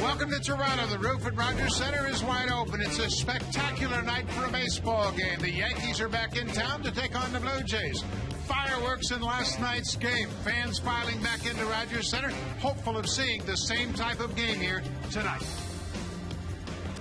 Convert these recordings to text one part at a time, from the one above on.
Welcome to Toronto. The roof at Rogers Center is wide open. It's a spectacular night for a baseball game. The Yankees are back in town to take on the Blue Jays. Fireworks in last night's game. Fans filing back into Rogers Center, hopeful of seeing the same type of game here tonight.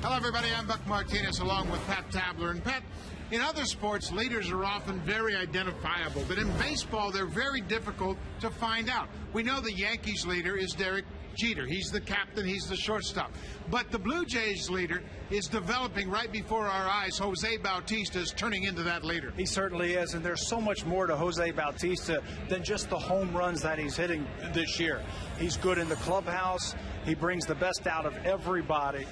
Hello, everybody. I'm Buck Martinez along with Pat Tabler. And Pat, in other sports, leaders are often very identifiable, but in baseball, they're very difficult to find out. We know the Yankees' leader is Derek Jeter. He's the captain. He's the shortstop. But the Blue Jays leader is developing right before our eyes. Jose Bautista is turning into that leader. He certainly is, and there's so much more to Jose Bautista than just the home runs that he's hitting this year. He's good in the clubhouse. He brings the best out of everybody.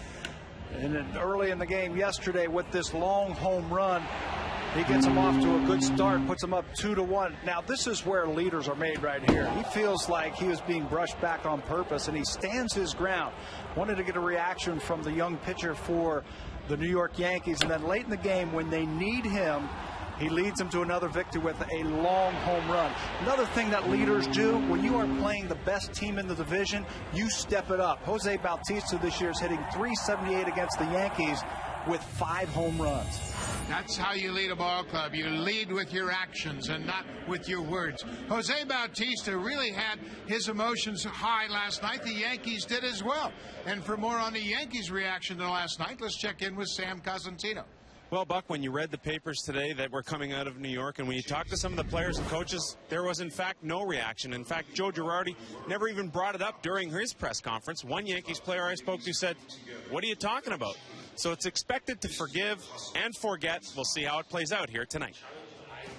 And then early in the game yesterday with this long home run, he gets him off to a good start, puts him up 2-1. Now, this is where leaders are made right here. He feels like he was being brushed back on purpose, and he stands his ground. Wanted to get a reaction from the young pitcher for the New York Yankees, and then late in the game when they need him, he leads them to another victory with a long home run. Another thing that leaders do, when you are playing the best team in the division, you step it up. Jose Bautista this year is hitting .378 against the Yankees with 5 home runs. That's how you lead a ball club. You lead with your actions and not with your words. Jose Bautista really had his emotions high last night. The Yankees did as well. And for more on the Yankees' reaction to last night, let's check in with Sam Cosentino. Well, Buck, when you read the papers today that were coming out of New York, and when you talked to some of the players and coaches, there was, in fact, no reaction. In fact, Joe Girardi never even brought it up during his press conference. One Yankees player I spoke to said, "What are you talking about?" So it's expected to forgive and forget. We'll see how it plays out here tonight.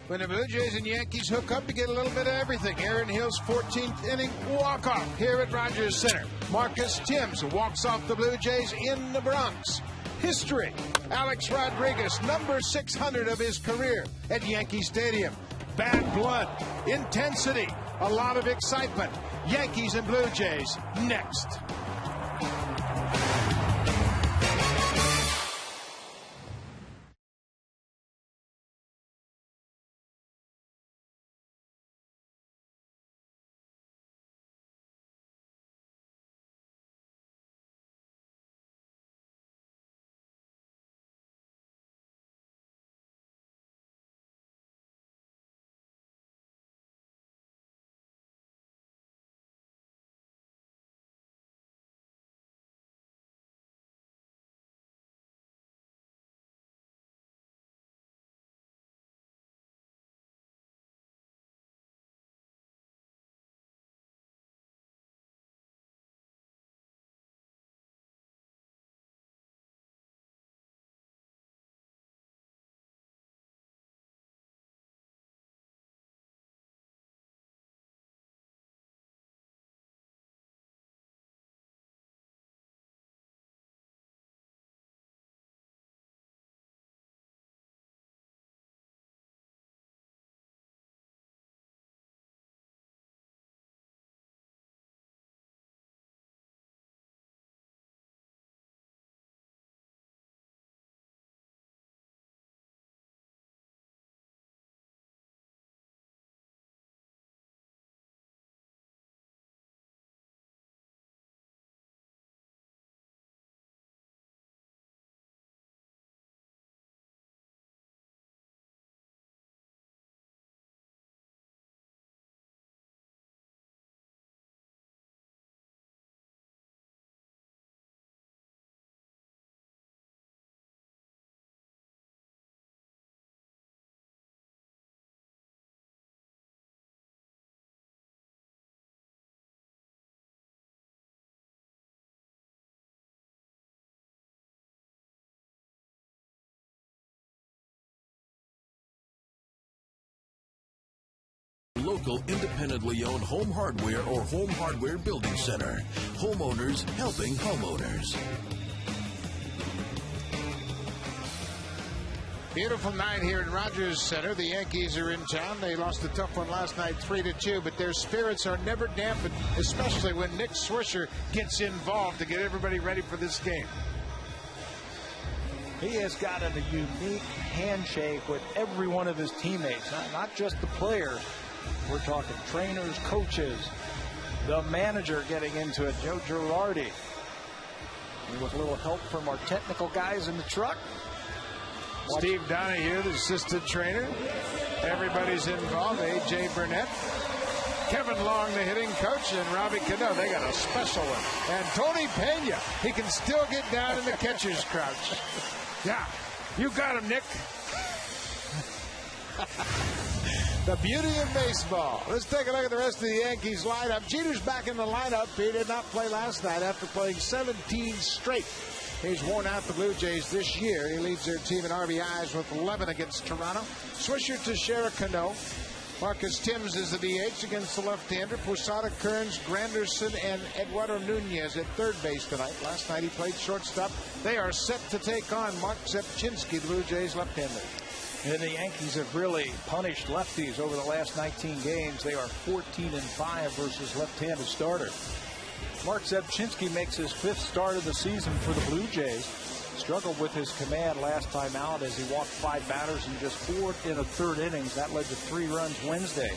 When the Blue Jays and Yankees hook up, you get a little bit of everything. Aaron Hill's 14th inning walk-off here at Rogers Center. Marcus Timms walks off the Blue Jays in the Bronx. History. Alex Rodriguez, number 600 of his career at Yankee Stadium. Bad blood. Intensity. A lot of excitement. Yankees and Blue Jays next. Local independently owned home hardware or home hardware building center. Homeowners helping homeowners. Beautiful night here in Rogers Center. The Yankees are in town. They lost a tough one last night, 3-2, but their spirits are never dampened, especially when Nick Swisher gets involved to get everybody ready for this game. He has got a unique handshake with every one of his teammates, not just the players. We're talking trainers, coaches, the manager getting into it, Joe Girardi. And with a little help from our technical guys in the truck. Steve Donahue, the assistant trainer. Everybody's involved. A.J. Burnett. Kevin Long, the hitting coach, and Robbie Cano. They got a special one. And Tony Pena. He can still get down in the catcher's crouch. Yeah, you got him, Nick. The beauty of baseball. Let's take a look at the rest of the Yankees lineup. Jeter's back in the lineup. He did not play last night after playing 17 straight. He's worn out the Blue Jays this year. He leads their team in RBIs with 11 against Toronto. Swisher, Teixeira, Cano. Marcus Timms is the DH against the left-hander. Posada, Kearns, Granderson, and Eduardo Nunez at third base tonight. Last night he played shortstop. They are set to take on Mark Zepchinski, the Blue Jays left-hander. And the Yankees have really punished lefties over the last 19 games. They are 14-5 versus left-handed starters. Mark Zepchinski makes his 5th start of the season for the Blue Jays. Struggled with his command last time out as he walked 5 batters in just 4 1/3 innings. That led to 3 runs Wednesday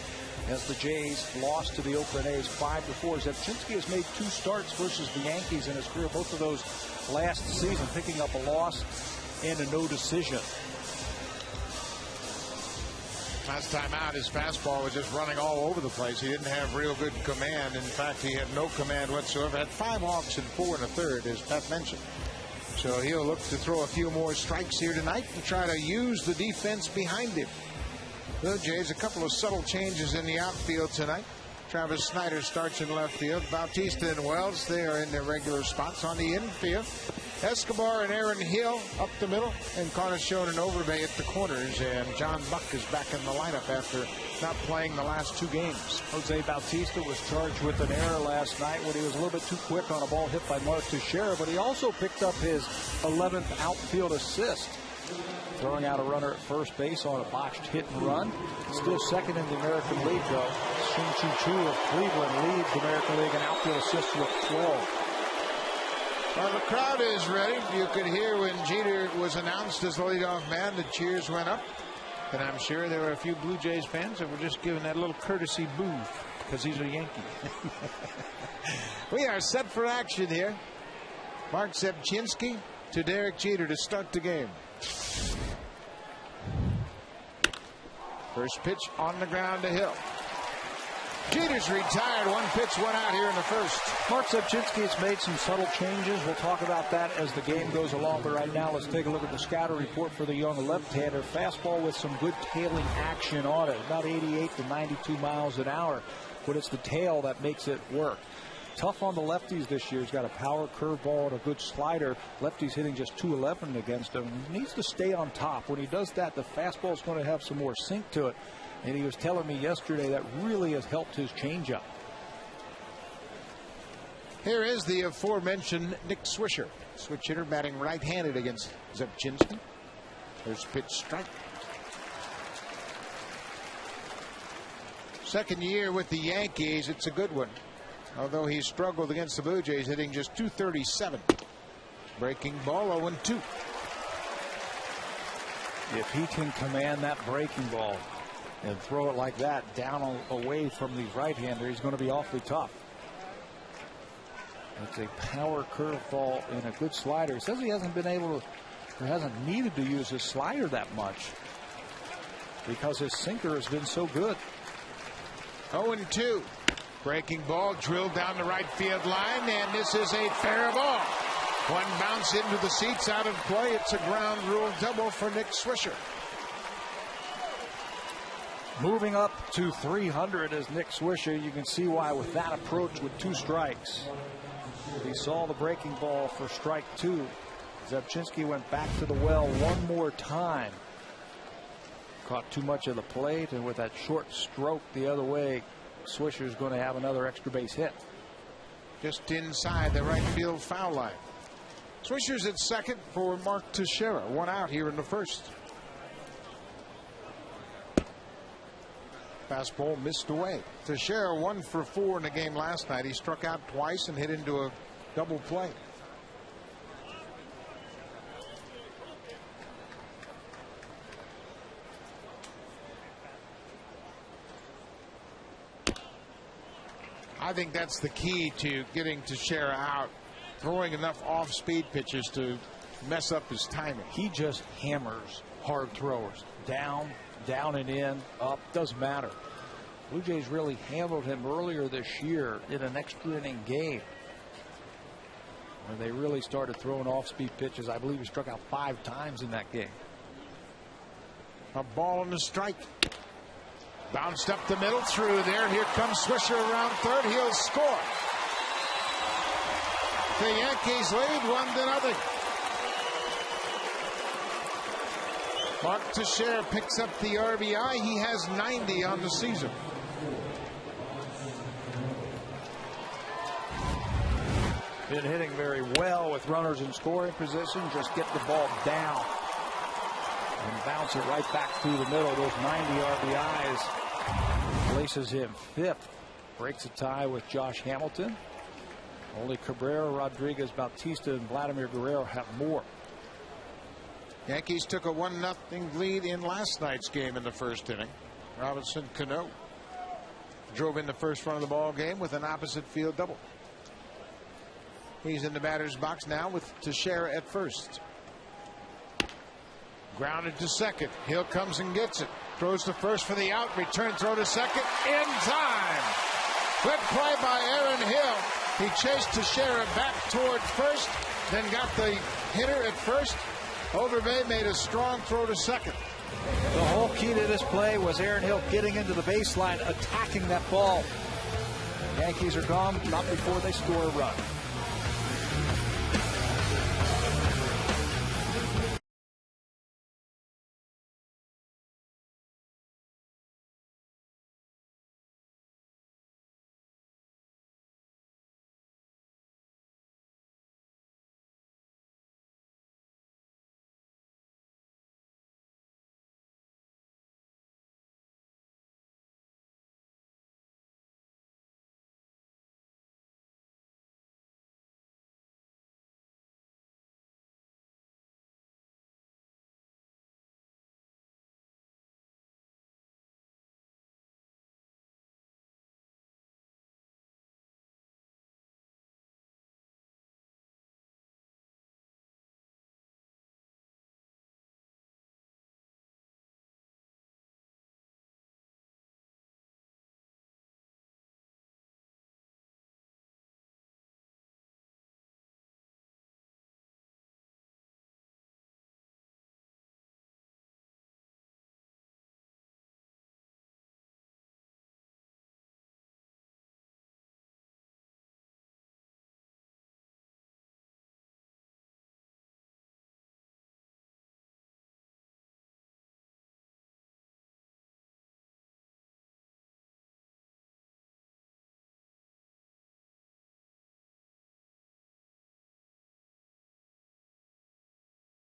as the Jays lost to the Oakland A's 5-4. Zepchinski has made 2 starts versus the Yankees in his career, both of those last season, picking up a loss and a no decision. Last time out, his fastball was just running all over the place. He didn't have real good command. In fact, he had no command whatsoever. Had 5 walks in 4 1/3, as Pat mentioned. So he'll look to throw a few more strikes here tonight to try to use the defense behind him. Blue Jays, a couple of subtle changes in the outfield tonight. Travis Snyder starts in left field. Bautista and Wells, they are in their regular spots. On the infield, Escobar and Aaron Hill up the middle, and Carnacion and Overbay at the corners. And John Buck is back in the lineup after not playing the last 2 games. Jose Bautista was charged with an error last night when he was a little bit too quick on a ball hit by Mark Teixeira, but he also picked up his 11th outfield assist, throwing out a runner at first base on a botched hit and run. Still second in the American League, though. Shin Chi Chu of Cleveland leads the American League in outfield assists with 12. Well, the crowd is ready. You could hear when Jeter was announced as the leadoff man, the cheers went up. And I'm sure there were a few Blue Jays fans that were just giving that little courtesy boo because he's a Yankee. We are set for action here. Mark Zepchinski to Derek Jeter to start the game. First pitch on the ground to Hill. Jeter's retired. 1 pitch went out here in the first. Mark Zepchinski has made some subtle changes. We'll talk about that as the game goes along. But right now, let's take a look at the scouter report for the young left-hander. Fastball with some good tailing action on it. About 88 to 92 miles an hour. But it's the tail that makes it work. Tough on the lefties this year. He's got a power curveball and a good slider. Lefties hitting just .211 against him. He needs to stay on top. When he does that, the fastball is going to have some more sink to it. And he was telling me yesterday that really has helped his changeup. Here is the aforementioned Nick Swisher. Switch hitter batting right-handed against Zepchinski. First pitch strike. Second year with the Yankees. It's a good one. Although he struggled against the Blue Jays, hitting just .237. Breaking ball 0-2. If he can command that breaking ball and throw it like that down away from these right-handers, he's going to be awfully tough. It's a power curveball and a good slider. He says he hasn't been able to, or hasn't needed to use his slider that much because his sinker has been so good. 0-2. Breaking ball drilled down the right field line, and this is a fair ball. One bounce into the seats, out of play. It's a ground rule double for Nick Swisher. Moving up to 300 is Nick Swisher. You can see why with that approach with 2 strikes. He saw the breaking ball for strike 2. Zepchinski went back to the well one more time. Caught too much of the plate, and with that short stroke the other way, Swisher's going to have another extra base hit. Just inside the right field foul line. Swisher's at second for Mark Teixeira. 1 out here in the first. Fastball missed away. Teixeira 1 for 4 in the game last night. He struck out twice and hit into a double play. I think that's the key to getting Teixeira out. throwing enough off-speed pitches to mess up his timing. He just hammers hard throwers. Down, down and in, up, doesn't matter. Blue Jays really handled him earlier this year in an extra inning game, where they really started throwing off-speed pitches. I believe he struck out 5 times in that game. A ball and a strike. Bounced up the middle, through there. Here comes Swisher around third. He'll score. The Yankees lead 1-0. Mark Teixeira picks up the RBI. He has 90 on the season. Been hitting very well with runners in scoring position. Just get the ball down and bounce it right back through the middle. Those 90 RBIs places him 5th. Breaks a tie with Josh Hamilton. Only Cabrera, Rodriguez, Bautista, and Vladimir Guerrero have more. Yankees took a 1-0 lead in last night's game in the first inning. Robinson Cano drove in the first run of the ball game with an opposite field double. He's in the batter's box now with Teixeira at first. Grounded to second. Hill comes and gets it. Throws to first for the out. Return throw to second. In time. Good play by Aaron Hill. He chased Teixeira back toward first, then got the hitter at first. Overbay made a strong throw to second. The whole key to this play was Aaron Hill getting into the baseline, attacking that ball. Yankees are gone, not before they score a run.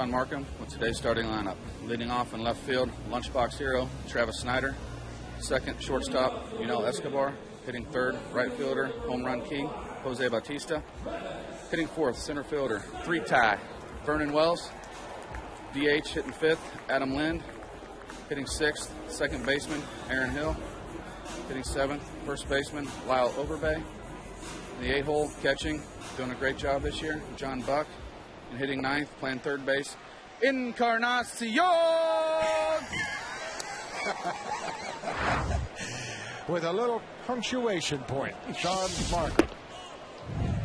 John Markham with today's starting lineup. Leading off in left field, lunchbox hero Travis Snyder. Second, shortstop Escobar. Hitting third, right fielder, home run king Jose Bautista. Hitting fourth, center fielder, 3-tie Vernon Wells. DH hitting fifth, Adam Lind. Hitting sixth, second baseman Aaron Hill. Hitting seventh, first baseman Lyle Overbay. In the 8-hole, catching, doing a great job this year, John Buck. And hitting ninth, playing third base, Encarnacion! With a little punctuation point, Sean Markham.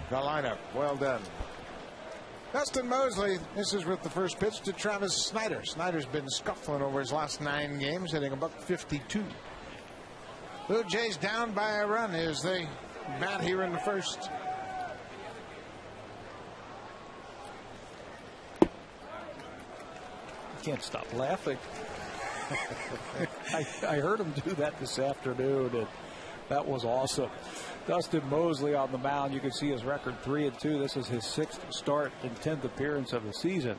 The lineup, well done. Dustin Mosley, this is with the first pitch to Travis Snyder. Snyder's been scuffling over his last 9 games, hitting $152. Blue Jays down by a run as they bat here in the first. Can't stop laughing. I heard him do that this afternoon, and that was awesome. Dustin Mosley on the mound. You can see his record 3-2. This is his 6th start and 10th appearance of the season.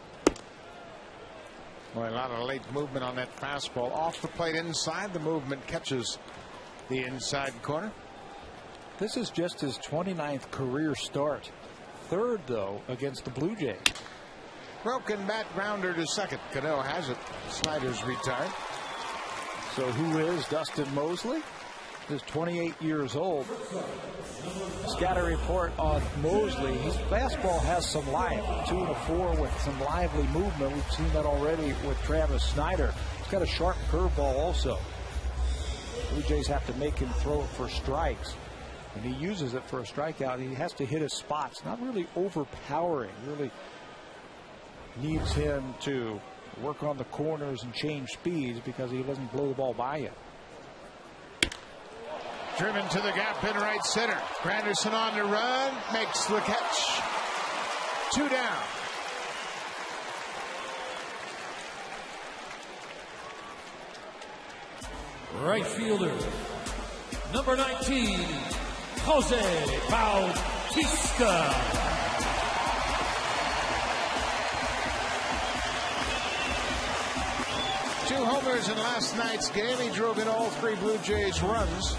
Well, a lot of late movement on that fastball. Off the plate inside. The movement catches the inside corner. This is just his 29th career start. 3rd, though, against the Blue Jays. Broken bat grounder to second. Cano has it. Snyder's retired. So who is Dustin Mosley? is 28 years old. Scatter report on Mosley. His fastball has some life. 2 and a 4 with some lively movement. We've seen that already with Travis Snyder. He's got a sharp curveball also. Blue Jays have to make him throw it for strikes. And he uses it for a strikeout. He has to hit his spots. Not really overpowering. Really needs him to work on the corners and change speeds because he doesn't blow the ball by you. Driven to the gap in right center. Granderson on the run, makes the catch. 2 down. Right fielder, number 19, Jose Bautista. Two homers in last night's game. He drove in all 3 Blue Jays runs.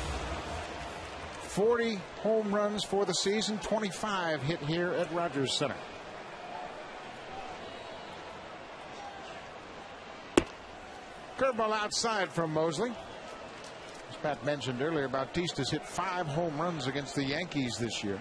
40 home runs for the season, 25 hit here at Rogers Center. Curveball outside from Mosley. As Pat mentioned earlier, Bautista's hit 5 home runs against the Yankees this year.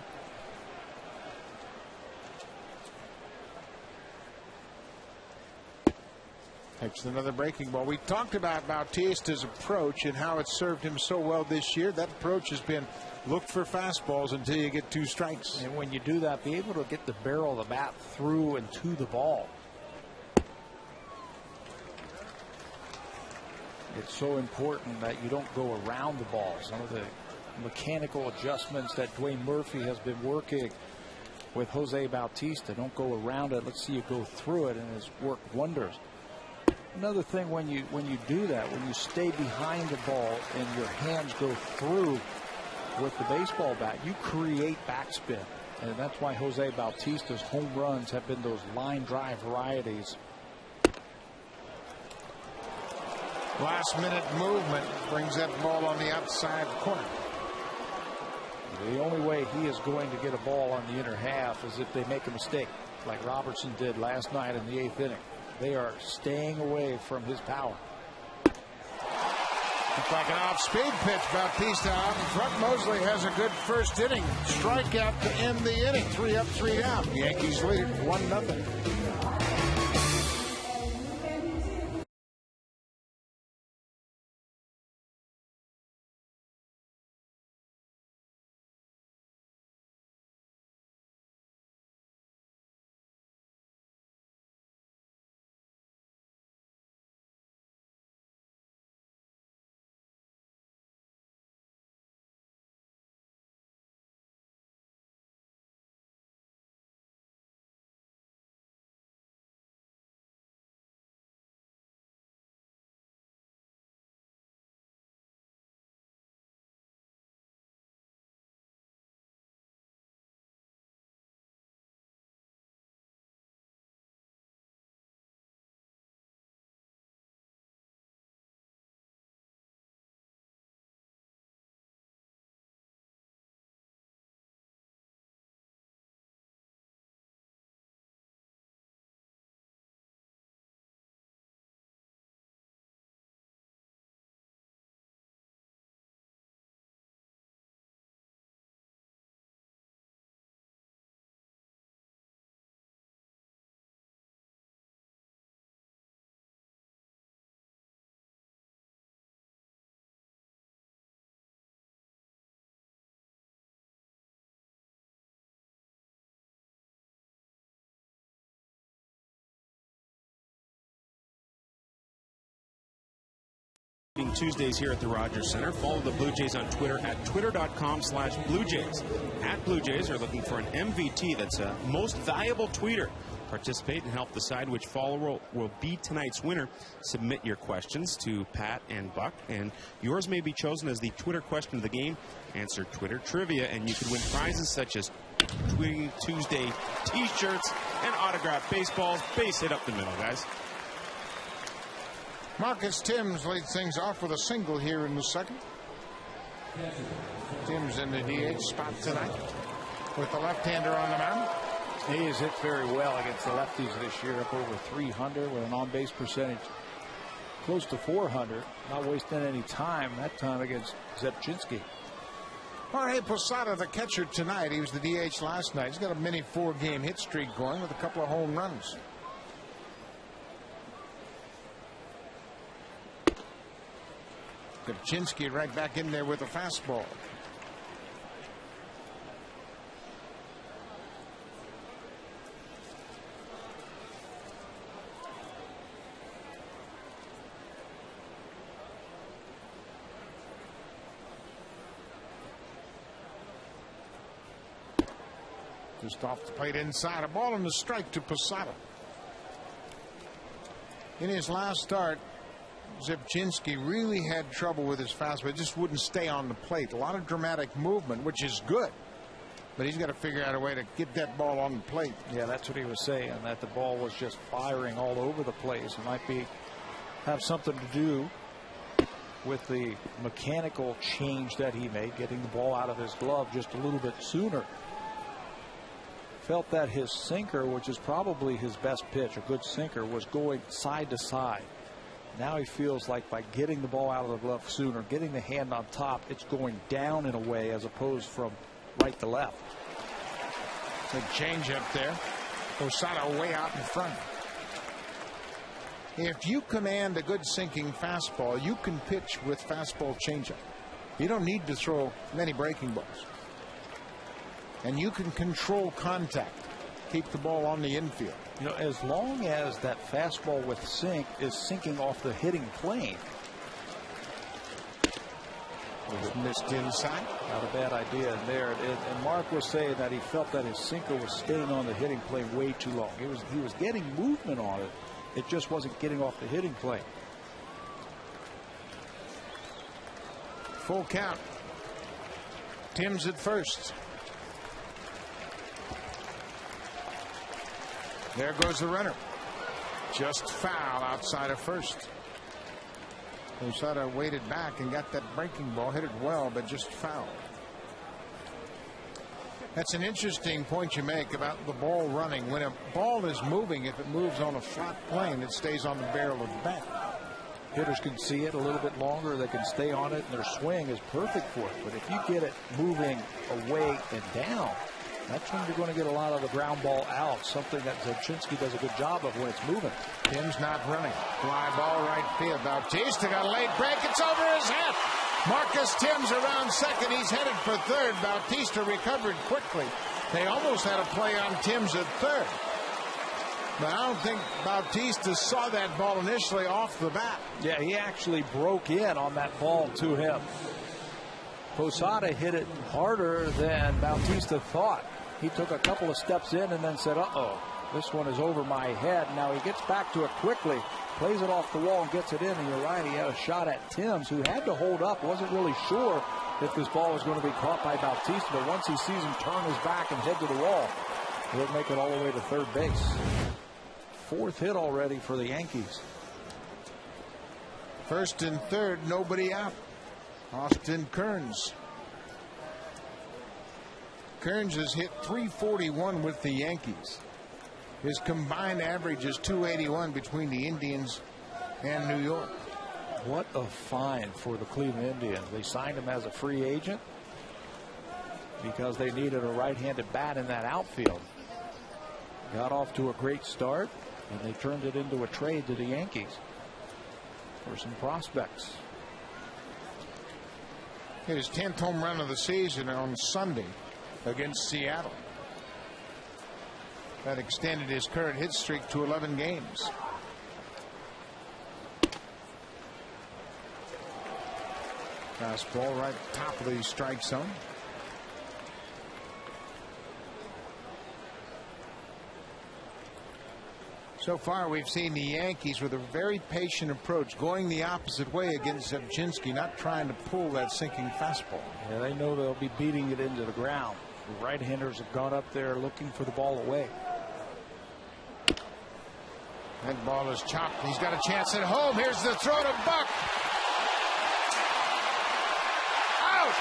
Takes another breaking ball. We talked about Bautista's approach and how it served him so well this year. That approach has been look for fastballs until you get 2 strikes. And when you do that, be able to get the barrel of the bat through and to the ball. It's so important that you don't go around the ball. Some of the mechanical adjustments that Dwayne Murphy has been working with Jose Bautista. Don't go around it. Let's see you go through it, and it's worked wonders. Another thing, when you do that, when you stay behind the ball and your hands go through with the baseball bat, you create backspin. And that's why Jose Bautista's home runs have been those line drive varieties. Last minute movement brings that ball on the outside corner. The only way he is going to get a ball on the inner half is if they make a mistake, like Robertson did last night in the 8th inning. They are staying away from his power. It's like an off-speed pitch. Bautista out in front. Mosley has a good first inning. Strikeout to end the inning. 3 up, 3 down. The Yankees lead it 1-0. Tuesdays here at the Rogers Center. Follow the Blue Jays on Twitter at twitter.com/Blue Jays. At Blue Jays are looking for an MVT, that's a most valuable tweeter. Participate and help decide which follower will be tonight's winner. Submit your questions to Pat and Buck, and yours may be chosen as the Twitter question of the game. Answer Twitter trivia, and you can win prizes such as Tweeting Tuesday t-shirts and autographed baseballs. Base hit up the middle, guys. Marcus Timms leads things off with a single here in the second. Timms in the DH spot tonight with the left-hander on the mound. He has hit very well against the lefties this year, up over 300 with an on-base percentage close to 400. Not wasting any time that time against Zebczynski. Jorge Posada, the catcher tonight. He was the DH last night. He's got a mini 4-game hit streak going with a couple of home runs. Zebczynski right back in there with a fastball. Just off the plate inside. A ball and a strike to Posada. In his last start, Zebczynski really had trouble with his fastball. It just wouldn't stay on the plate. A lot of dramatic movement, which is good. But he's got to figure out a way to get that ball on the plate. Yeah, that's what he was saying, that the ball was just firing all over the place. It might have something to do with the mechanical change that he made, getting the ball out of his glove just a little bit sooner. Felt that his sinker, which is probably his best pitch, a good sinker, was going side to side. Now he feels like by getting the ball out of the glove sooner, getting the hand on top, it's going down in a way as opposed from right to left. It's a change up there. Posada way out in front. If you command a good sinking fastball, you can pitch with fastball changeup. You don't need to throw many breaking balls. And you can control contact, keep the ball on the infield. You know, as long as that fastball with sink is sinking off the hitting plane. Missed inside. Not a bad idea in there. And Mark was saying that he felt that his sinker was staying on the hitting plane way too long. He was getting movement on it. It just wasn't getting off the hitting plane. Full count. Tim's at first. There goes the runner. Just foul outside of first. Posada waited back and got that breaking ball, hit it well, but just foul. That's an interesting point you make about the ball running. When a ball is moving, if it moves on a flat plane, it stays on the barrel of the bat. Hitters can see it a little bit longer. They can stay on it, and their swing is perfect for it. But if you get it moving away and down, that's when you're going to get a lot of the ground ball out, something that Zebczynski does a good job of when it's moving. Tim's not running. Fly ball right field. Bautista got a late break. It's over his head. Marcus Tim's around second. He's headed for third. Bautista recovered quickly. They almost had a play on Tim's at third. But I don't think Bautista saw that ball initially off the bat. Yeah, he actually broke in on that ball to him. Posada hit it harder than Bautista thought. He took a couple of steps in and then said, uh-oh, this one is over my head. Now he gets back to it quickly, plays it off the wall and gets it in. And you're right, he had a shot at Timms, who had to hold up, wasn't really sure if this ball was going to be caught by Bautista. But once he sees him turn his back and head to the wall, he'll make it all the way to third base. Fourth hit already for the Yankees. First and third, nobody out. Austin Kearns. Kearns has hit .341 with the Yankees. His combined average is .281 between the Indians and New York. What a find for the Cleveland Indians. They signed him as a free agent because they needed a right-handed bat in that outfield. Got off to a great start, and they turned it into a trade to the Yankees for some prospects. Hit his 10th home run of the season on Sunday against Seattle. That extended his current hit streak to 11 games. Fastball right top of the strike zone. So far, we've seen the Yankees with a very patient approach, going the opposite way against Zebczynski, not trying to pull that sinking fastball. Yeah, they know they'll be beating it into the ground. The right-handers have gone up there looking for the ball away. That ball is chopped. He's got a chance at home. Here's the throw to Buck. Out!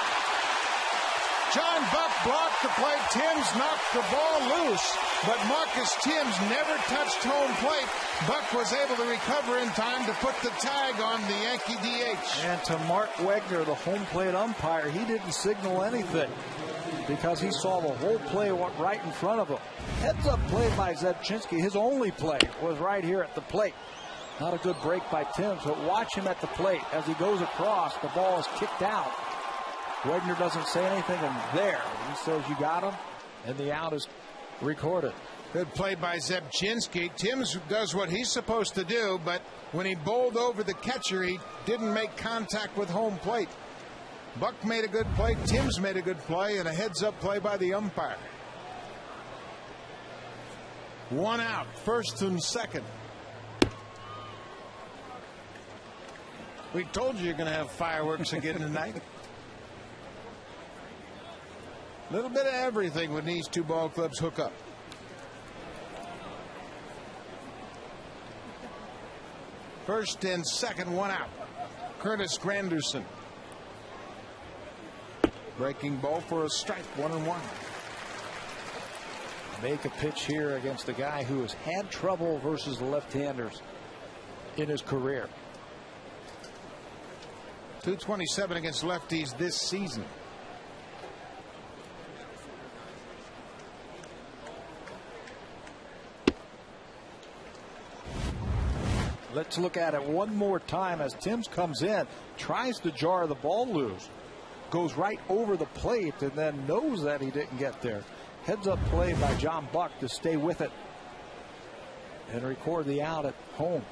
John Buck blocked the play. Timms knocked the ball loose, but Marcus Timms never touched home plate. Buck was able to recover in time to put the tag on the Yankee DH. And to Mark Wegner, the home plate umpire, he didn't signal anything because he saw the whole play right in front of him. Heads up play by Zebchinski. His only play was right here at the plate. Not a good break by Timms, but watch him at the plate. As he goes across, the ball is kicked out. Wegner doesn't say anything, and there, he says you got him, and the out is recorded. Good play by Zebchinski. Timms does what he's supposed to do, but when he bowled over the catcher, he didn't make contact with home plate. Buck made a good play, Timms made a good play, and a heads-up play by the umpire. One out, first and second. We told you you're going to have fireworks again tonight. A little bit of everything when these two ball clubs hook up. First and second, one out. Curtis Granderson. Breaking ball for a strike, 1-1. Make a pitch here against a guy who has had trouble versus the left-handers in his career. 227 against lefties this season. Let's look at it one more time as Timms comes in, tries to jar the ball loose, goes right over the plate, and then knows that he didn't get there. Heads up play by John Buck to stay with it and record the out at home.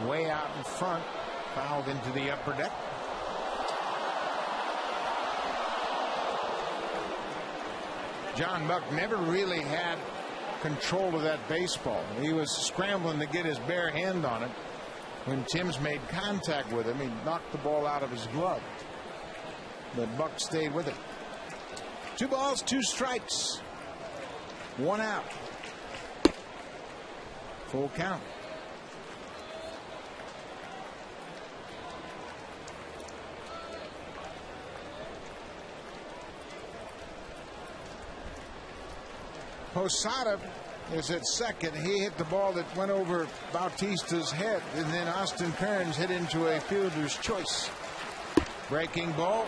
Way out in front, fouled into the upper deck. John Buck never really had control of that baseball. He was scrambling to get his bare hand on it. When Timms made contact with him, he knocked the ball out of his glove. But Buck stayed with it. 2 balls, 2 strikes. 1 out. Full count. Posada is at second. He hit the ball that went over Bautista's head, and then Austin Kearns hit into a fielder's choice. Breaking ball.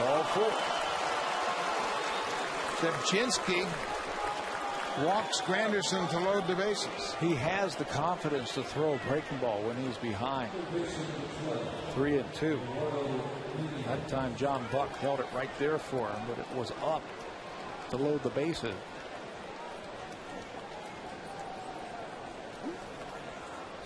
Ball 4. Zebchinski walks Granderson to load the bases. He has the confidence to throw a breaking ball when he's behind. 3-2. That time John Buck held it right there for him, but it was up to load the bases.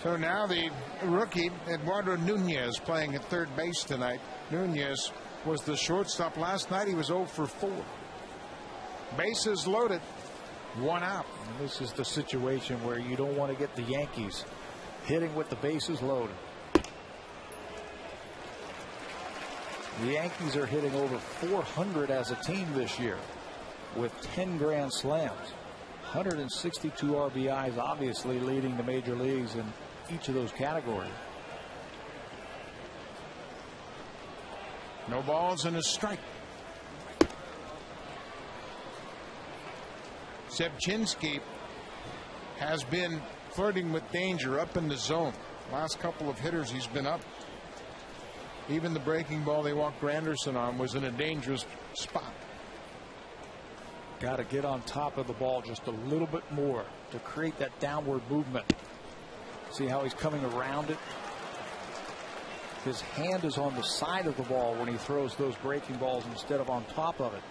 So now the rookie Eduardo Nunez playing at third base tonight. Nunez was the shortstop last night. He was 0 for 4. Bases loaded. 1 out. And this is the situation where you don't want to get the Yankees hitting with the bases loaded. The Yankees are hitting over 400 as a team this year with 10 grand slams. 162 RBIs, obviously leading the major leagues in each of those categories. No balls and a strike. Zebchinski has been flirting with danger up in the zone. Last couple of hitters he's been up. Even the breaking ball they walked Granderson on was in a dangerous spot. Got to get on top of the ball just a little bit more to create that downward movement. See how he's coming around it? His hand is on the side of the ball when he throws those breaking balls instead of on top of it.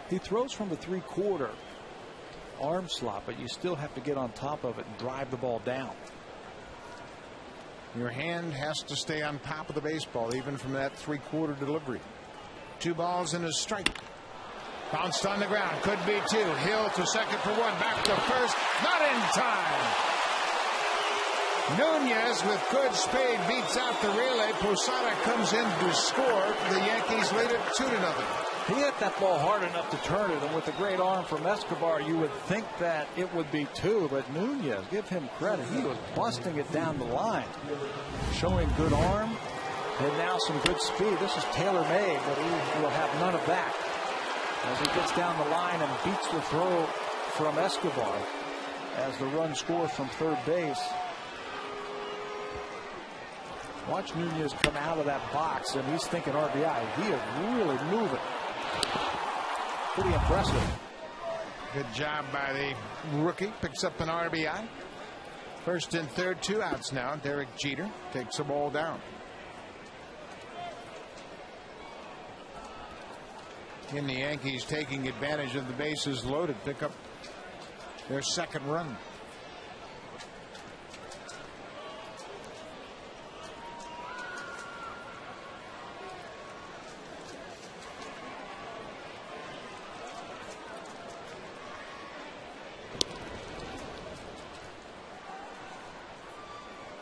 He throws from the 3/4 arm slot, but you still have to get on top of it and drive the ball down. Your hand has to stay on top of the baseball, even from that 3/4 delivery. 2 balls and a strike. Bounced on the ground. Could be 2. Hill to second for 1. Back to first. Not in time. Nunez with good speed beats out the relay. Posada comes in to score. The Yankees lead it 2-0. He hit that ball hard enough to turn it, and with a great arm from Escobar, you would think that it would be 2, but Nunez, give him credit. He was busting it down the line, showing good arm And now some good speed. This is tailor-made, but he will have none of that as he gets down the line and beats the throw from Escobar as the run scores from third base. Watch Nunez come out of that box, and he's thinking RBI. He is really moving. Pretty impressive. Good job by the rookie. Picks up an RBI. First and third, 2 outs now. Derek Jeter takes the ball down. And the Yankees taking advantage of the bases loaded. Pick up their second run.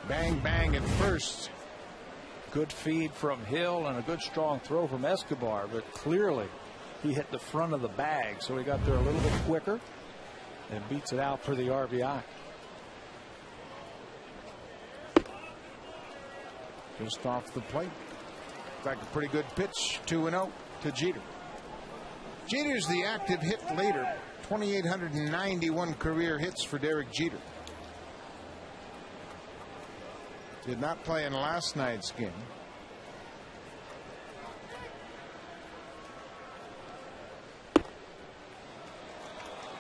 Bang, bang at first. Good feed from Hill and a good strong throw from Escobar, but clearly he hit the front of the bag, so he got there a little bit quicker and beats it out for the RBI. Just off the plate. Back a pretty good pitch. 2-0 to Jeter. Jeter's the active hit leader. 2,891 career hits for Derek Jeter. Did not play in last night's game.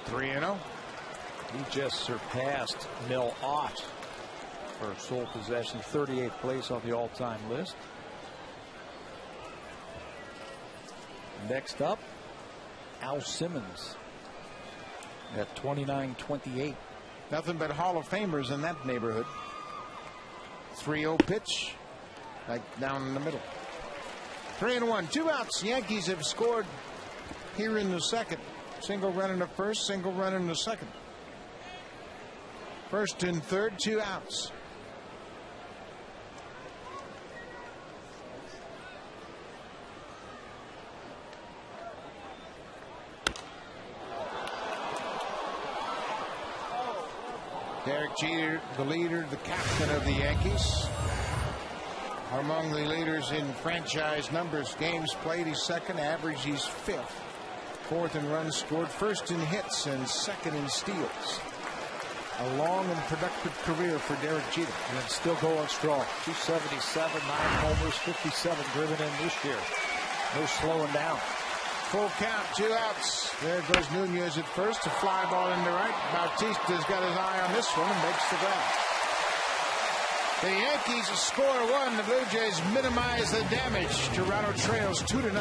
.3-0. He just surpassed Mel Ott for sole possession, 38th place on the all-time list. Next up, Al Simmons at 29-28. Nothing but Hall of Famers in that neighborhood. 3-0 pitch, like down in the middle. 3-1, 2 outs. Yankees have scored here in the second. Single run in the first, single run in the second. First and third, 2 outs. Derek Jeter, the leader, the captain of the Yankees. Among the leaders in franchise numbers. Games played, he's second. Average, he's fifth. Fourth in runs scored. First in hits and second in steals. A long and productive career for Derek Jeter. And it's still going strong. 277, 9 homers, 57 driven in this year. No slowing down. Full count, 2 outs. There goes Nunez at first. A fly ball into right. Bautista's got his eye on this one and makes the grab. The Yankees score 1. The Blue Jays minimize the damage. Toronto trails 2-0.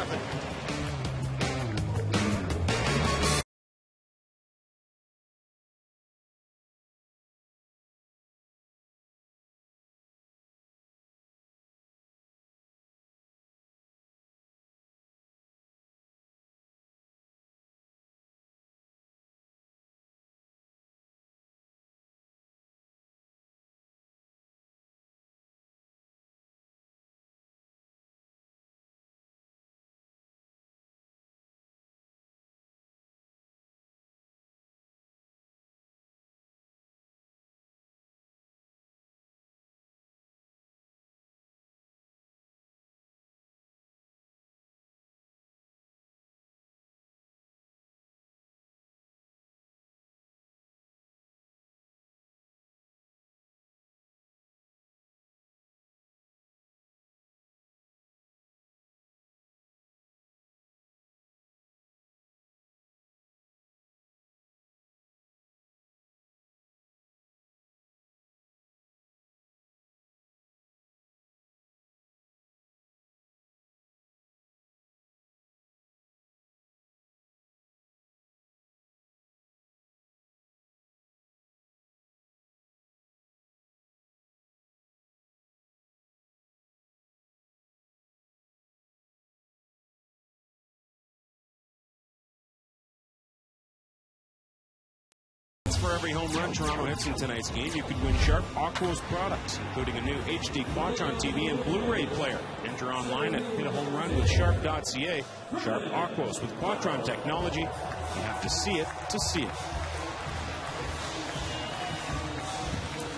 For every home run Toronto hits in tonight's game, you could win Sharp Aquos products, including a new HD Quadron TV and Blu-ray player. Enter online at hitahomerun.sharp.ca. Sharp Aquos with Quadron technology. You have to see it to see it.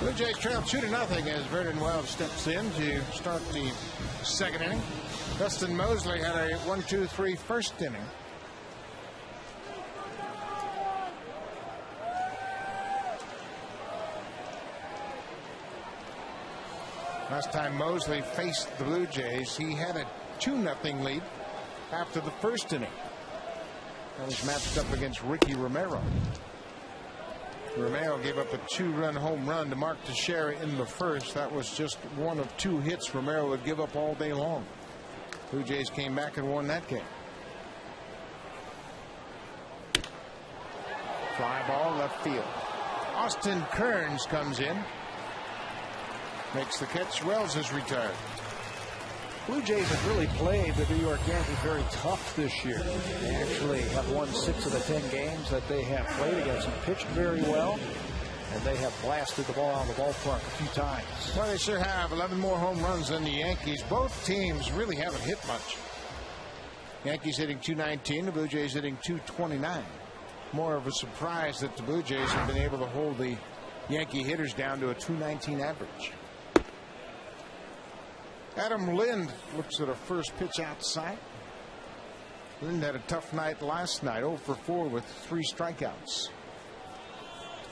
Blue Jays trail 2-0 as Vernon Wells steps in to start the second inning. Dustin Mosley had a 1-2-3 first inning. Last time Mosley faced the Blue Jays, he had a 2-0 lead after the first inning. That was matched up against Ricky Romero. Romero gave up a 2-run home run to Mark Teixeira in the first. That was just one of 2 hits Romero would give up all day long. Blue Jays came back and won that game. Fly ball left field. Austin Kearns comes in. Makes the catch. Wells is retired. Blue Jays have really played the New York Yankees very tough this year. They actually have won 6 of the 10 games that they have played against them, pitched very well, and they have blasted the ball out of the ballpark a few times. Well, they sure have. 11 more home runs than the Yankees. Both teams really haven't hit much. Yankees hitting .219, the Blue Jays hitting .229. More of a surprise that the Blue Jays have been able to hold the Yankee hitters down to a .219 average. Adam Lind looks at a first pitch outside. Lind had a tough night last night, 0 for 4 with 3 strikeouts.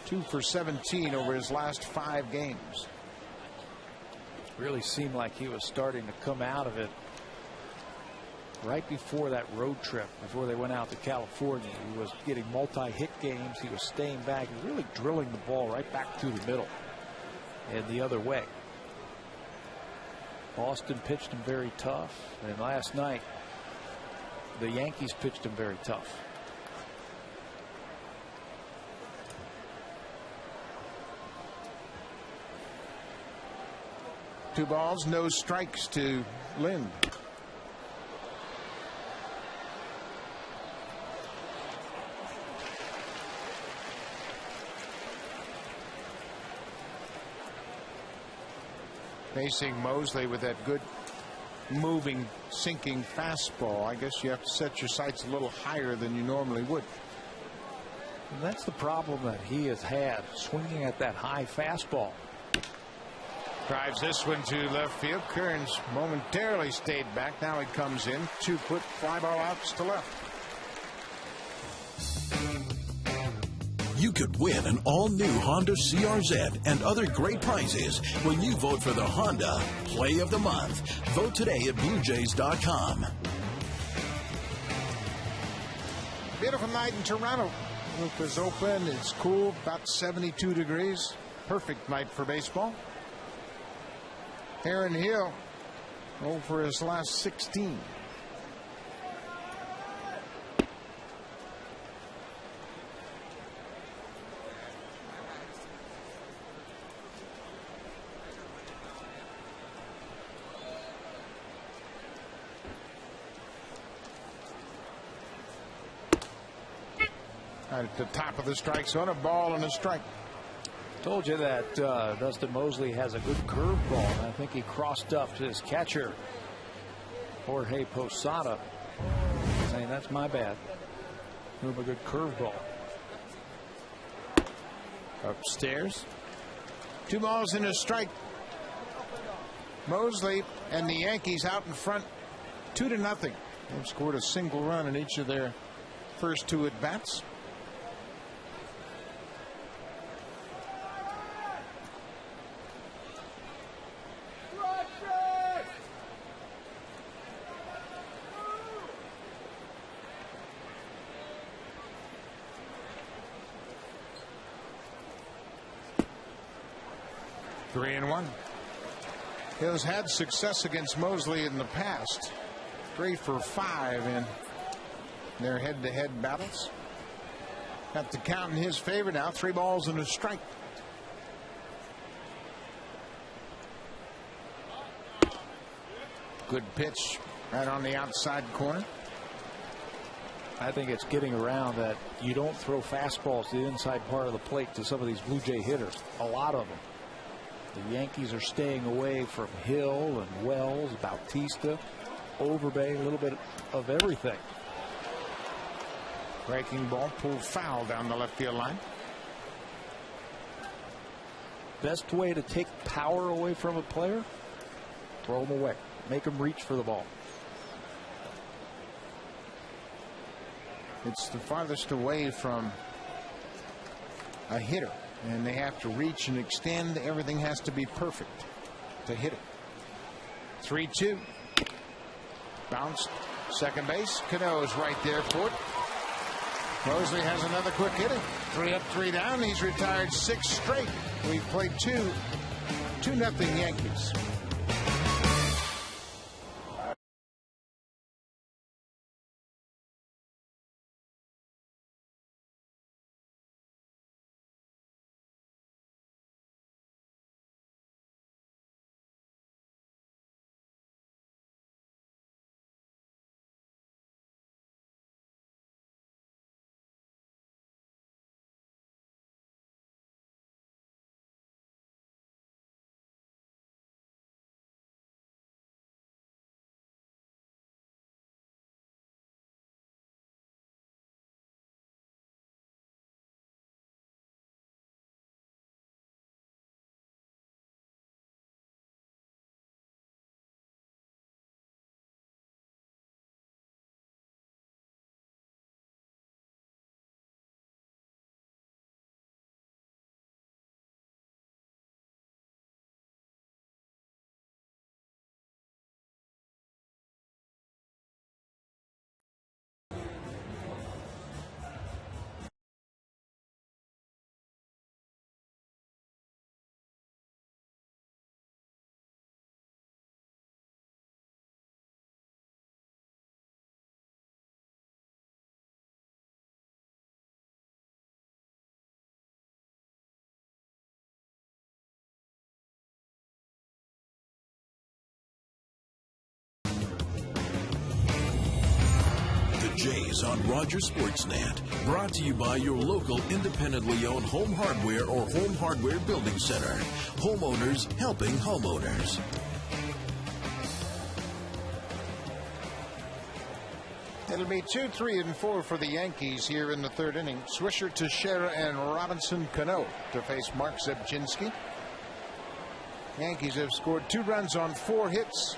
2 for 17 over his last 5 games. Really seemed like he was starting to come out of it right before that road trip, before they went out to California. He was getting multi-hit games. He was staying back, really drilling the ball right back through the middle and the other way. Boston pitched him very tough, and last night the Yankees pitched him very tough. Two balls, no strikes to Lind. Facing Mosley with that good moving, sinking fastball. I guess you have to set your sights a little higher than you normally would. And that's the problem that he has had, swinging at that high fastball. Drives this one to left field. Kearns momentarily stayed back. Now he comes in. 2 quick fly ball outs to left. You could win an all-new Honda CRZ and other great prizes when you vote for the Honda Play of the Month. Vote today at BlueJays.com. Beautiful night in Toronto. Roof is open. It's cool. About 72 degrees. Perfect night for baseball. Aaron Hill over his last 16. At the top of the strike zone, a ball and a strike. Told you that Dustin Mosley has a good curveball, and I think he crossed up to his catcher, Jorge Posada, saying that's my bad. Move a good curveball. Upstairs. 2 balls and a strike. Mosley and the Yankees out in front 2-0. They've scored a single run in each of their first 2 at bats. Three and 1. Hill's had success against Mosley in the past. 3 for 5 in their head-to-head battles. Got the count in his favor now. 3 balls and a strike. Good pitch right on the outside corner. I think it's getting around that you don't throw fastballs to the inside part of the plate to some of these Blue Jay hitters. A lot of them. The Yankees are staying away from Hill and Wells, Bautista, Overbay, a little bit of everything. Breaking ball pulled foul down the left field line. best way to take power away from a player, throw him away. Make him reach for the ball. It's the farthest away from a hitter, and they have to reach and extend. Everything has to be perfect to hit it. 3-2. Bounced. Second base. Cano's right there for it. Mosley has another quick hitter. 3 up, 3 down. He's retired 6 straight. We've played 2-0 Yankees. Jays on Rogers Sportsnet. Brought to you by your local independently owned home hardware or home hardware building center. Homeowners helping homeowners. It'll be 2, 3, and 4 for the Yankees here in the third inning. Swisher, Teixeira, and Robinson Cano to face Mark Zebczynski. Yankees have scored 2 runs on 4 hits.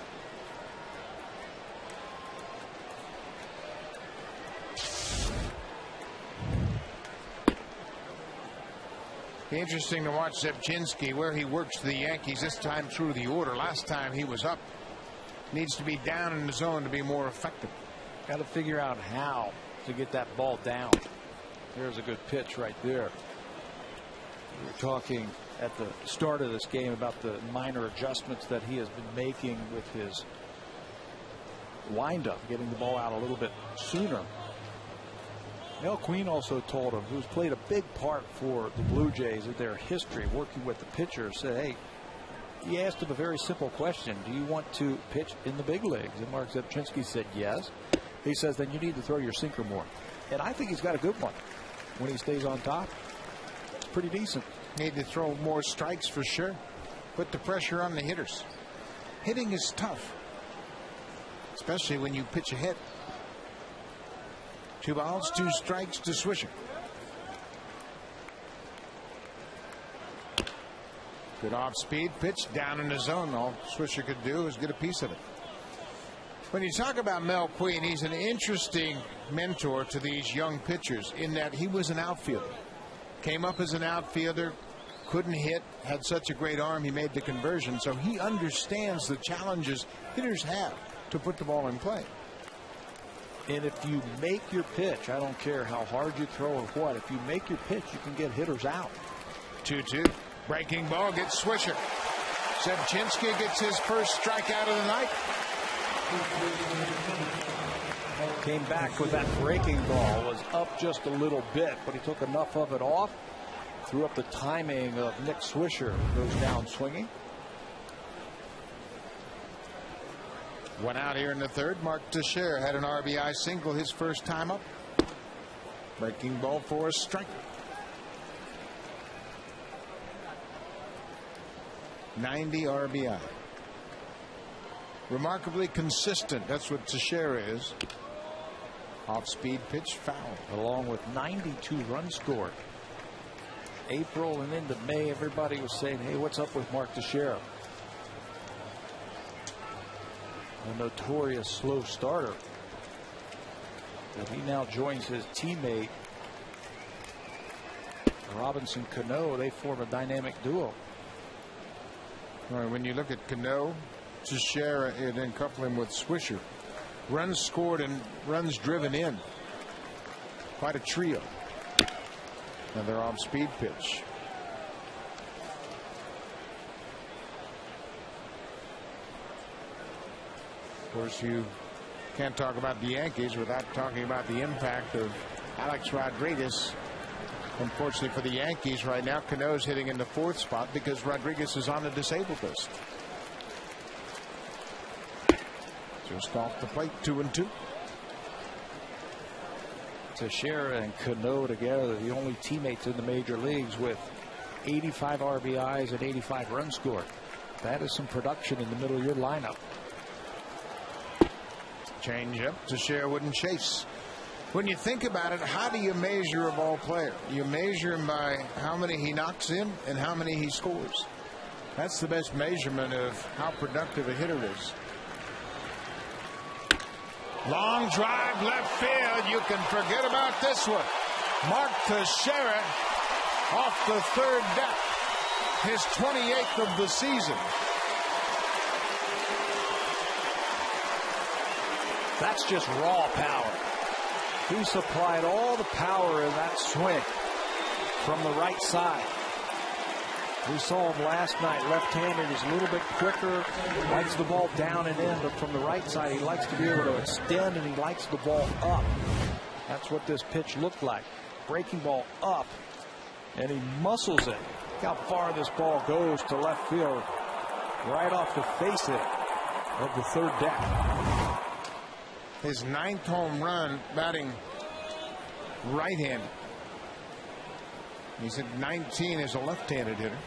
Be interesting to watch Zebczynski, where he works for the Yankees this time through the order. Last time he was up. Needs to be down in the zone to be more effective. Got to figure out how to get that ball down. There's a good pitch right there. We were talking at the start of this game about the minor adjustments that he has been making with his windup, getting the ball out a little bit sooner. Mel Queen also told him, who's played a big part for the Blue Jays in their history working with the pitchers, said, hey, he asked him a very simple question. Do you want to pitch in the big leagues? And Mark Zebczynski said yes. He says, then you need to throw your sinker more. And I think he's got a good one when he stays on top. It's pretty decent. Need to throw more strikes for sure. Put the pressure on the hitters. Hitting is tough, especially when you pitch ahead. 2 balls, 2 strikes to Swisher. Good off-speed pitch down in the zone. All Swisher could do is get a piece of it. When you talk about Mel Queen, he's an interesting mentor to these young pitchers in that he was an outfielder. Came up as an outfielder, couldn't hit, had such a great arm, he made the conversion. So he understands the challenges hitters have to put the ball in play. And if you make your pitch, I don't care how hard you throw or what, if you make your pitch, you can get hitters out. 2-2. Breaking ball gets Swisher. Zebczynski gets his first strikeout of the night. Came back with that breaking ball, was up just a little bit, but he took enough of it off. Threw up the timing of Nick Swisher. Goes down swinging. One out here in the third. Mark Teixeira had an RBI single his first time up. Breaking ball for a strike. 90 RBI. Remarkably consistent. That's what Teixeira is. Off-speed pitch foul. Along with 92 runs scored. April and into May, everybody was saying, hey, what's up with Mark Teixeira? A notorious slow starter. But he now joins his teammate Robinson Cano. They form a dynamic duo. All right, when you look at Cano, Teixeira, and then couple him with Swisher, runs scored and runs driven in. Quite a trio. Another off-speed pitch. Of course, you can't talk about the Yankees without talking about the impact of Alex Rodriguez. Unfortunately for the Yankees right now, Cano's hitting in the 4th spot because Rodriguez is on the disabled list. Just off the plate, 2-2. Teixeira and Cano together, the only teammates in the major leagues with 85 RBIs and 85 runs scored. That is some production in the middle of your lineup. Change up. Teixeira wouldn't chase. When you think about it, how do you measure a ball player? You measure him by how many he knocks in and how many he scores. That's the best measurement of how productive a hitter is. Long drive left field. You can forget about this one. Mark Teixeira off the 3rd deck. His 28th of the season. That's just raw power. He supplied all the power in that swing from the right side. We saw him last night, left-handed. He's a little bit quicker, likes the ball down and in, but from the right side, he likes to be able to extend, and he likes the ball up. That's what this pitch looked like. Breaking ball up, and he muscles it. Look how far this ball goes to left field, right off the face of the 3rd deck. His 9th home run, batting right-handed. He's at 19 as a left-handed hitter.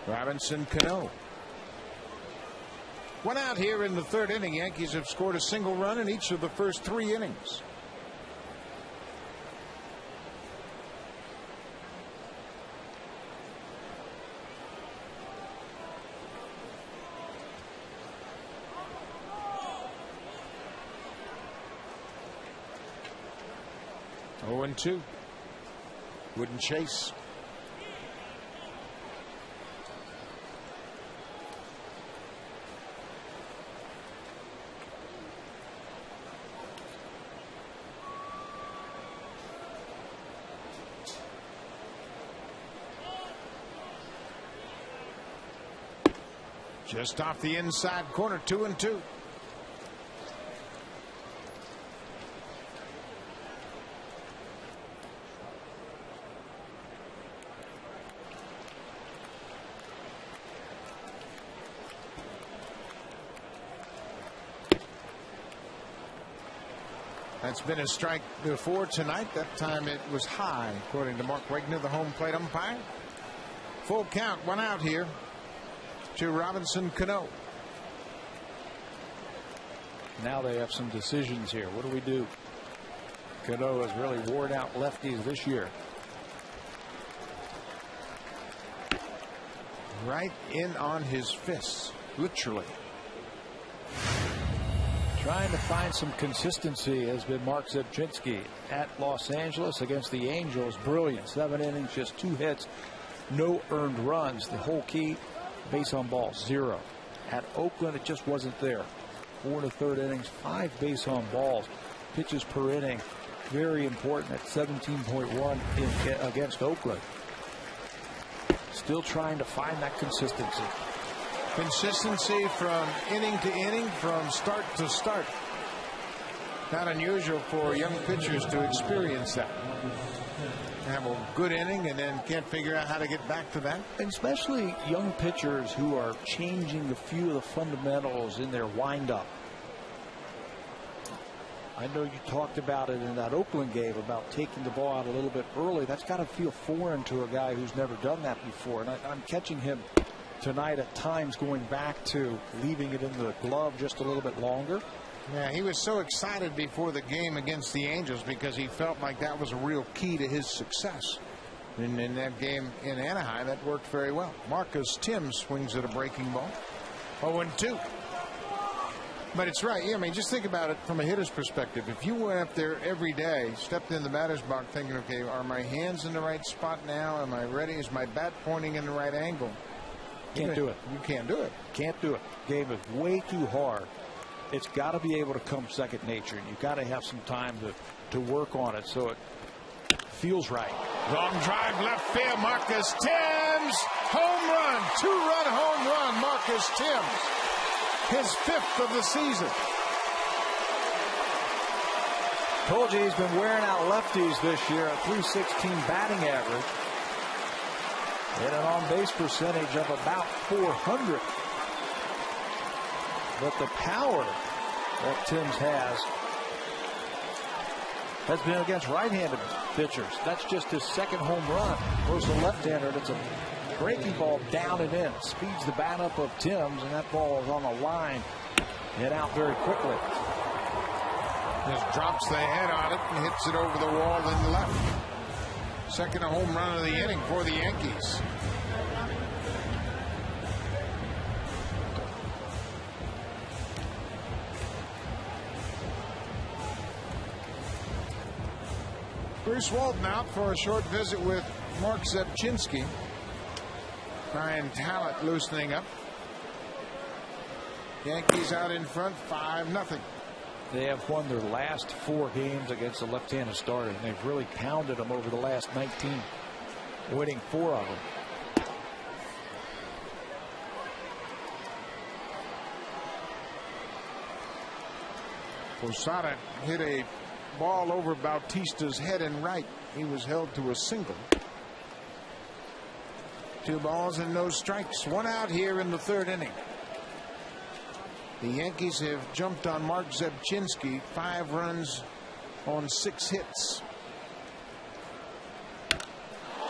Robinson Cano. One out here in the 3rd inning. Yankees have scored a single run in each of the first 3 innings. Oh, 0-2. Wouldn't chase. Just off the inside corner, 2-2. That's been a strike before tonight. That time it was high, according to Mark Wagner, the home plate umpire. Full count, 1 out here to Robinson Cano. Now they have some decisions here. What do we do? Cano has really worn out lefties this year. Right in on his fists, literally. Trying to find some consistency has been Mark Zebczynski at Los Angeles against the Angels. Brilliant. 7 innings, just 2 hits, no earned runs. The whole key, base on balls, 0. At Oakland, it just wasn't there. 4 1/3 innings, 5 base on balls. Pitches per inning, very important at 17.1 against Oakland. Still trying to find that consistency. Consistency from inning to inning, from start to start. Not unusual for young pitchers to experience that. Have a good inning and then can't figure out how to get back to that. And especially young pitchers who are changing a few of the fundamentals in their windup. I know you talked about it in that Oakland game about taking the ball out a little bit early. That's got to feel foreign to a guy who's never done that before. And I'm catching him tonight at times going back to leaving it in the glove just a little bit longer. Yeah, he was so excited before the game against the Angels because he felt like that was a real key to his success. And in that game in Anaheim, that worked very well. Marcus Tim swings at a breaking ball. 0-2. But it's right. Yeah, I mean, just think about it from a hitter's perspective. If you went up there every day, stepped in the batter's box thinking, okay, are my hands in the right spot now? Am I ready? Is my bat pointing in the right angle? Can't do it. You can't do it. Can't do it. Game is way too hard. It's got to be able to come second nature. You've got to have some time to work on it so it feels right. Long drive left field. Marcus Timms. Home run. 2-run home run. Marcus Timms. His 5th of the season. Told you he's been wearing out lefties this year. A .316 batting average. And an on-base percentage of about .400. But the power that Timms has been against right-handed pitchers. That's just his 2nd home run versus a left-hander. It's a breaking ball down and in. Speeds the bat up of Timms, and that ball is on the line and out very quickly. Just drops the head on it and hits it over the wall in left. 2nd home run of the inning for the Yankees. Bruce Walton out for a short visit with Mark Zebchinski. Ryan Talent loosening up. Yankees out in front 5-0. They have won their last 4 games against the left-handed starter, and they've really pounded them over the last 19, winning 4 of them. Posada hit a ball over Bautista's head and right. He was held to a single. 2 balls and no strikes. 1 out here in the 3rd inning. The Yankees have jumped on Mark Zebchinski. 5 runs on 6 hits.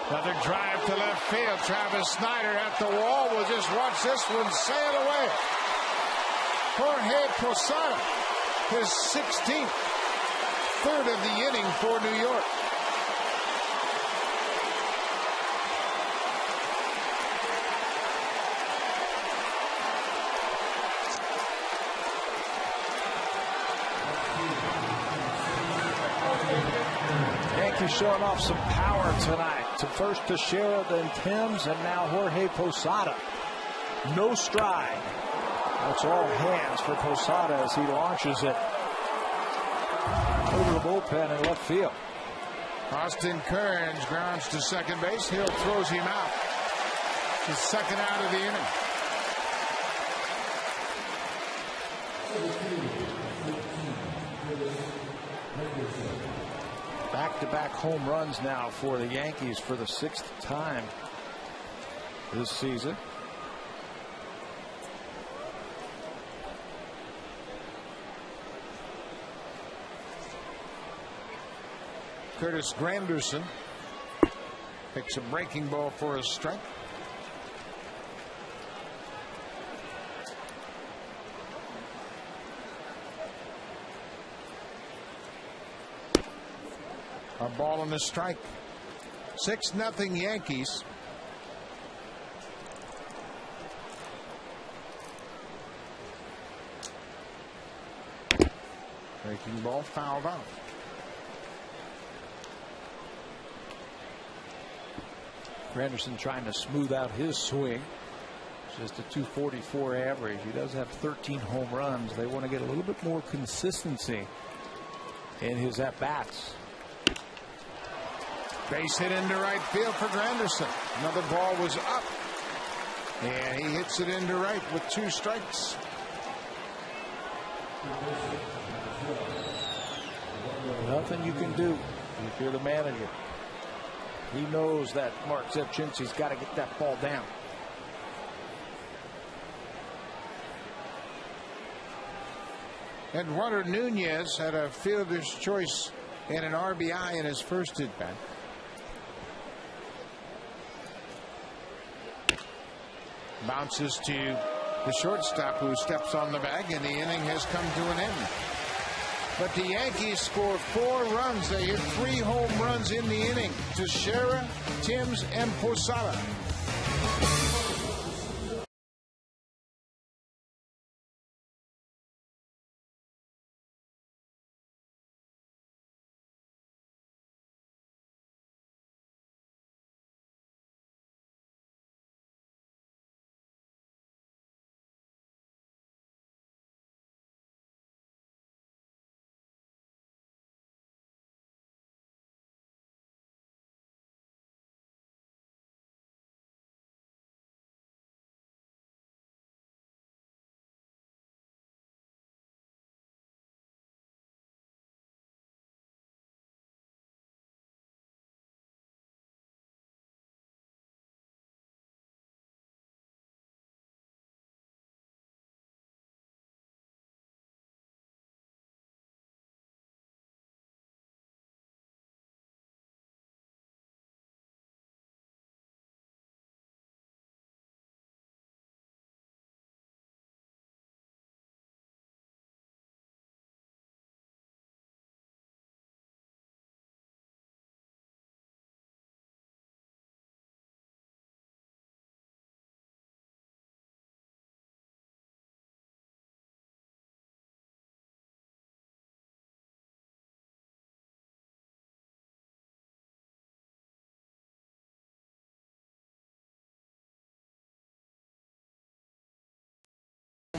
Another drive to left field. Travis Snyder at the wall. We'll just watch this one sail away. Jorge Posada, his 16th. 3rd of the inning for New York. Yankees showing off some power tonight. First Teixeira, then Timms, and now Jorge Posada. No stride. That's all hands for Posada as he launches it over the bullpen in left field. Austin Kearns grounds to second base. Hill throws him out. His 2nd out of the inning. Back-to-back home runs now for the Yankees for the 6th time this season. Curtis Granderson picks a breaking ball for a strike. A ball and a strike. 6-0 Yankees. Breaking ball fouled off. Granderson trying to smooth out his swing. Just a .244 average. He does have 13 home runs. They want to get a little bit more consistency in his at-bats. Base hit into right field for Granderson. Another ball was up. And he hits it into right with 2 strikes. Nothing you can do if you're the manager. He knows that Mark Zebchinski's got to get that ball down. Eduardo Nunez had a fielder's choice and an RBI in his first at bat. Bounces to the shortstop, who steps on the bag, and the inning has come to an end. But the Yankees score 4 runs. They hit 3 home runs in the inning. Teixeira, Timms, and Posada.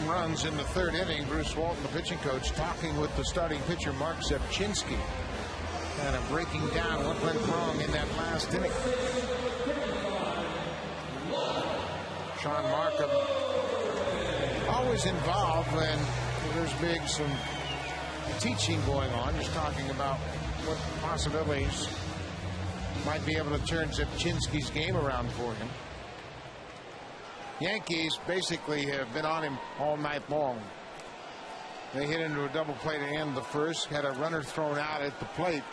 Runs in the 3rd inning. Bruce Walton, the pitching coach, talking with the starting pitcher Mark Zepchinski, kind of breaking down what went wrong in that last inning. Sean Markham always involved when there's some teaching going on, just talking about what possibilities might be able to turn Zepchinski's game around for him. Yankees basically have been on him all night long. They hit into a double play to end the first, had a runner thrown out at the plate,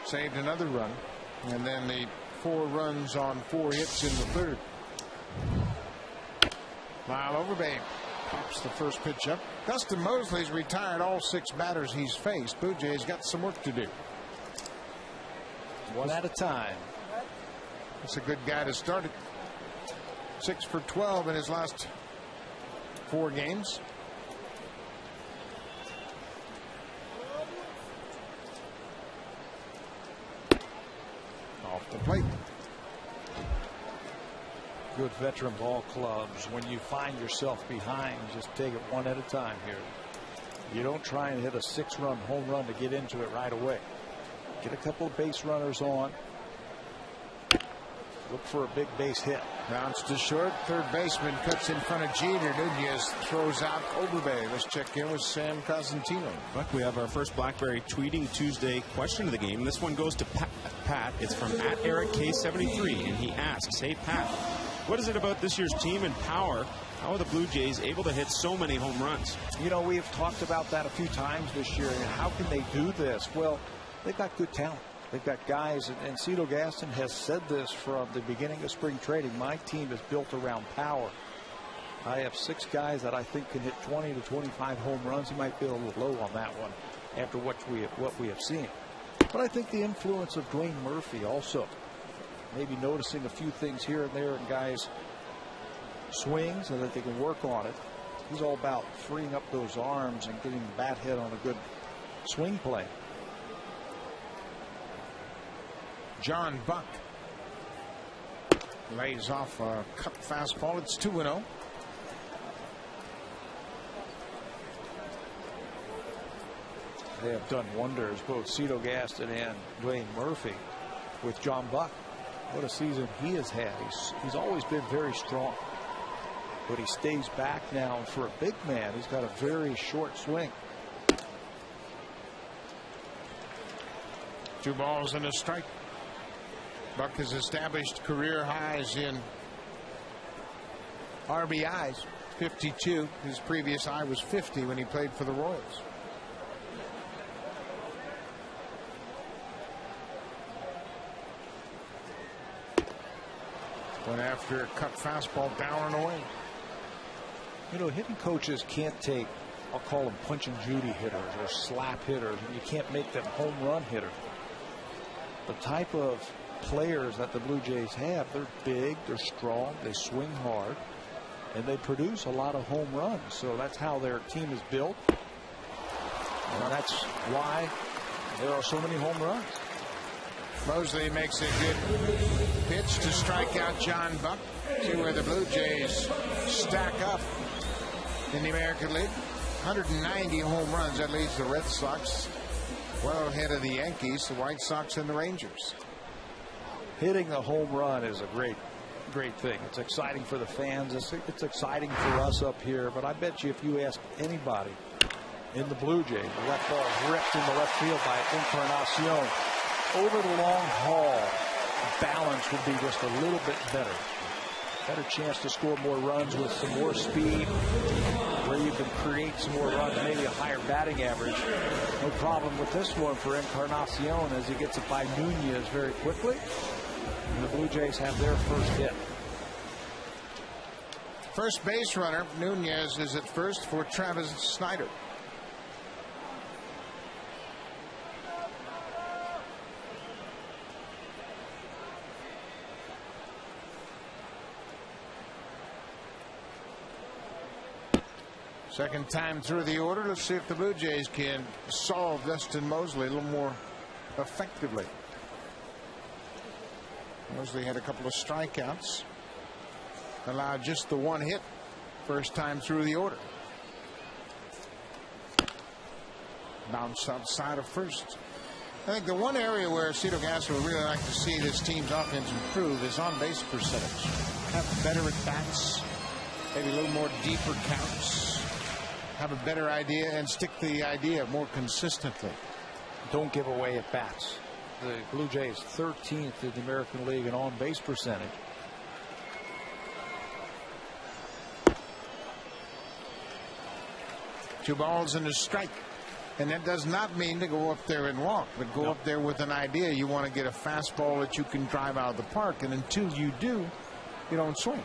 saved another run, and then the 4 runs on 4 hits in the 3rd. Lyle Overbay pops the first pitch up. Dustin Mosley's retired all 6 batters he's faced. Blue Jays got some work to do. One at a time. That's a good guy to start it. 6 for 12 in his last 4 games. Off the plate. Good veteran ball clubs. When you find yourself behind, just take it one at a time here. You don't try and hit a 6-run home run to get into it right away. Get a couple of base runners on. Look for a big base hit. Bounce to short. 3rd baseman cuts in front of Jeter. Nunez throws out Overbay. Let's check in with Sam Cosentino. Buck, we have our first BlackBerry Tweeting Tuesday question of the game. This one goes to Pat. It's from @EricK73, and he asks, "Hey Pat, what is it about this year's team and power? How are the Blue Jays able to hit so many home runs?" You know, we've talked about that a few times this year. And how can they do this? Well, they've got good talent. They've got guys, and Cito Gaston has said this from the beginning of spring training. My team is built around power. I have 6 guys that I think can hit 20 to 25 home runs. He might be a little low on that one after what we have seen. But I think the influence of Dwayne Murphy also, maybe noticing a few things here and there in guys' swings and that they can work on it. He's all about freeing up those arms and getting the bat hit on a good swing play. John Buck lays off a cut fastball. It's 2-0. They have done wonders, both Cito Gaston and Dwayne Murphy, with John Buck. What a season he has had. He's always been very strong, but he stays back now. And for a big man, he's got a very short swing. 2 balls and a strike. Buck has established career highs in RBIs, 52. His previous high was 50 when he played for the Royals. Went after a cut fastball down and away. You know, hitting coaches can't take, I'll call them punch and Judy hitters or slap hitters. You can't make them home run hitters. The type of players that the Blue Jays have, they're big, they're strong, they swing hard, and they produce a lot of home runs. So that's how their team is built. And that's why there are so many home runs. Mosley makes a good pitch to strike out John Buck. See where the Blue Jays stack up in the American League. 190 home runs. That leads the Red Sox well ahead of the Yankees, the White Sox, and the Rangers. Hitting a home run is a great thing. It's exciting for the fans. It's exciting for us up here. But I bet you if you ask anybody in the Blue Jays, the left ball ripped in the left field by Encarnacion. Over the long haul, balance would be just a little bit better. Better chance to score more runs with some more speed, where you can create some more runs, maybe a higher batting average. No problem with this one for Encarnacion as he gets it by Nunez very quickly. And the Blue Jays have their first hit. First base runner, Nunez, is at first for Travis Snyder. Second time through the order. Let's see if the Blue Jays can solve Dustin Mosley a little more effectively. Mosley had a couple of strikeouts, allowed just the one hit first time through the order. Bounce outside of first. I think the one area where Cito Gasser would really like to see this team's offense improve is on base percentage. Have better at bats, maybe a little more deeper counts. Have a better idea and stick to the idea more consistently. Don't give away at bats. The Blue Jays 13th in the American League in on base percentage. Two balls and a strike. And that does not mean to go up there and walk, but go up there with an idea. You want to get a fastball that you can drive out of the park, and until you do, you don't swing.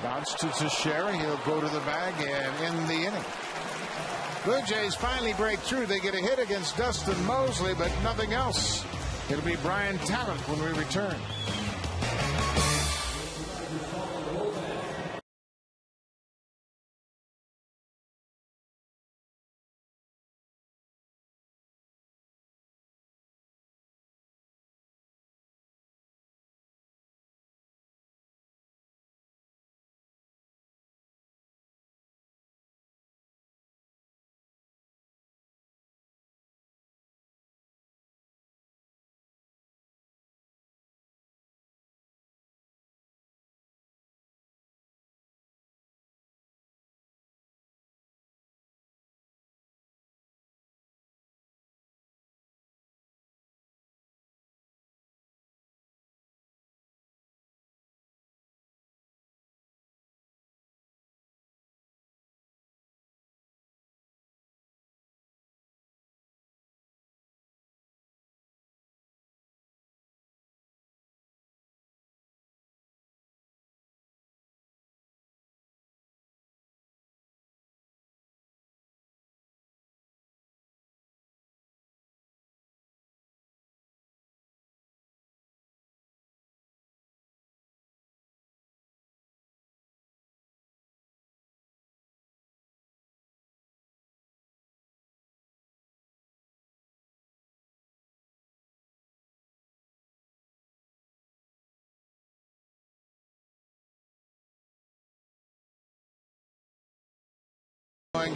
Bounce to Teixeira. He'll go to the bag and end the inning. Blue Jays finally break through. They get a hit against Dustin Mosley, but nothing else. It'll be Brian Talent when we return.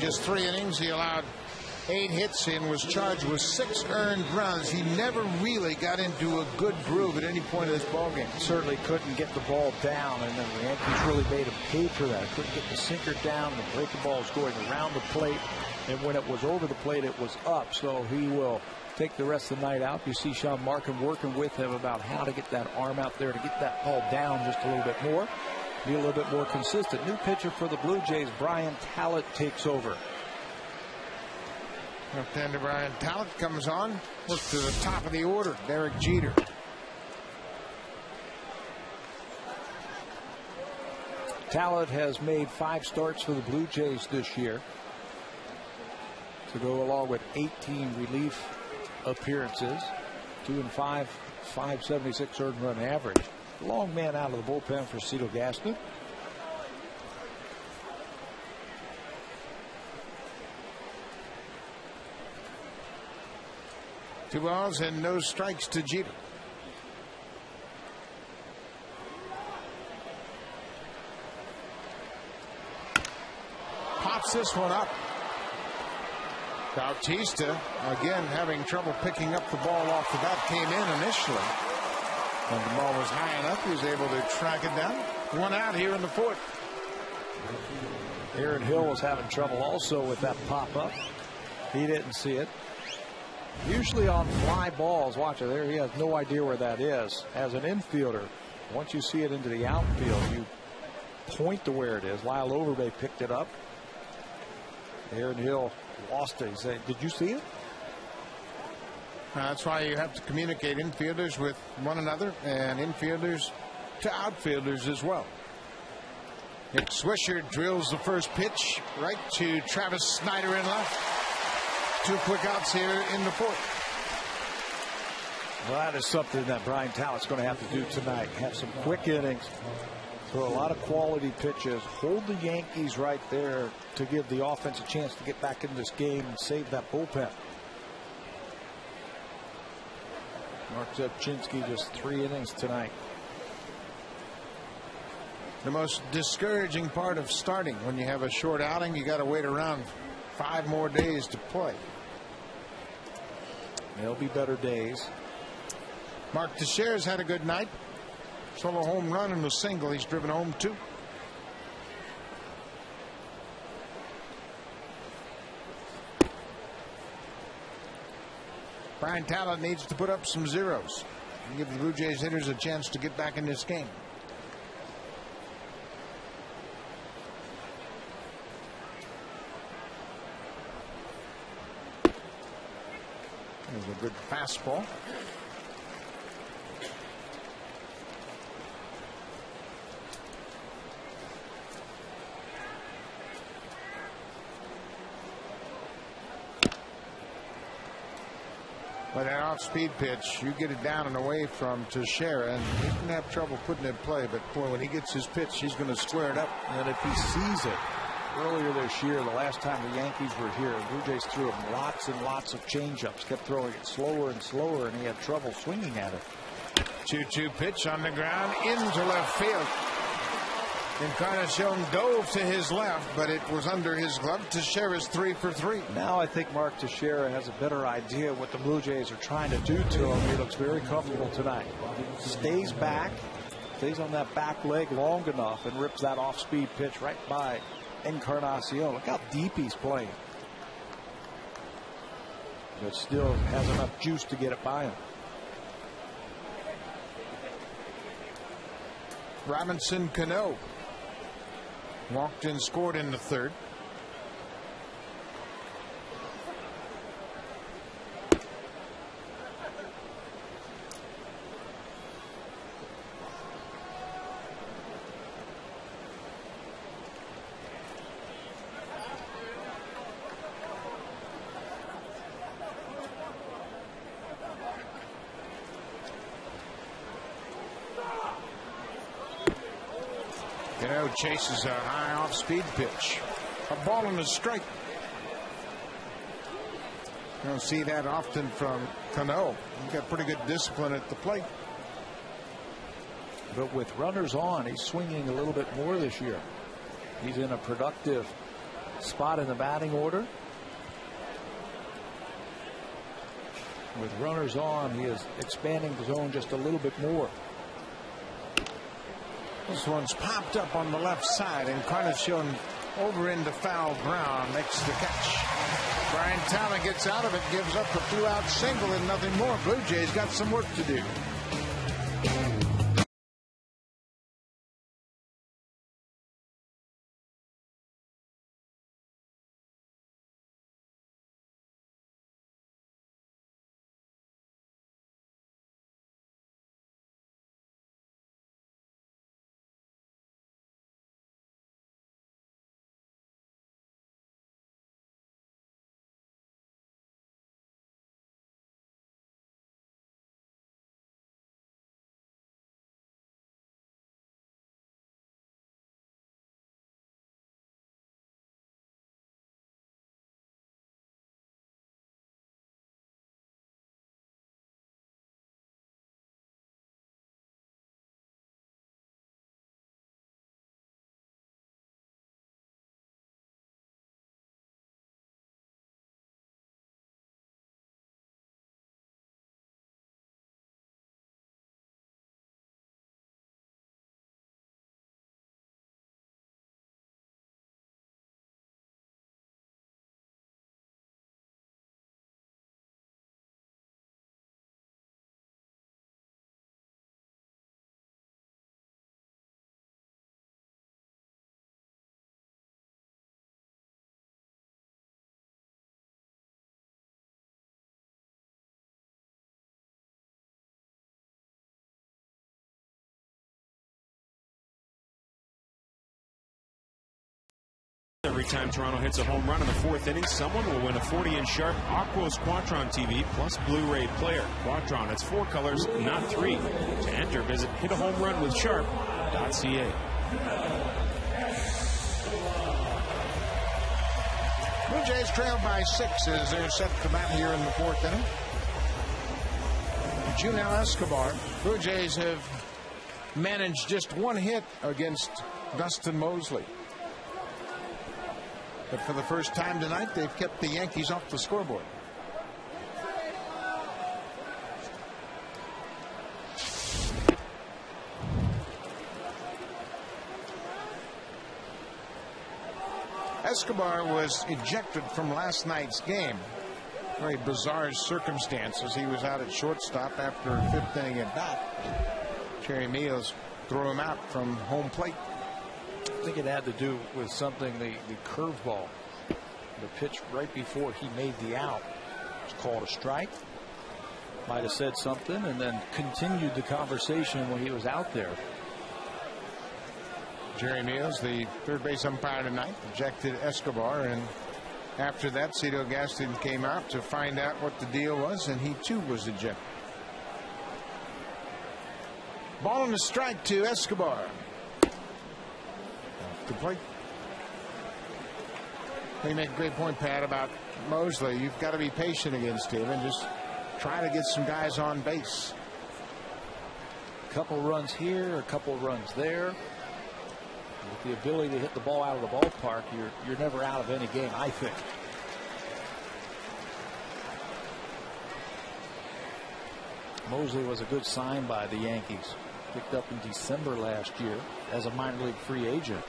Just 3 innings. He allowed 8 hits and was charged with 6 earned runs. He never really got into a good groove at any point of this ballgame. Certainly couldn't get the ball down, and then the Yankees really made him pay for that. Couldn't get the sinker down. The breaking ball was going around the plate, and when it was over the plate, it was up. So he will take the rest of the night out. You see Sean Markham working with him about how to get that arm out there to get that ball down just a little bit more. Be a little bit more consistent. New pitcher for the Blue Jays, Brian Talent, takes over. Left-hander Brian Talent comes on. Look to the top of the order, Derek Jeter. Talent has made 5 starts for the Blue Jays this year, to go along with 18 relief appearances, 2-5, 5.76 earned run average. Long man out of the bullpen for Cito Gaston. Two balls and no strikes to Jeter. Pops this one up. Bautista, again, having trouble picking up the ball off the bat, came in initially. When the ball was high enough, he was able to track it down. One out here in the 4th. Aaron Hill was having trouble also with that pop-up. He didn't see it. Usually on fly balls, watch it there, he has no idea where that is. As an infielder, once you see it into the outfield, you point to where it is. Lyle Overbay picked it up. Aaron Hill lost it. He said, did you see it? That's why you have to communicate infielders with one another and infielders to outfielders as well. Nick Swisher drills the first pitch right to Travis Snyder in left. 2 quick outs here in the 4th. Well, that is something that Brian Talent's going to have to do tonight. Have some quick innings, throw a lot of quality pitches, hold the Yankees right there to give the offense a chance to get back in this game and save that bullpen. Mark Zepchinski just 3 innings tonight. The most discouraging part of starting when you have a short outing, you got to wait around 5 more days to play. There'll be better days. Mark Teixeira's had a good night. Solo home run and a single. He's driven home 2. Brian Talent needs to put up some zeros and give the Blue Jays hitters a chance to get back in this game. There's a good fastball. But that off-speed pitch, you get it down and away from Teixeira, and he's going to have trouble putting it in play. But, boy, when he gets his pitch, he's going to square it up. And if he sees it, earlier this year, the last time the Yankees were here, the Blue Jays threw him lots and lots of changeups, kept throwing it slower and slower, and he had trouble swinging at it. 2-2 pitch on the ground into left field. Encarnacion dove to his left, but it was under his glove. Teixeira's 3 for 3. Now I think Mark Teixeira has a better idea what the Blue Jays are trying to do to him. He looks very comfortable tonight. Stays back, stays on that back leg long enough, and rips that off-speed pitch right by Encarnacion. Look how deep he's playing. But still has enough juice to get it by him. Robinson Cano walked and scored in the 3rd. Cano chases a high off-speed pitch. A ball and a strike. You don't see that often from Cano. He's got pretty good discipline at the plate. But with runners on, he's swinging a little bit more this year. He's in a productive spot in the batting order. With runners on, he is expanding the zone just a little bit more. This one's popped up on the left side. Encarnacion over into foul ground. Makes the catch. Brian Talent gets out of it, gives up a 2-out single and nothing more. Blue Jays got some work to do. every time Toronto hits a home run in the 4th inning, someone will win a 40-inch Sharp Aquos Quatron TV plus Blu-ray player. Quatron, it's 4 colors, not 3. To enter, visit hitahomerunwithsharp.ca. Blue Jays trail by 6 as they're set to bat here in the 4th inning. Junel Escobar. Blue Jays have managed just 1 hit against Dustin Mosley. But for the first time tonight, they've kept the Yankees off the scoreboard. Escobar was ejected from last night's game. Very bizarre circumstances. He was out at shortstop after a 5th inning at bat. Jerry Meals threw him out from home plate. I think it had to do with something, the curveball. The pitch right before he made the out was called a strike. Might have said something and then continued the conversation when he was out there. Jerry Meals, the third base umpire tonight, ejected Escobar, and after that, Cito Gaston came out to find out what the deal was, and he too was ejected. Ball and a strike to Escobar. Off the plate. You make a great point, Pat, about Mosley. You've got to be patient against him and just try to get some guys on base. A couple runs here, a couple runs there. With the ability to hit the ball out of the ballpark, you're never out of any game, I think. Mosley was a good sign by the Yankees. Picked up in December last year as a minor league free agent.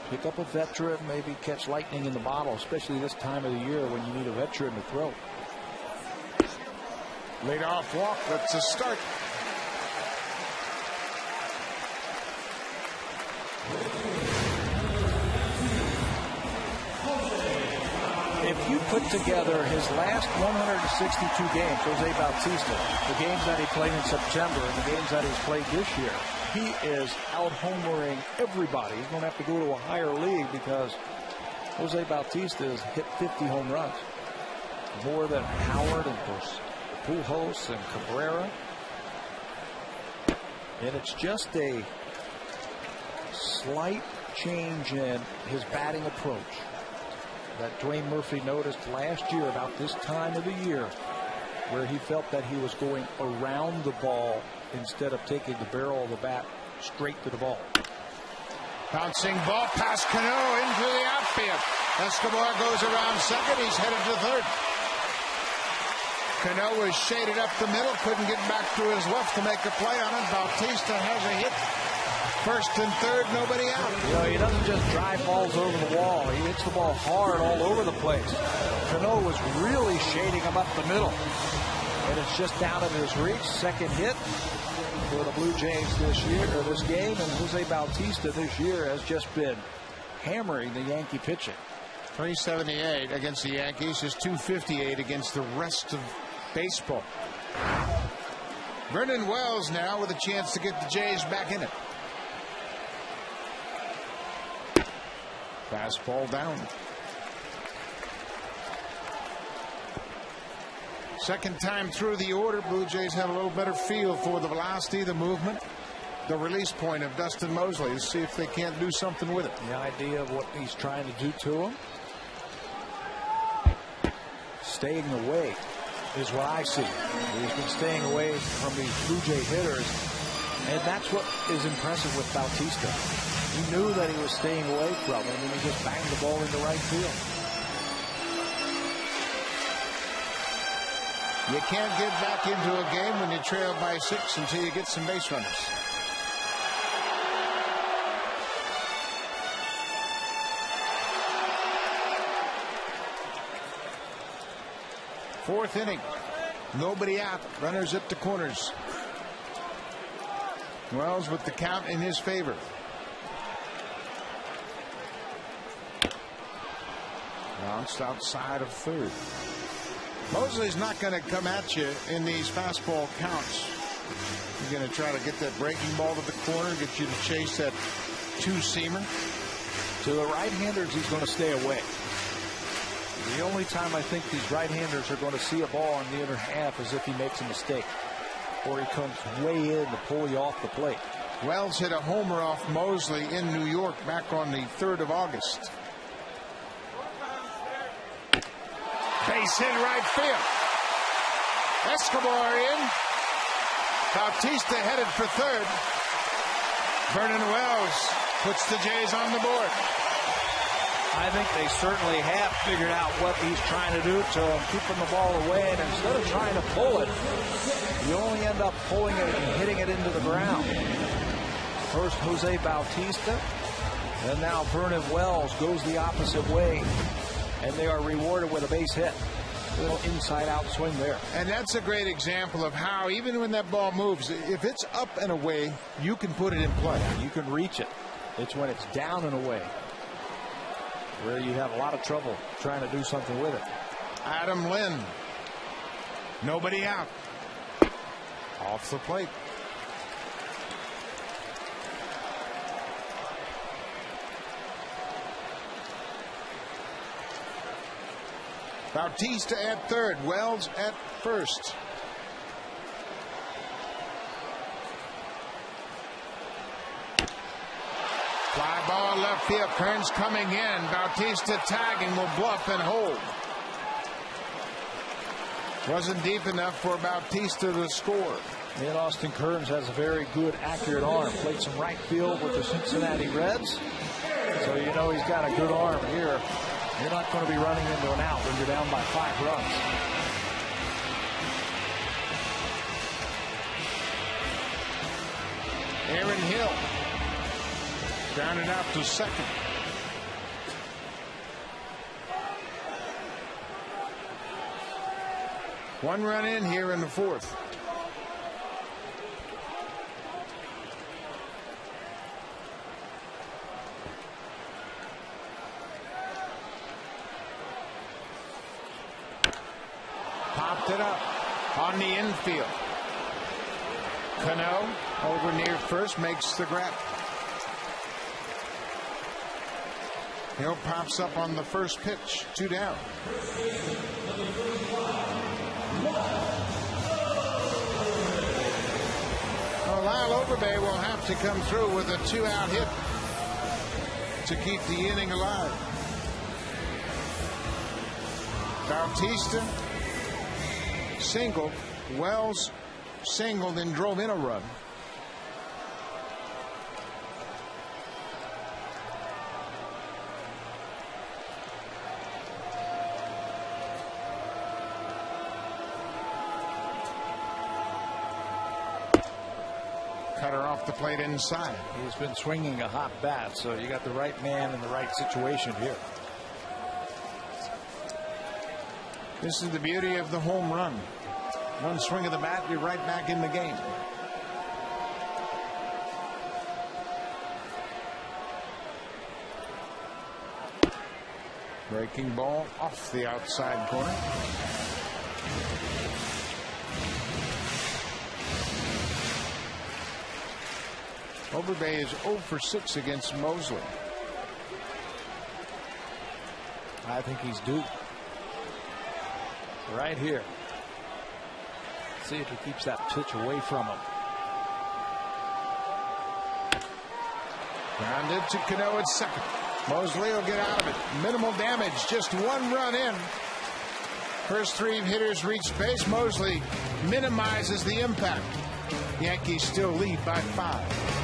Pick up a veteran, maybe catch lightning in the bottle, especially this time of the year when you need a veteran to throw. Lead off walk, that's a start. If you put together his last 162 games, Jose Bautista, the games that he played in September and the games that he's played this year, he is out-homering everybody. He's going to have to go to a higher league because Jose Bautista has hit 50 home runs. More than Howard and Pujols and Cabrera. And it's just a slight change in his batting approach that Dwayne Murphy noticed last year about this time of the year, where he felt that he was going around the ball instead of taking the barrel of the bat straight to the ball. Bouncing ball past Cano into the outfield. Escobar goes around second. He's headed to third. Cano was shaded up the middle, couldn't get back to his left to make a play on it. Bautista has a hit. First and third, nobody out. You know, he doesn't just drive balls over the wall. He hits the ball hard all over the place. Cano was really shading him up the middle. And it's just out of his reach. Second hit for the Blue Jays this year, or this game. And Jose Bautista this year has just been hammering the Yankee pitching. 378 against the Yankees is 258 against the rest of baseball. Vernon Wells now with a chance to get the Jays back in it. Fastball down. Second time through the order, Blue Jays have a little better feel for the velocity, the movement, the release point of Dustin Mosley. Let's see if they can't do something with it. The idea of what he's trying to do to him. Staying away is what I see. He's been staying away from these Blue Jay hitters, and that's what is impressive with Bautista. He knew that he was staying away from him, and he just banged the ball into right field. You can't get back into a game when you trail by 6 until you get some base runners. Fourth inning. Nobody out. Runners at the corners. Wells with the count in his favor. Bounced outside of third. Mosley's not going to come at you in these fastball counts. He's going to try to get that breaking ball to the corner, get you to chase that two-seamer. To the right-handers, he's going to stay away. The only time I think these right-handers are going to see a ball in the inner half is if he makes a mistake or he comes way in to pull you off the plate. Wells hit a homer off Mosley in New York back on the 3rd of August. Base hit right field. Escobar in. Bautista headed for third. Vernon Wells puts the Jays on the board. I think they certainly have figured out what he's trying to do to him, keeping the ball away, and instead of trying to pull it, you only end up pulling it and hitting it into the ground. First Jose Bautista, and now Vernon Wells goes the opposite way, and they are rewarded with a base hit. A little inside-out swing there. And that's a great example of how, even when that ball moves, if it's up and away, you can put it in play. You can reach it. It's when it's down and away where you have a lot of trouble trying to do something with it. Adam Lynn. Nobody out. Off the plate. Bautista at third. Wells at first. Fly ball left field. Kearns coming in. Bautista tagging, will bluff and hold. Wasn't deep enough for Bautista to score. And Austin Kearns has a very good, accurate arm. Played some right field with the Cincinnati Reds. So you know he's got a good arm here. You're not going to be running into an out when you're down by 5 runs. Aaron Hill grounded out to second. One run in here in the 4th. Popped it up on the infield. Cano over near first, makes the grab. Hill pops up on the first pitch. 2 down. Well, Lyle Overbay will have to come through with a 2-out hit to keep the inning alive. Bautista singled. Wells singled and drove in a run. Cutter off the plate inside. He's been swinging a hot bat, so you got the right man in the right situation here. This is the beauty of the home run. One swing of the bat, you're right back in the game. Breaking ball off the outside corner. Overbay is 0 for 6 against Mosley. I think he's due. Right here. See if he keeps that pitch away from him. Grounded to Cano at second. Mosley will get out of it. Minimal damage, just 1 run in. First 3 hitters reach base. Mosley minimizes the impact. Yankees still lead by 5.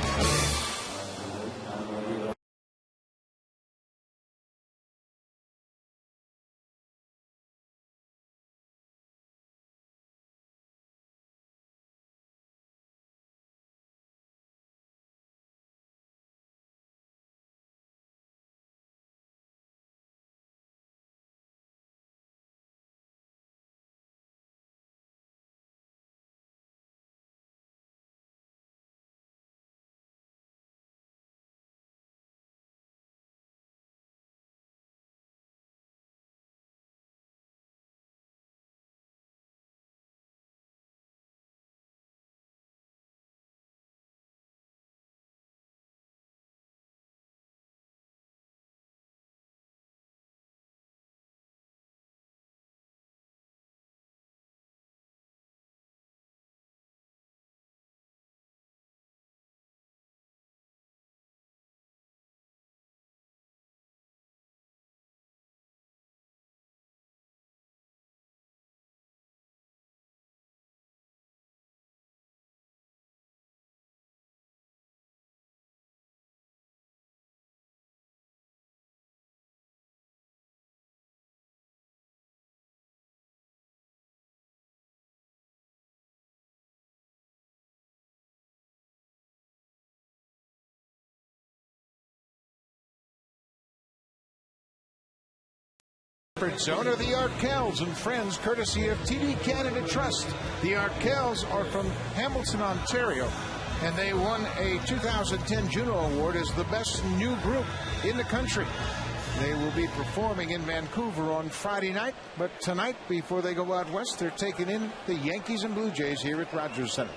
Zone are the Arkells and friends, courtesy of TD Canada Trust. The Arkells are from Hamilton, Ontario, and they won a 2010 Juno Award as the best new group in the country. They will be performing in Vancouver on Friday night, but tonight, before they go out west, they're taking in the Yankees and Blue Jays here at Rogers Center.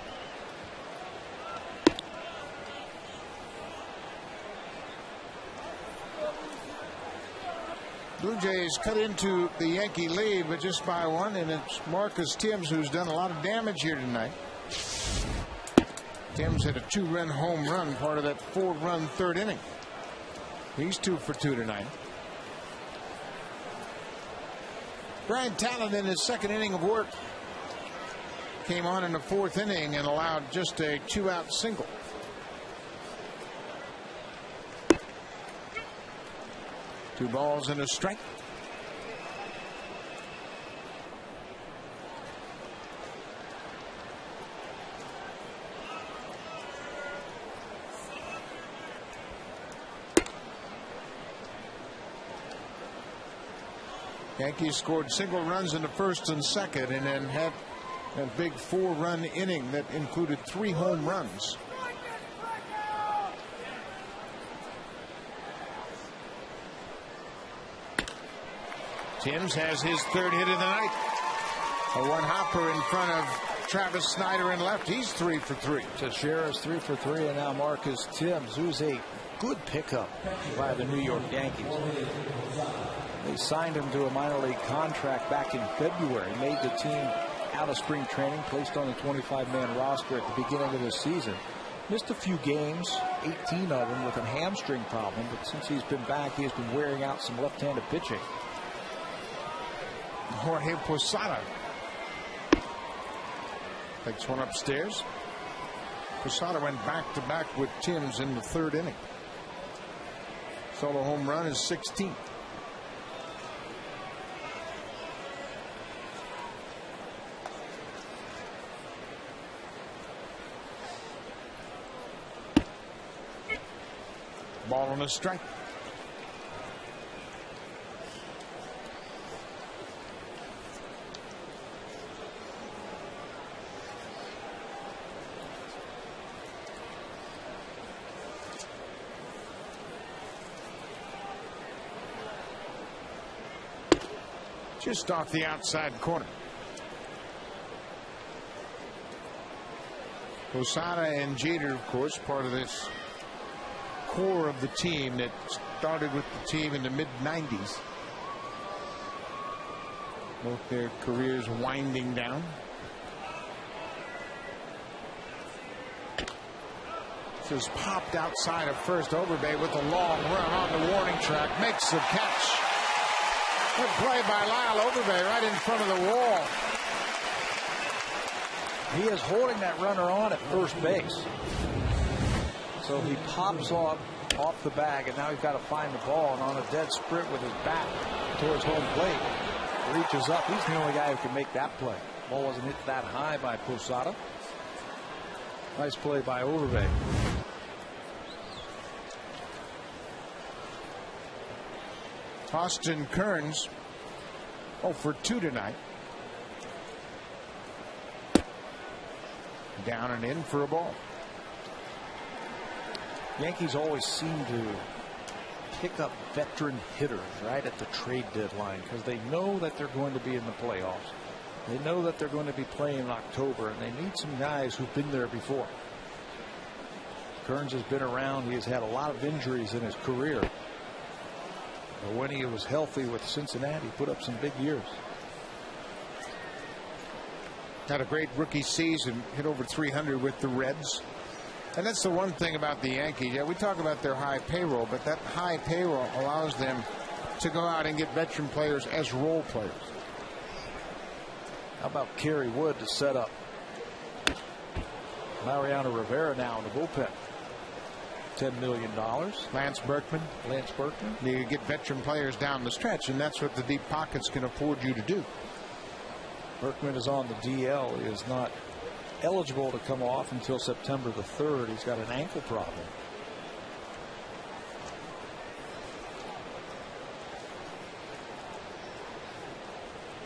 Blue Jays cut into the Yankee lead, but just by one, and it's Marcus Timms who's done a lot of damage here tonight. Timms hit a 2-run home run, part of that 4-run third inning. He's 2 for 2 tonight. Brian Talon in his second inning of work came on in the 4th inning and allowed just a 2-out single. 2 balls and a strike. Yankees scored single runs in the 1st and 2nd, and then had a big 4-run inning that included 3 home runs. Timms has his 3rd hit of the night. A 1-hopper in front of Travis Snyder in left. He's 3 for 3. Teixeira's 3 for 3, and now Marcus Timms, who's a good pickup by the New York Yankees. They signed him to a minor league contract back in February. Made the team out of spring training, placed on the 25-man roster at the beginning of the season. Missed a few games, 18 of them with a hamstring problem, but since he's been back, he has been wearing out some left-handed pitching. Jorge Posada takes one upstairs. Posada went back-to-back with Timms in the 3rd inning. Solo home run is 16th. Ball on a strike. Just off the outside corner. Posada and Jeter, of course, part of this core of the team that started with the team in the mid-90s. Both their careers winding down. This is popped outside of first. Overbay with a long run on the warning track. Makes the catch. Good play by Lyle Overbay right in front of the wall. He is holding that runner on at first base. So he pops off the bag, and now he's got to find the ball, and on a dead sprint with his back towards home plate, reaches up. He's the only guy who can make that play. Ball wasn't hit that high by Posada. Nice play by Overbay. Austin Kearns 0 for 2 tonight. Down and in for a ball. Yankees always seem to pick up veteran hitters right at the trade deadline because they know that they're going to be in the playoffs. They know that they're going to be playing in October, and they need some guys who've been there before. Kearns has been around. He has had a lot of injuries in his career. But when he was healthy with Cincinnati, he put up some big years. Had a great rookie season, hit over 300 with the Reds. And that's the one thing about the Yankees. Yeah, we talk about their high payroll, but that high payroll allows them to go out and get veteran players as role players. How about Kerry Wood to set up Mariano Rivera now in the bullpen? $10 million. Lance Berkman. You get veteran players down the stretch, and that's what the deep pockets can afford you to do. Berkman is on the DL. He is not eligible to come off until September the 3rd. He's got an ankle problem.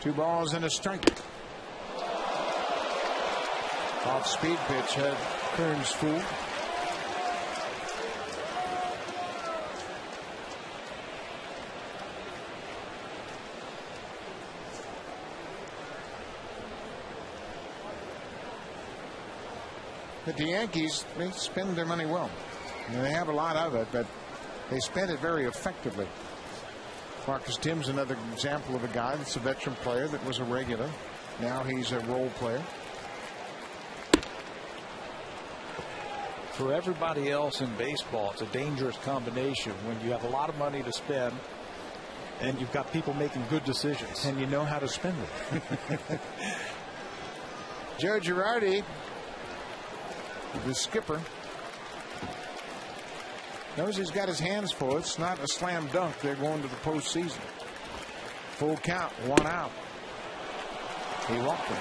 2 balls and a strike. Off-speed pitch had Kearns fooled. But the Yankees, they spend their money well. And they have a lot of it, but they spend it very effectively. Marcus Tim's another example of a guy that's a veteran player that was a regular. Now he's a role player. For everybody else in baseball, it's a dangerous combination when you have a lot of money to spend and you've got people making good decisions. And you know how to spend it. Joe Girardi, the skipper, knows he's got his hands full. It's not a slam dunk. They're going to the postseason. Full count, 1 out. He walked him.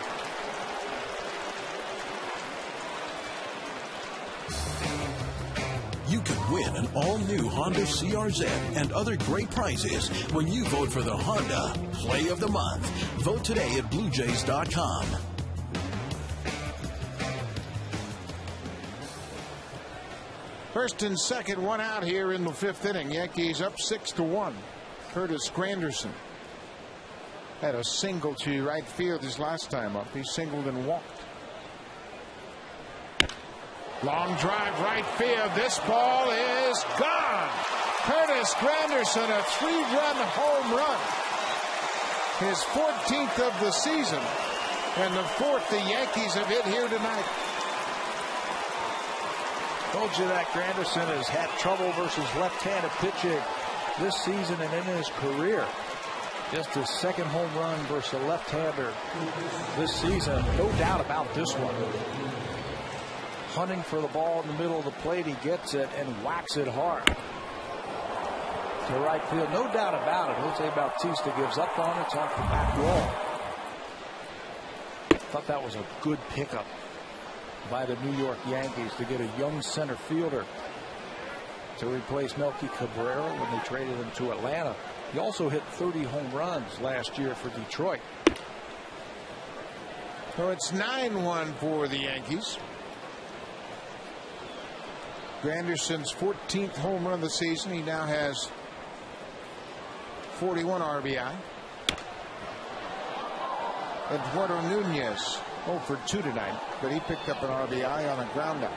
You could win an all-new Honda CRZ and other great prizes when you vote for the Honda Play of the Month. Vote today at BlueJays.com. First and second, 1 out here in the 5th inning. Yankees up 6-1. Curtis Granderson had a single to right field his last time up. He singled and walked. Long drive right field. This ball is gone. Curtis Granderson, a 3-run home run. His 14th of the season, and the 4th the Yankees have hit here tonight. Told you that Granderson has had trouble versus left-handed pitching this season and in his career. Just his 2nd home run versus a left-hander this season. No doubt about this one. Hunting for the ball in the middle of the plate. He gets it and whacks it hard to right field. No doubt about it. Jose Bautista gives up on it. It's off the back wall. Thought that was a good pickup by the New York Yankees to get a young center fielder to replace Melky Cabrera when they traded him to Atlanta. He also hit 30 home runs last year for Detroit. So it's 9-1 for the Yankees. Granderson's 14th home run of the season. He now has 41 RBI. Eduardo Nunez 0 for 2 tonight, but he picked up an RBI on a ground out.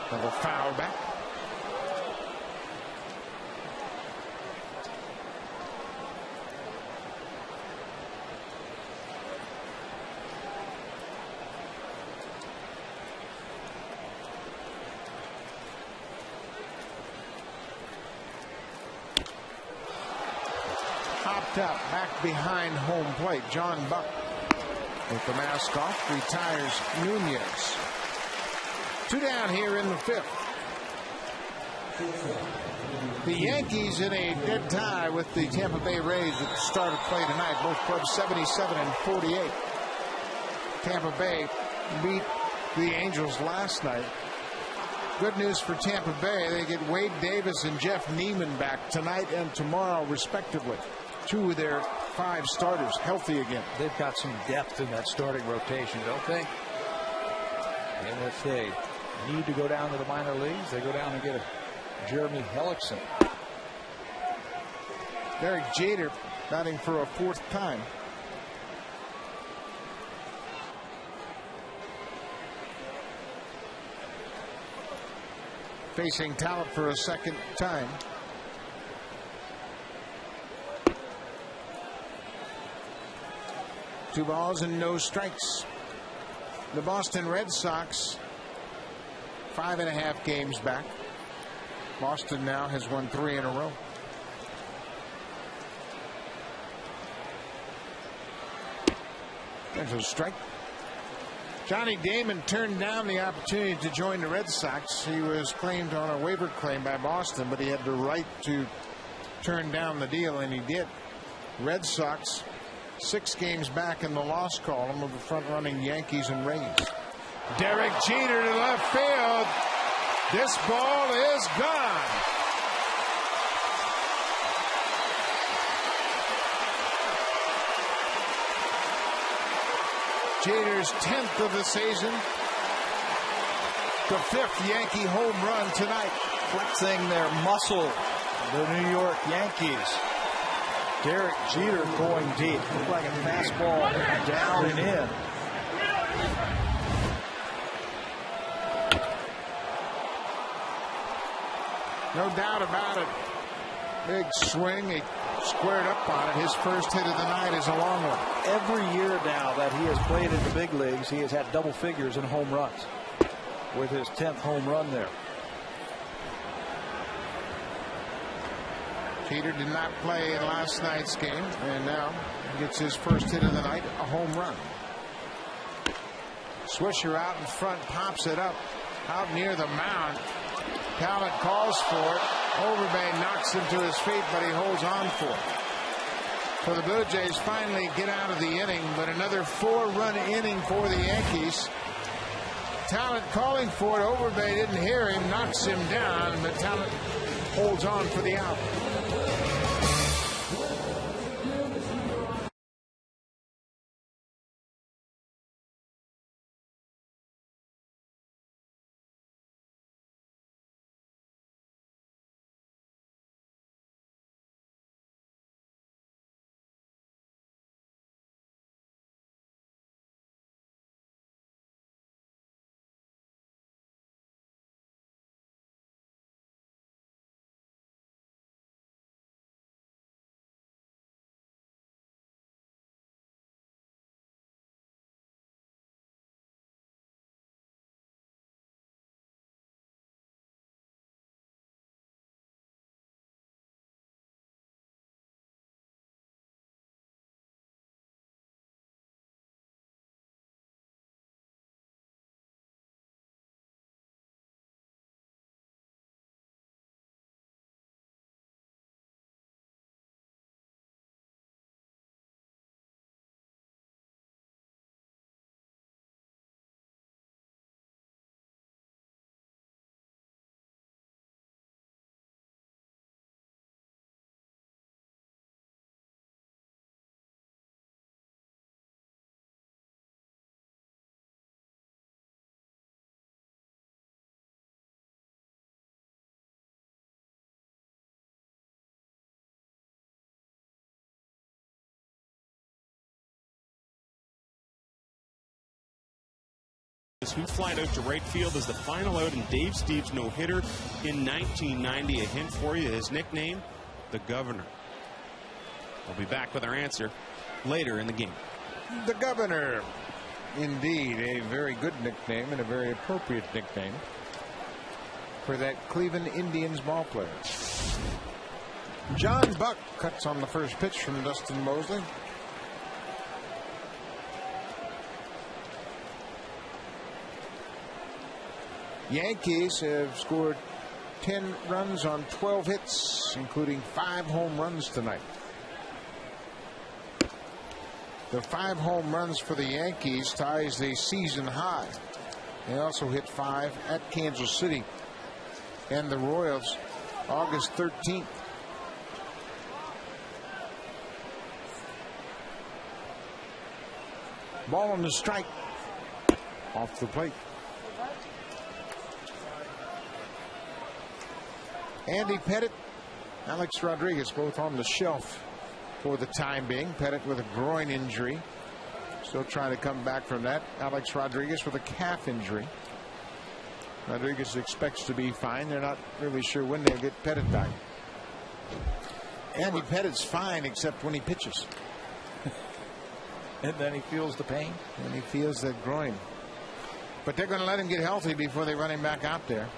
Another foul back. Hopped up back behind home plate. John Buck with the mask off retires Nunez. 2 down here in the 5th. The Yankees in a dead tie with the Tampa Bay Rays at the start of play tonight. Both clubs 77 and 48. Tampa Bay beat the Angels last night. Good news for Tampa Bay. They get Wade Davis and Jeff Neiman back tonight and tomorrow respectively. 2 of their 5 starters healthy again. They've got some depth in that starting rotation, don't they? And if they need to go down to the minor leagues, they go down and get a Jeremy Hellickson. Derek Jeter batting for a 4th time. Facing Talent for a 2nd time. Two balls and no strikes. The Boston Red Sox 5.5 games back. Boston now has won 3 in a row. There's a strike. Johnny Damon turned down the opportunity to join the Red Sox. He was claimed on a waiver claim by Boston, but he had the right to turn down the deal, and he did. Red Sox 6 games back in the loss column of the front-running Yankees and Rays. Derek Jeter to left field. This ball is gone. Jeter's 10th of the season. The 5th Yankee home run tonight. Flexing their muscle, the New York Yankees. Derek Jeter going deep. Looked like a fastball down and in. No doubt about it. Big swing. He squared up on it. His first hit of the night is a long one. Every year now that he has played in the big leagues, he has had double figures in home runs with his 10th home run there. Jeter did not play in last night's game, and now gets his first hit of the night, a home run. Swisher out in front, pops it up out near the mound. Talent calls for it. Overbay knocks him to his feet, but he holds on for it. So the Blue Jays finally get out of the inning, but another 4-run inning for the Yankees. Talent calling for it. Overbay didn't hear him, knocks him down, but Talent holds on for the out. Who flied out to right field as the final out in Dave Steve's no-hitter in 1990. A hint for you, his nickname, the Governor. We'll be back with our answer later in the game. The Governor. Indeed, a very good nickname and a very appropriate nickname for that Cleveland Indians ball player. John Buck cuts on the first pitch from Dustin Mosley. Yankees have scored 10 runs on 12 hits, including 5 home runs tonight. The 5 home runs for the Yankees ties the season high. They also hit 5 at Kansas City and the Royals August 13th. Ball on the strike. Off the plate. Andy Pettitte, Alex Rodriguez both on the shelf for the time being. Pettitte with a groin injury. Still trying to come back from that. Alex Rodriguez with a calf injury. Rodriguez expects to be fine. They're not really sure when they'll get Pettitte back. Andy Pettitte's fine except when he pitches. And then he feels the pain. And he feels that groin. But they're going to let him get healthy before they run him back out there.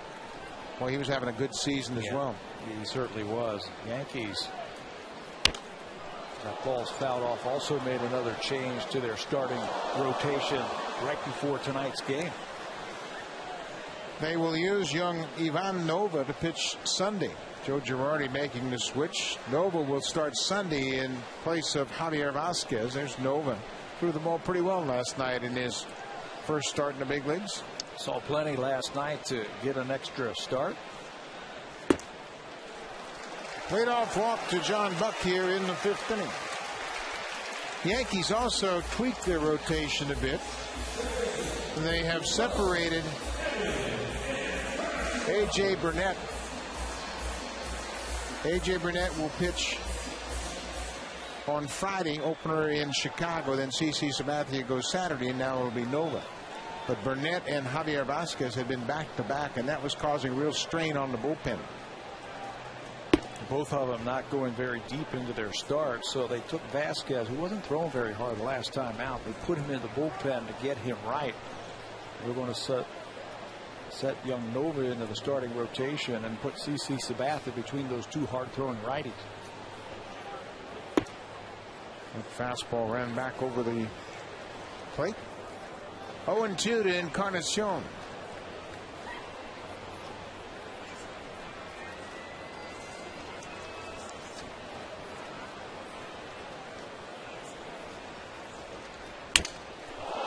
Well, he was having a good season as well. He certainly was. Yankees. That ball's fouled off. Also made another change to their starting rotation right before tonight's game. They will use young Ivan Nova to pitch Sunday. Joe Girardi making the switch. Nova will start Sunday in place of Javier Vasquez. There's Nova. Threw the ball pretty well last night in his first start in the big leagues. Saw plenty last night to get an extra start. Leadoff walk to John Buck here in the 5th inning. Yankees also tweaked their rotation a bit. They have separated A.J. Burnett. A.J. Burnett will pitch on Friday, opener in Chicago. Then CC Sabathia goes Saturday, and now it'll be Nova. But Burnett and Javier Vasquez had been back-to-back, and that was causing real strain on the bullpen. Both of them not going very deep into their start, so they took Vasquez, who wasn't throwing very hard last time out. They put him in the bullpen to get him right. We're going to set young Nova into the starting rotation and put CC Sabathia between those two hard-throwing righties. That fastball ran back over the plate. 0-2 to Encarnacion.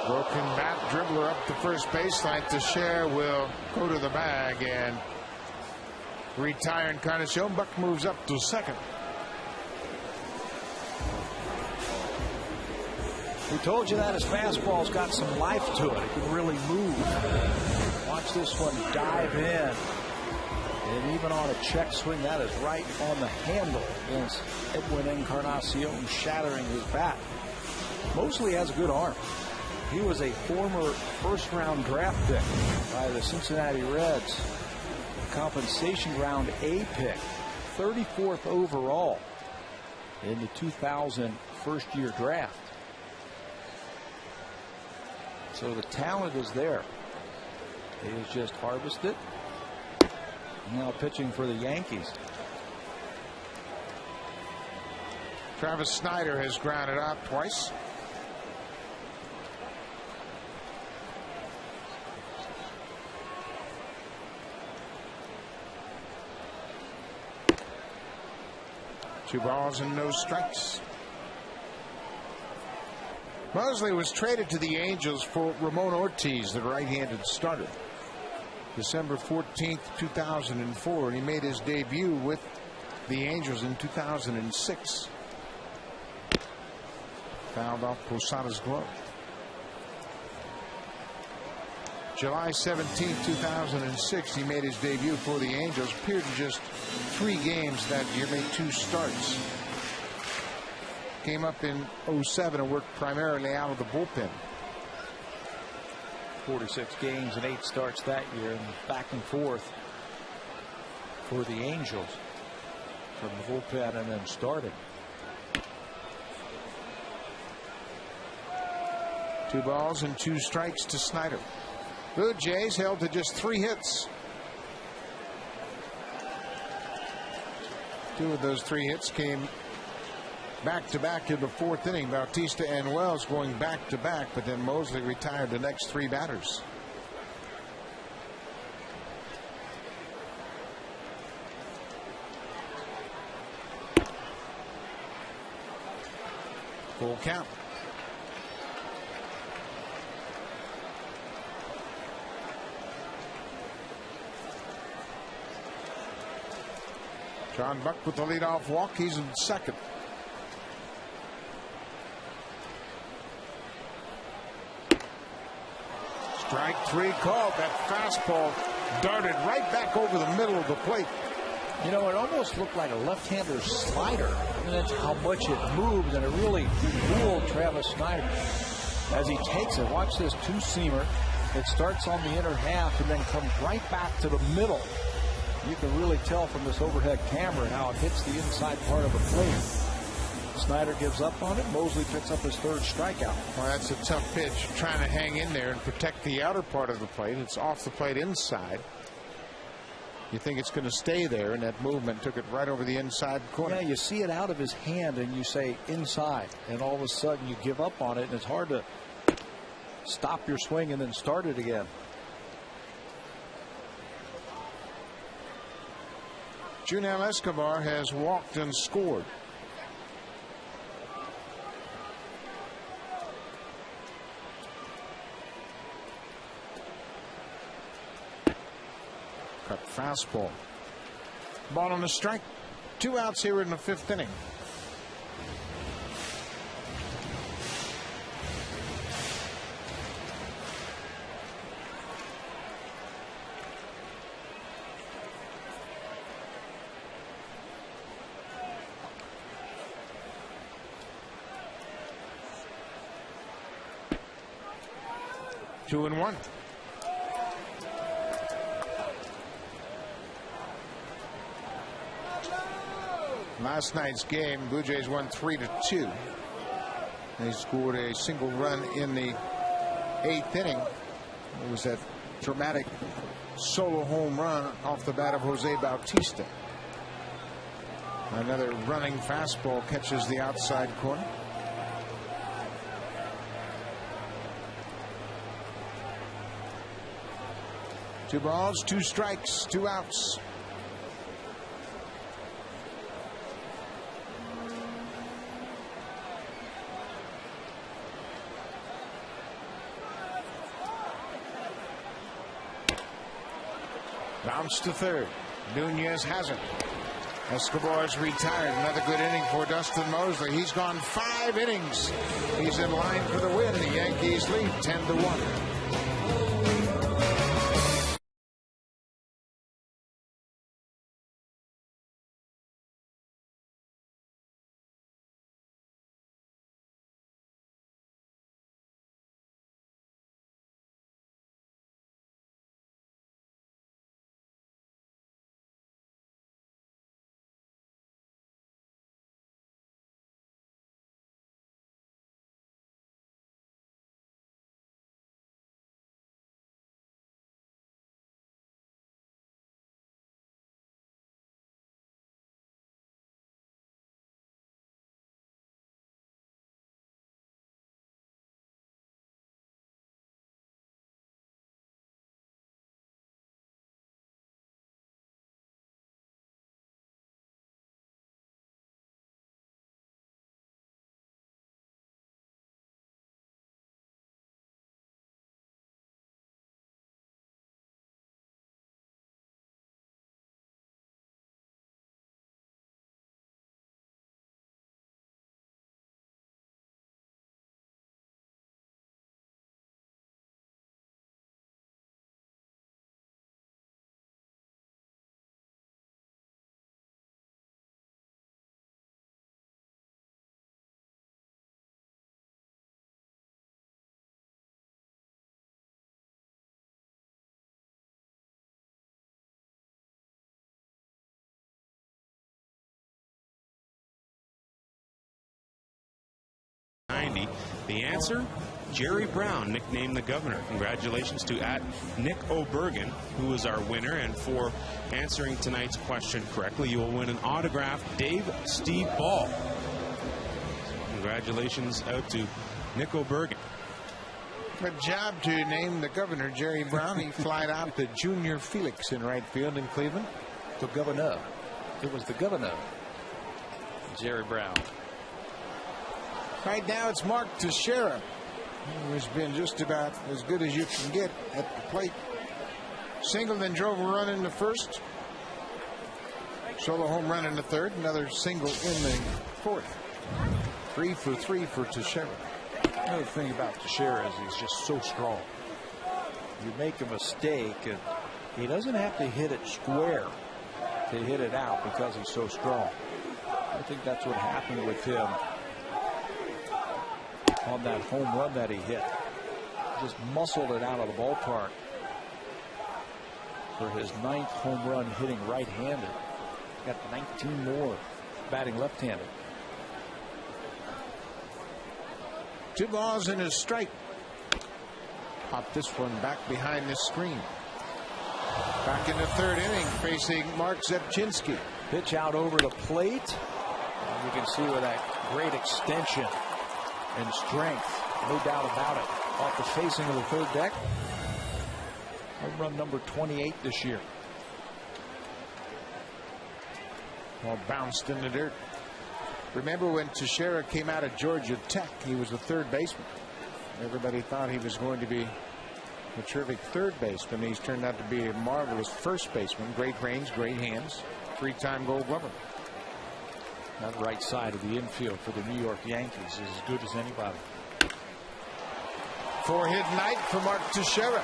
Broken bat, dribbler up the first baseline. Teixeira will go to the bag and retire Encarnacion. Buck moves up to second. We told you that his fastball's got some life to it. It can really move. Watch this one dive in. And even on a check swing, that is right on the handle against Edwin Encarnacion, shattering his bat. Mosley has a good arm. He was a former first-round draft pick by the Cincinnati Reds. Compensation round A pick. 34th overall in the 2000 first-year draft. So the talent is there. He has just harvested. Now pitching for the Yankees. Travis Snyder has grounded out twice. Two balls and no strikes. Mosley was traded to the Angels for Ramon Ortiz, the right-handed starter, December 14th, 2004, and he made his debut with the Angels in 2006. Fouled off Posada's glove. July 17, 2006, he made his debut for the Angels. Appeared in just 3 games that year, made 2 starts. Came up in 07 and worked primarily out of the bullpen. 46 games and 8 starts that year, and back and forth for the Angels from the bullpen and then starting. 2 balls and 2 strikes to Snyder. Blue Jays held to just 3 hits. 2 of those 3 hits came back-to-back in the 4th inning. Bautista and Wells going back-to-back, but then Mosley retired the next 3 batters. Full count. John Buck with the leadoff walk. He's in second. Strike 3 called. That fastball darted right back over the middle of the plate. You know, it almost looked like a left-hander slider. I mean, that's how much it moved, and it really fooled Travis Snyder as he takes it. Watch this two-seamer. It starts on the inner half and then comes right back to the middle. You can really tell from this overhead camera how it hits the inside part of the plate. Snyder gives up on it. Mosley picks up his 3rd strikeout. Well, that's a tough pitch, trying to hang in there and protect the outer part of the plate. It's off the plate inside. You think it's going to stay there, and that movement took it right over the inside corner. Yeah, you see it out of his hand, and you say inside, and all of a sudden you give up on it, and it's hard to stop your swing and then start it again. Junel Escobar has walked and scored. Cut fastball. Ball on the strike. 2 outs here in the 5th inning. Two and one. Last night's game, Blue Jays won 3-2. They scored a single run in the 8th inning. It was that dramatic solo home run off the bat of Jose Bautista. Another running fastball catches the outside corner. Two balls, 2 strikes, 2 outs. Bounce to third. Nunez has it. Escobar's retired. Another good inning for Dustin Mosley. He's gone 5 innings. He's in line for the win. The Yankees lead 10-1. The answer, Jerry Brown, nicknamed the Governor. Congratulations to Nick O'Bergen, who is our winner. And for answering tonight's question correctly, you will win an autographed Dave Steve Ball. Congratulations out to Nick O'Bergen. Good job to name the Governor Jerry Brown. He flied out to Junior Felix in right field in Cleveland. The Governor. It was the Governor, Jerry Brown. Right now it's Mark Teixeira, who's been just about as good as you can get at the plate. Single, then drove a run in the first. Solo home run in the third. Another single in the fourth. 3 for 3 for Teixeira. Another thing about Teixeira is he's just so strong. You make a mistake and he doesn't have to hit it square to hit it out because he's so strong. I think that's what happened with him on that home run that he hit. Just muscled it out of the ballpark for his 9th home run, hitting right-handed. Got 19 more batting left-handed. 2 balls and a strike. Pop this one back behind the screen. Back in the 3rd inning, facing Mark Zepchinski. Pitch out over the plate. And you can see with that great extension and strength, no doubt about it, off the facing of the 3rd deck. Home run number 28 this year. Well, bounced in the dirt. Remember when Teixeira came out of Georgia Tech, he was the third baseman. Everybody thought he was going to be a terrific third baseman. He's turned out to be a marvelous first baseman. Great range, great hands, 3-time Gold Glover. That right side of the infield for the New York Yankees is as good as anybody. 4-hit night for Mark Teixeira.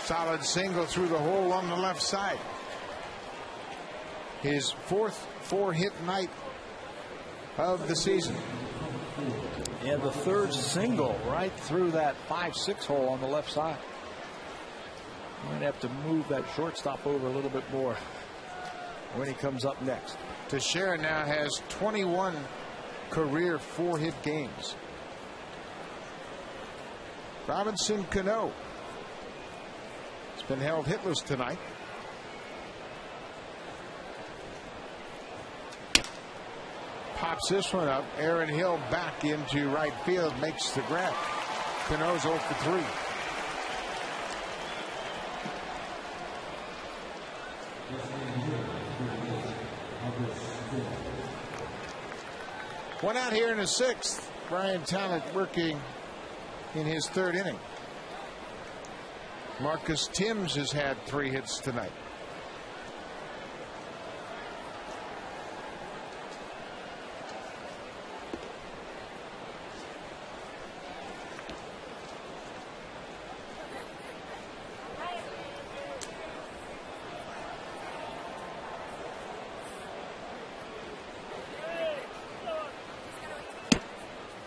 Solid single through the hole on the left side. His 4th 4-hit night of the season. And the 3rd single right through that 5-6 hole on the left side. Might have to move that shortstop over a little bit more when he comes up next. Teixeira now has 21 career 4-hit games. Robinson Cano has been held hitless tonight. Pops this one up. Aaron Hill back into right field, makes the grab. Cano's 0 for 3. One out here in the 6th. Brian Talent working in his 3rd inning. Marcus Timms has had 3 hits tonight.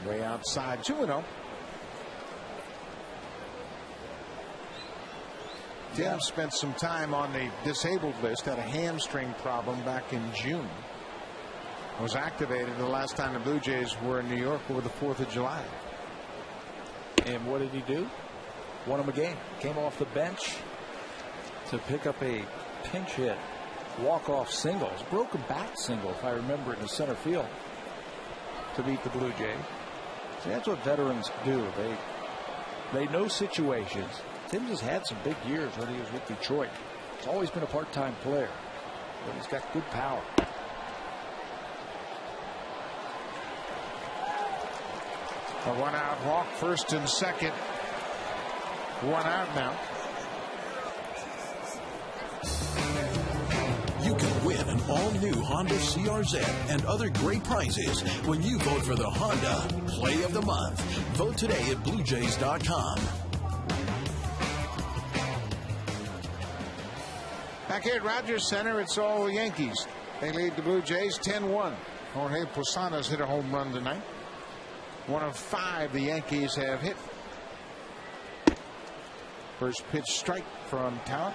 Way outside, 2-0. Tim spent some time on the disabled list, had a hamstring problem back in June. Was activated the last time the Blue Jays were in New York over the 4th of July. And what did he do? Won him a game. Came off the bench to pick up a pinch hit, walk-off single. It was a broken bat single, if I remember, in the center field to beat the Blue Jays. See, that's what veterans do. They know situations. Tim has had some big years when he was with Detroit. He's always been a part-time player, but he's got good power. A 1-out walk, 1st and 2nd. 1 out now. You can win an all-new Honda CRZ and other great prizes when you vote for the Honda Play of the Month. Vote today at BlueJays.com. Back here at Rogers Center, it's all Yankees. They lead the Blue Jays 10-1. Jorge Posada's hit a home run tonight. 1 of 5 the Yankees have hit. First pitch strike from Talent.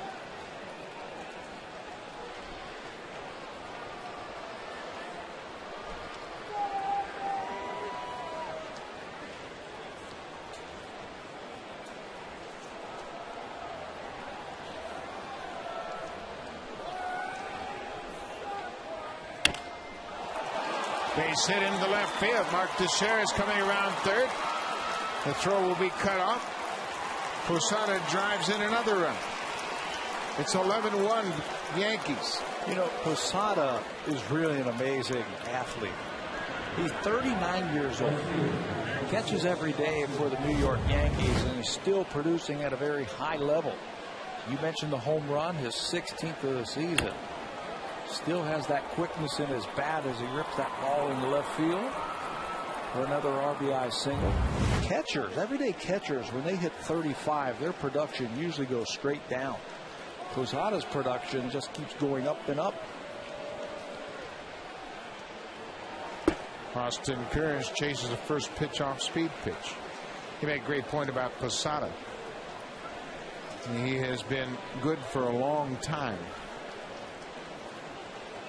Base hit into left field. Mark Teixeira is coming around 3rd. The throw will be cut off. Posada drives in another run. It's 11-1 Yankees. You know, Posada is really an amazing athlete. He's 39 years old. Catches every day for the New York Yankees, and he's still producing at a very high level. You mentioned the home run, his 16th of the season. Still has that quickness in his bat as he rips that ball into left field for another RBI single. Catchers, everyday catchers, when they hit 35, their production usually goes straight down. Posada's production just keeps going up and up. Austin Kearns chases a first pitch off speed pitch. He made a great point about Posada. He has been good for a long time.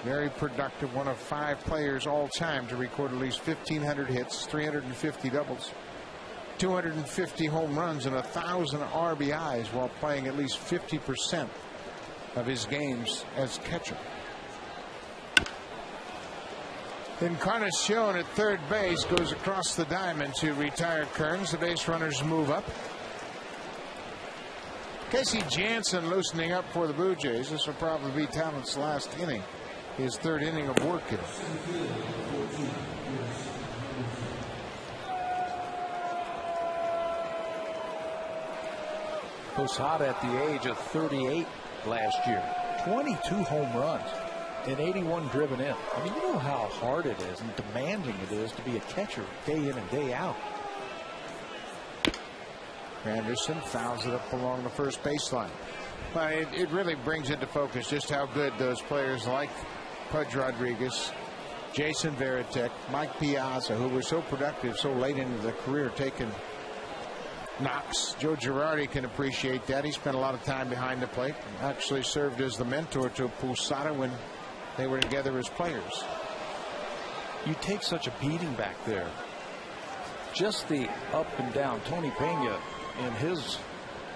Very productive, 1 of 5 players all time to record at least 1,500 hits, 350 doubles, 250 home runs, and 1,000 RBIs while playing at least 50% of his games as catcher. Encarnacion at 3rd base goes across the diamond to retire Kearns. The base runners move up. Casey Jansen loosening up for the Blue Jays. This will probably be Talent's last inning. his third inning of work here. Posada at the age of 38 last year. 22 home runs and 81 driven in. I mean, you know how hard it is and demanding it is to be a catcher day in and day out. Anderson fouls it up along the first baseline. Well, it really brings into focus just how good those players like Pudge Rodriguez, Jason Varitek, Mike Piazza, who were so productive so late into the career, taking knocks. Joe Girardi can appreciate that. He spent a lot of time behind the plate and actually served as the mentor to Posada when they were together as players. You take such a beating back there. Just the up and down. Tony Pena in his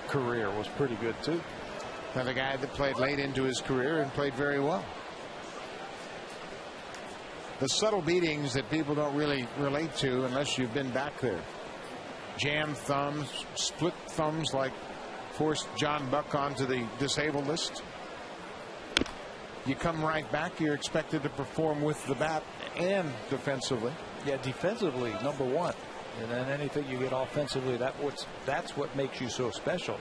career was pretty good too. Another guy that played late into his career and played very well. The subtle beatings that people don't really relate to unless you've been back there. Jam thumbs, split thumbs like forced John Buck onto the disabled list. You come right back, you're expected to perform with the bat and defensively. Yeah, defensively, number one. And then anything you get offensively, that's what makes you so special.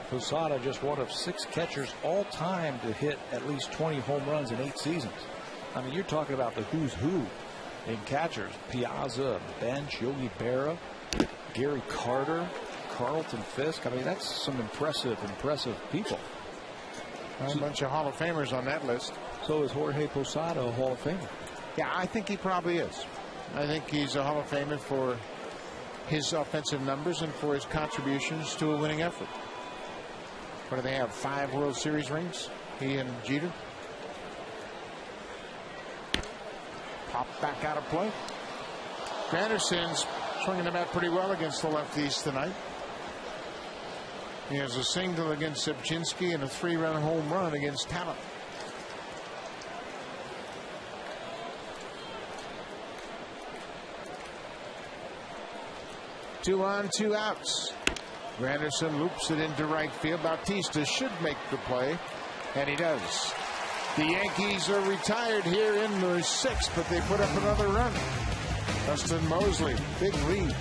Posada just one of 6 catchers all time to hit at least 20 home runs in 8 seasons. I mean, you're talking about the who's who in catchers. Piazza, bench, Yogi Berra, Gary Carter, Carlton Fisk. I mean, that's some impressive people. A bunch of Hall of Famers on that list. So is Jorge Posada a Hall of Famer? Yeah, I think he probably is. I think he's a Hall of Famer for his offensive numbers and for his contributions to a winning effort. What do they have? 5 World Series rings? He and Jeter. Pop back out of play. Granderson's swinging the bat pretty well against the lefties tonight. He has a single against Sebczynski and a 3-run home run against Talent. Two on, 2 outs. Granderson loops it into right field. Bautista should make the play, and he does. The Yankees are retired here in the 6th, but they put up another run. Dustin Mosley, big lead.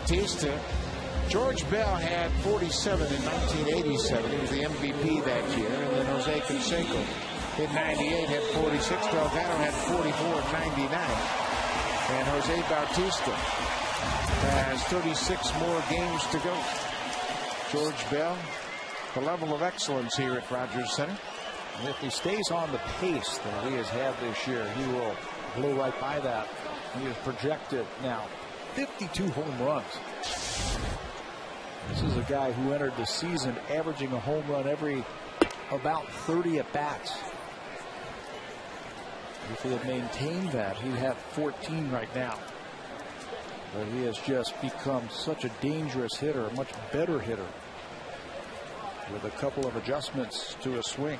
Bautista. George Bell had 47 in 1987. He was the MVP that year. And then Jose Canseco in 98 had 46. Delgado had 44 in 99. And Jose Bautista has 36 more games to go. George Bell, the level of excellence here at Rogers Center. And if he stays on the pace that he has had this year, he will blow right by that. He is projected now 52 home runs. This is a guy who entered the season averaging a home run every about 30 at bats. If he had maintained that, he'd have 14 right now. But he has just become such a dangerous hitter, a much better hitter, with a couple of adjustments to his swing.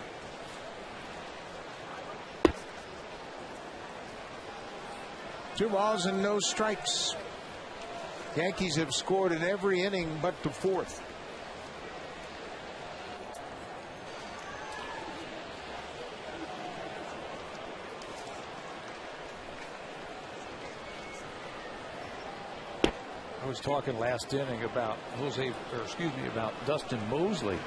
Two balls and no strikes. Yankees have scored in every inning but the fourth. I was talking last inning about about Dustin Mosley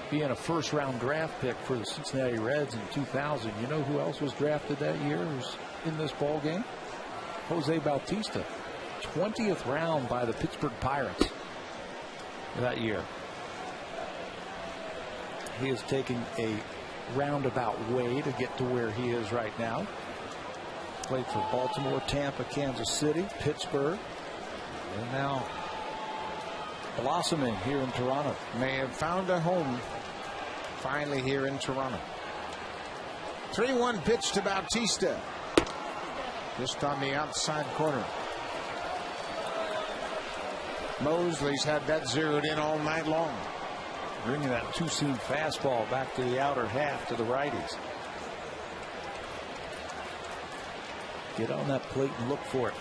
being a first-round draft pick for the Cincinnati Reds in 2000. You know who else was drafted that year who's in this ball game? Jose Bautista, 20th round by the Pittsburgh Pirates that year. He is taking a roundabout way to get to where he is right now. Played for Baltimore, Tampa, Kansas City, Pittsburgh, and now blossoming here in Toronto. May have found a home finally here in Toronto. 3-1 pitch to Bautista. Just on the outside corner. Mosley's had that zeroed in all night long. Bringing that two-seam fastball back to the outer half to the righties. Get on that plate and look for it.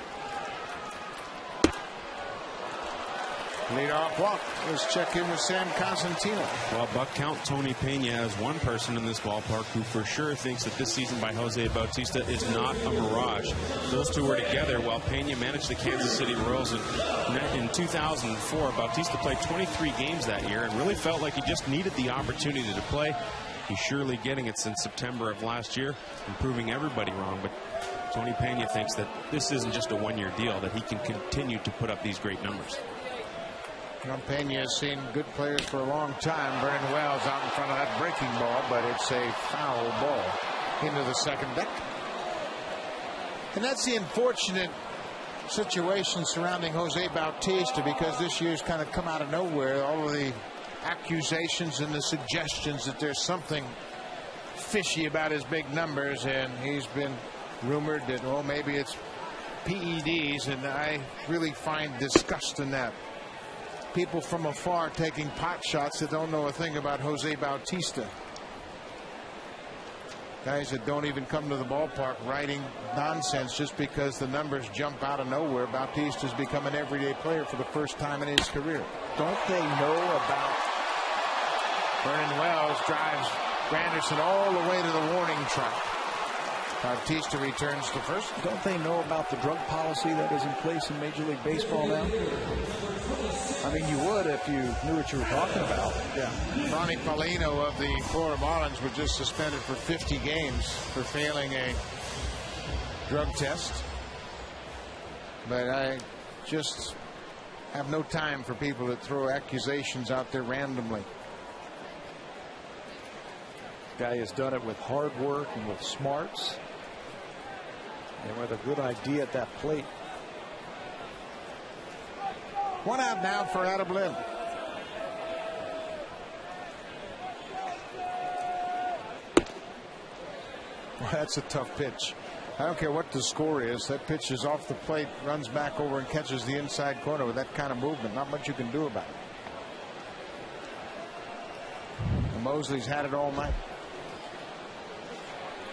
Leadoff walk. Let's check in with Sam Cosentino. Well, Buck, count Tony Pena as one person in this ballpark who for sure thinks that this season by Jose Bautista is not a mirage. Those two were together while Pena managed the Kansas City Royals in 2004. Bautista played 23 games that year and really felt like he just needed the opportunity to play. He's surely getting it since September of last year and proving everybody wrong. But Tony Pena thinks that this isn't just a one-year deal, that he can continue to put up these great numbers. Pena has seen good players for a long time. Vernon Wells out in front of that breaking ball, but it's a foul ball into the second deck. And that's the unfortunate situation surrounding Jose Bautista, because this year's kind of come out of nowhere. All of the accusations and the suggestions that there's something fishy about his big numbers, and he's been rumored that, well, maybe it's PEDs, and I really find disgust in that. People from afar taking pot shots that don't know a thing about Jose Bautista. Guys that don't even come to the ballpark writing nonsense just because the numbers jump out of nowhere. Bautista's become an everyday player for the first time in his career. Don't they know about Vernon Wells drives Granderson all the way to the warning track. Bautista returns to first. Don't they know about the drug policy that is in place in Major League Baseball now? I mean, you would if you knew what you were talking about. Yeah. Ronnie Paulino of the Florida Marlins was just suspended for 50 games for failing a drug test. But I just have no time for people that throw accusations out there randomly. Guy has done it with hard work and with smarts and with a good idea at that plate. One out now for Adam Lind. Well, that's a tough pitch. I don't care what the score is. That pitch is off the plate, runs back over and catches the inside corner with that kind of movement. Not much you can do about it. And Mosley's had it all night.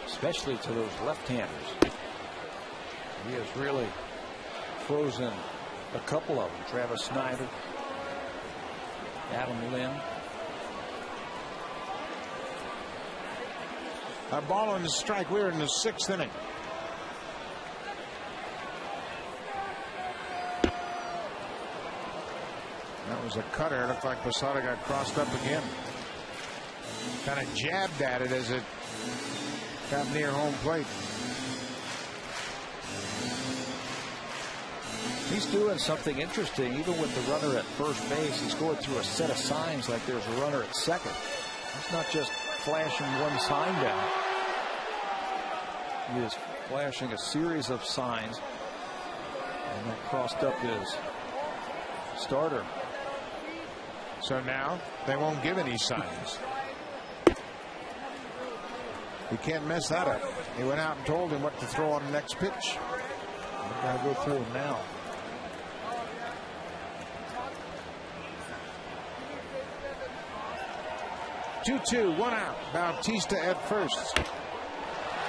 Especially to those left-handers. He has really frozen a couple of them. Travis Snyder, Adam Lind. A ball and a strike. We're in the sixth inning. That was a cutter. It looked like Posada got crossed up again. Kind of jabbed at it as it got near home plate. He's doing something interesting. Even with the runner at first base, he's going through a set of signs like there's a runner at second. He's not just flashing one sign down. He is flashing a series of signs. And that crossed up his starter. So now they won't give any signs. You can't mess that up. He went out and told him what to throw on the next pitch. We've got to go through him now. 2-2, 1 out. Bautista at first.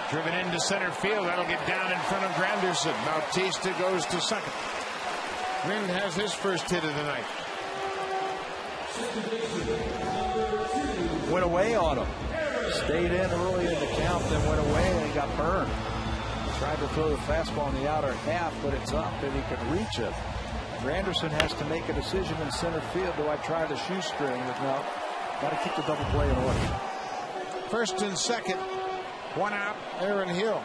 Driven into center field. That'll get down in front of Granderson. Bautista goes to second. Lind has his first hit of the night. Went away on him. Stayed in early in the count, then went away, and he got burned. Tried to throw the fastball in the outer half, but it's up, and he can reach it. Granderson has to make a decision in center field. Do I try the shoestring? No. Got to keep the double play in order. First and second. 1 out. Aaron Hill.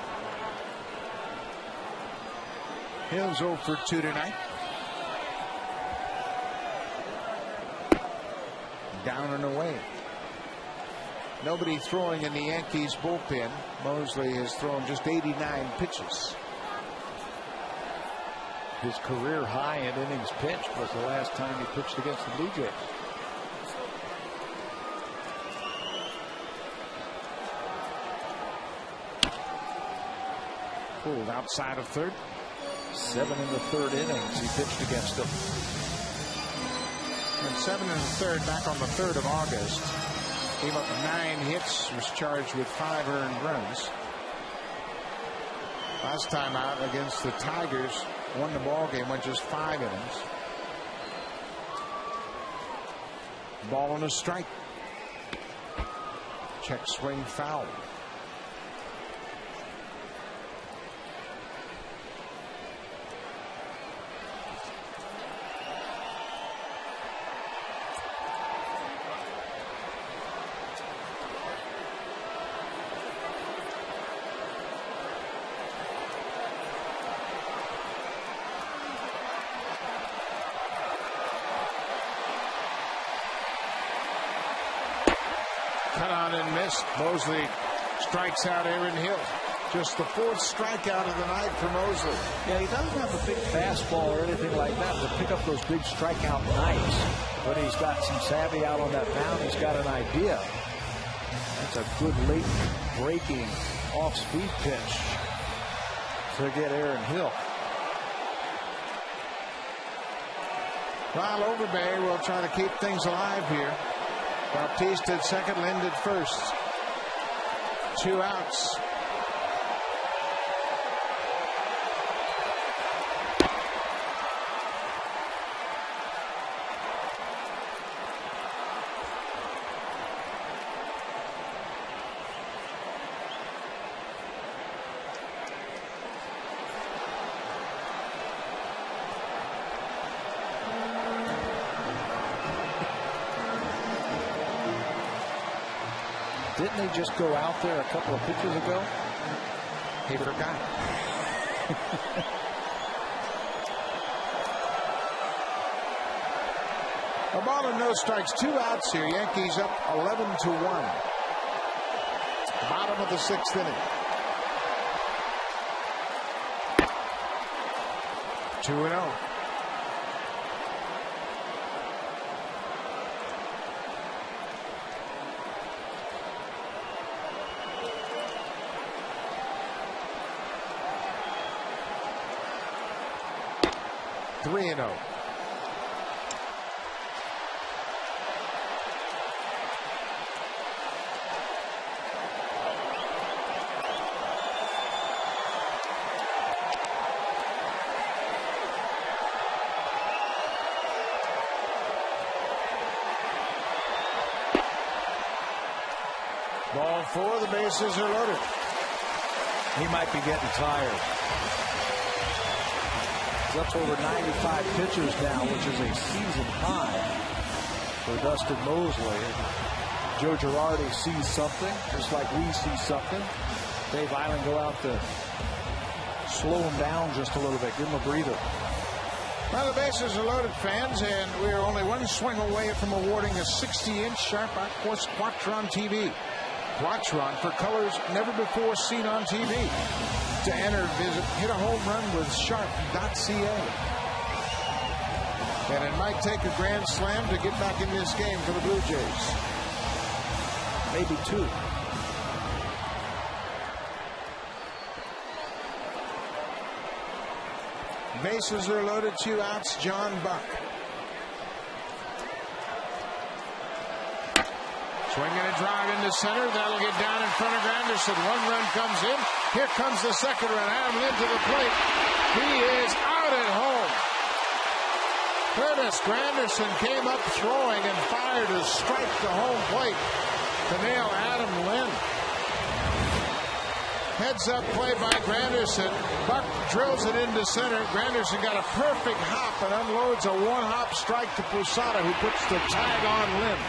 Hill's 0 for 2 tonight. Down and away. Nobody throwing in the Yankees bullpen. Mosley has thrown just 89 pitches. His career high in innings pitched was the last time he pitched against the Blue Jays. Pulled outside of third. 7 in the third innings he pitched against them. And 7 in the third back on the 3rd of August. Gave up 9 hits, was charged with 5 earned runs. Last time out against the Tigers, won the ball game, went just 5 innings. Ball and a strike. Check swing foul. Cut on and missed. Mosley strikes out Aaron Hill. Just the 4th strikeout of the night for Mosley. Yeah, he doesn't have a big fastball or anything like that to pick up those big strikeout nights. But he's got some savvy out on that mound. He's got an idea. That's a good late breaking off-speed pitch to get Aaron Hill. While Overbay will try to keep things alive here. Bautista at second, Lind at first. 2 outs. Didn't they just go out there a couple of pitches ago? He forgot. A ball and no strikes, 2 outs here. Yankees up 11-1. Bottom of the 6th inning. 2-0. Three and 0. Ball 4, the bases are loaded. He might be getting tired. He's up to over 95 pitches now, which is a season high for Dustin Mosley. Joe Girardi sees something, just like we see something. Dave Island go out to slow him down just a little bit, give him a breather. Well, the bases are loaded, fans, and we're only one swing away from awarding a 60-inch Sharp Aquos Quattron TV. Quattron for colors never before seen on TV. To enter, visit Hit a Home Run with Sharp.ca. And it might take a grand slam to get back in this game for the Blue Jays. Maybe 2. Bases are loaded, 2 outs, John Buck. Swinging a drive into center. That'll get down in front of Granderson. One run comes in. Here comes the second run. Adam Lynn to the plate. He is out at home. Curtis Granderson came up throwing and fired a strike to home plate to nail Adam Lynn. Heads up play by Granderson. Buck drills it into center. Granderson got a perfect hop and unloads a one-hop strike to Posada, who puts the tag on Lynn.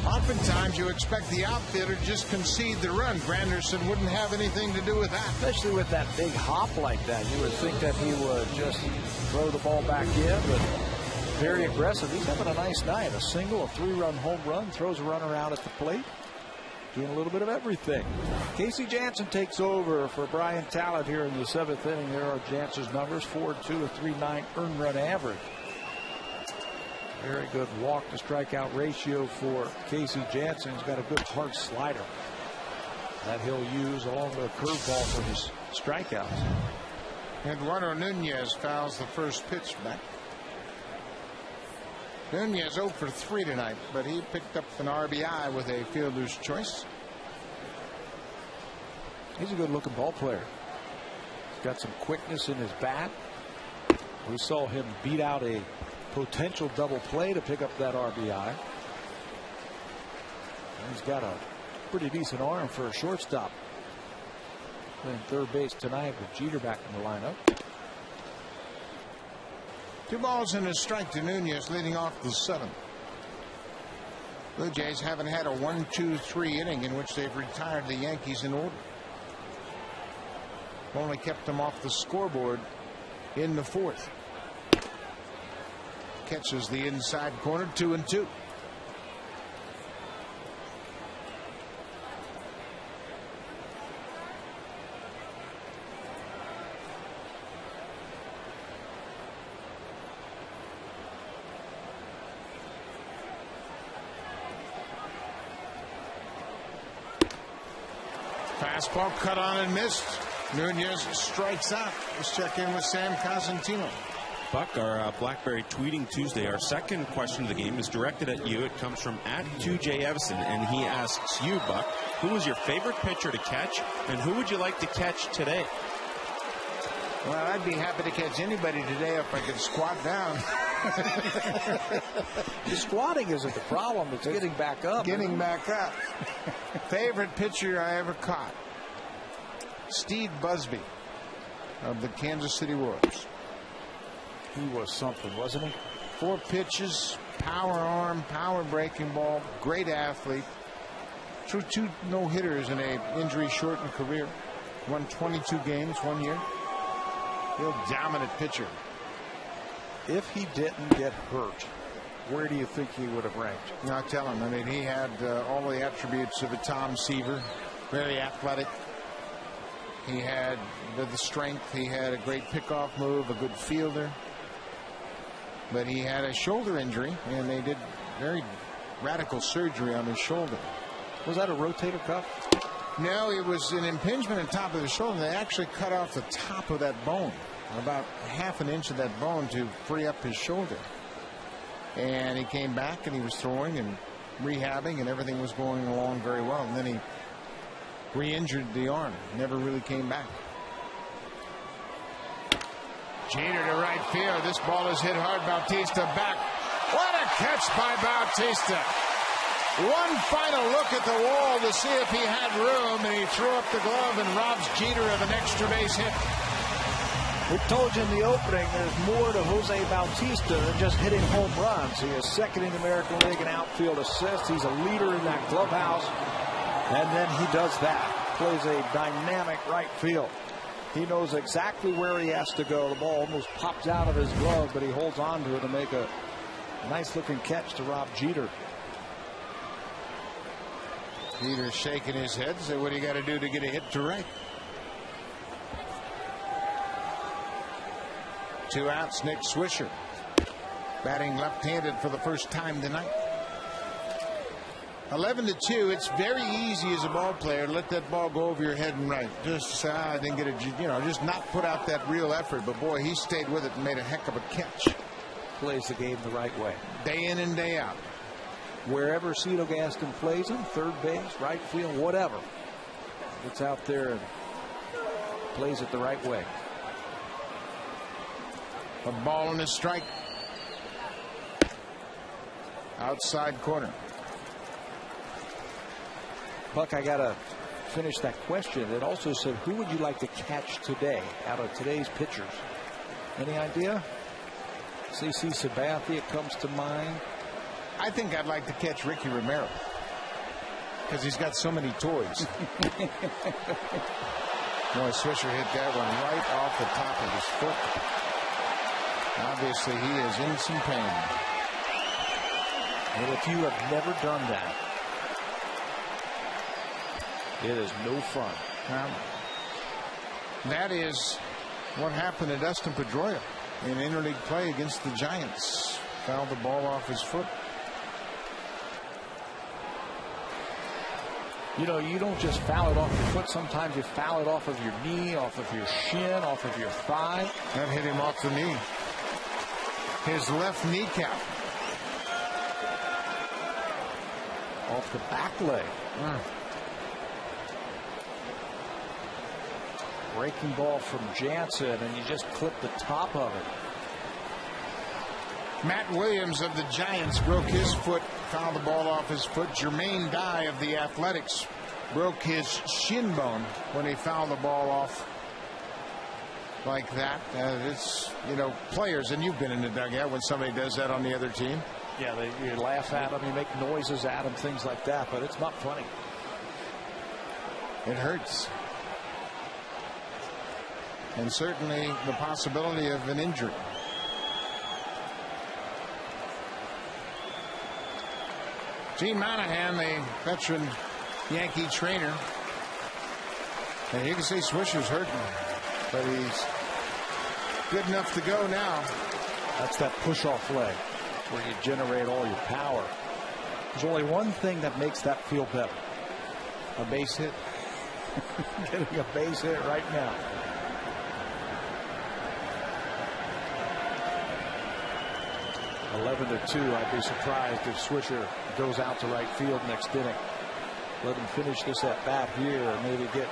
Oftentimes you expect the outfielder to just concede the run. Granderson wouldn't have anything to do with that. Especially with that big hop like that. You would think that he would just throw the ball back in, but very aggressive. He's having a nice night. A single, a 3-run home run, throws a runner out at the plate. Doing a little bit of everything. Casey Jansen takes over for Brian Talent here in the 7th inning. There are Jansen's numbers: 4.2, a 3.9 earned run average. Very good walk to strikeout ratio for Casey Jansen. He's got a good hard slider that he'll use along with a curveball for his strikeouts. Eduardo Nunez fouls the first pitch back. Nunez 0 for 3 tonight, but he picked up an RBI with a fielder's choice. He's a good looking ball player. He's got some quickness in his bat. We saw him beat out a potential double play to pick up that RBI. And he's got a pretty decent arm for a shortstop. Playing third base tonight with Jeter back in the lineup. 2 balls and a strike to Nunez leading off the 7th. Blue Jays haven't had a 1-2-3 inning in which they've retired the Yankees in order. Only kept them off the scoreboard in the 4th. Catches the inside corner, 2-2. Fastball cut on and missed. Nunez strikes out. Let's check in with Sam Cosentino. Buck, our BlackBerry tweeting Tuesday, our second question of the game is directed at you. It comes from @2J Evison, and he asks you, Buck, who was your favorite pitcher to catch, and who would you like to catch today? Well, I'd be happy to catch anybody today if I could squat down. The squatting isn't the problem. It's getting back up. Getting back up. Favorite pitcher I ever caught? Steve Busby of the Kansas City Royals. He was something, wasn't he? 4 pitches, power arm, power breaking ball, great athlete. Threw 2 no-hitters in a injury-shortened career. Won 22 games 1 year. Real dominant pitcher. If he didn't get hurt, where do you think he would have ranked? Now tell him. I mean, he had all the attributes of a Tom Seaver. Very athletic. He had the strength. He had a great pickoff move, a good fielder. But he had a shoulder injury, and they did very radical surgery on his shoulder. Was that a rotator cuff? No, it was an impingement on top of the shoulder. They actually cut off the top of that bone, about half an inch of that bone, to free up his shoulder. And he came back and he was throwing and rehabbing, and everything was going along very well. And then he re-injured the arm. Never really came back. Jeter to right field. This ball is hit hard. Bautista back. What a catch by Bautista. One final look at the wall to see if he had room, and he threw up the glove and robs Jeter of an extra base hit. We told you in the opening there's more to Jose Bautista than just hitting home runs. He is second in the American League in outfield assists. He's a leader in that clubhouse. And then he does that. Plays a dynamic right field. He knows exactly where he has to go. The ball almost pops out of his glove, but he holds on to it to make a nice looking catch to rob Jeter. Jeter's shaking his head. So what do you got to do to get a hit to right? 2 outs. Nick Swisher batting left-handed for the first time tonight. 11-2. It's very easy as a ball player to let that ball go over your head and right. Just say, I didn't get it, just not put out that real effort. But boy, he stayed with it and made a heck of a catch. Plays the game the right way. Day in and day out. Wherever Cito Gaston plays him, third base, right field, whatever. Gets out there and plays it the right way. A ball and a strike. Outside corner. Buck, I got to finish that question. It also said, who would you like to catch today out of today's pitchers? Any idea? CC Sabathia comes to mind. I think I'd like to catch Ricky Romero because he's got so many toys. Boy, Swisher hit that one right off the top of his foot. Obviously, he is in some pain. And if you have never done that, it is no fun. That is what happened to Dustin Pedroia in interleague play against the Giants. Fouled the ball off his foot. You know, you don't just foul it off your foot. Sometimes you foul it off of your knee, off of your shin, off of your thigh. That hit him off the knee. His left kneecap. Off the back leg. Breaking ball from Jansen, and you just clip the top of it. Matt Williams of the Giants broke his foot, fouled the ball off his foot. Jermaine Dye of the Athletics broke his shin bone when he fouled the ball off like that. It's, players, and you've been in the dugout when somebody does that on the other team. Yeah, you laugh at them, you make noises at them, things like that, but it's not funny. It hurts. And certainly the possibility of an injury. Gene Monahan, the veteran Yankee trainer. And you can see Swisher's hurting, but he's good enough to go now. That's that push-off leg where you generate all your power. There's only one thing that makes that feel better. A base hit. Getting a base hit right now. (11-2). I'd be surprised if Swisher goes out to right field next inning. Let him finish this at bat here and maybe get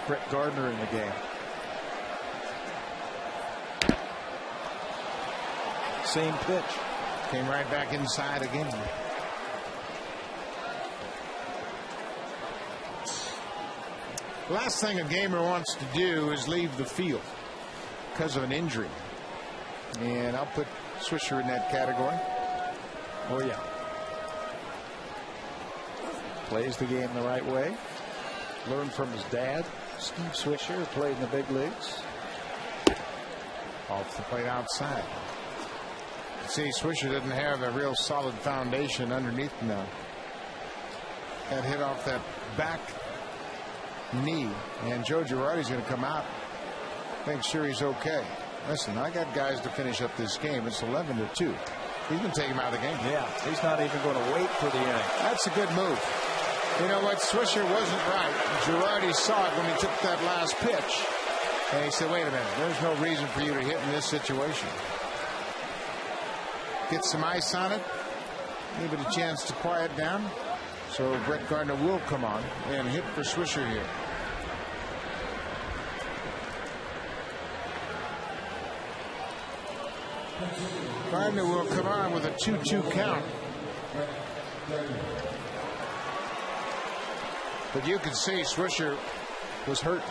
Brett Gardner in the game. Same pitch. Came right back inside again. Last thing a gamer wants to do is leave the field because of an injury. And I'll put Swisher in that category. Oh, yeah. Plays the game the right way. Learned from his dad, Steve Swisher, who played in the big leagues. Off the plate outside. See, Swisher didn't have a real solid foundation underneath him now. That hit off that back knee, and Joe Girardi's going to come out, make sure he's okay. Listen, I got guys to finish up this game. It's 11-2. He's going to take him out of the game. Yeah, he's not even going to wait for the inning. That's a good move. You know what? Swisher wasn't right. Girardi saw it when he took that last pitch. And he said, wait a minute, there's no reason for you to hit in this situation. Get some ice on it. Give it a chance to quiet down. So Brett Gardner will come on and hit for Swisher here. Gardner will come on with a 2-2 count. But you can see Swisher was hurting.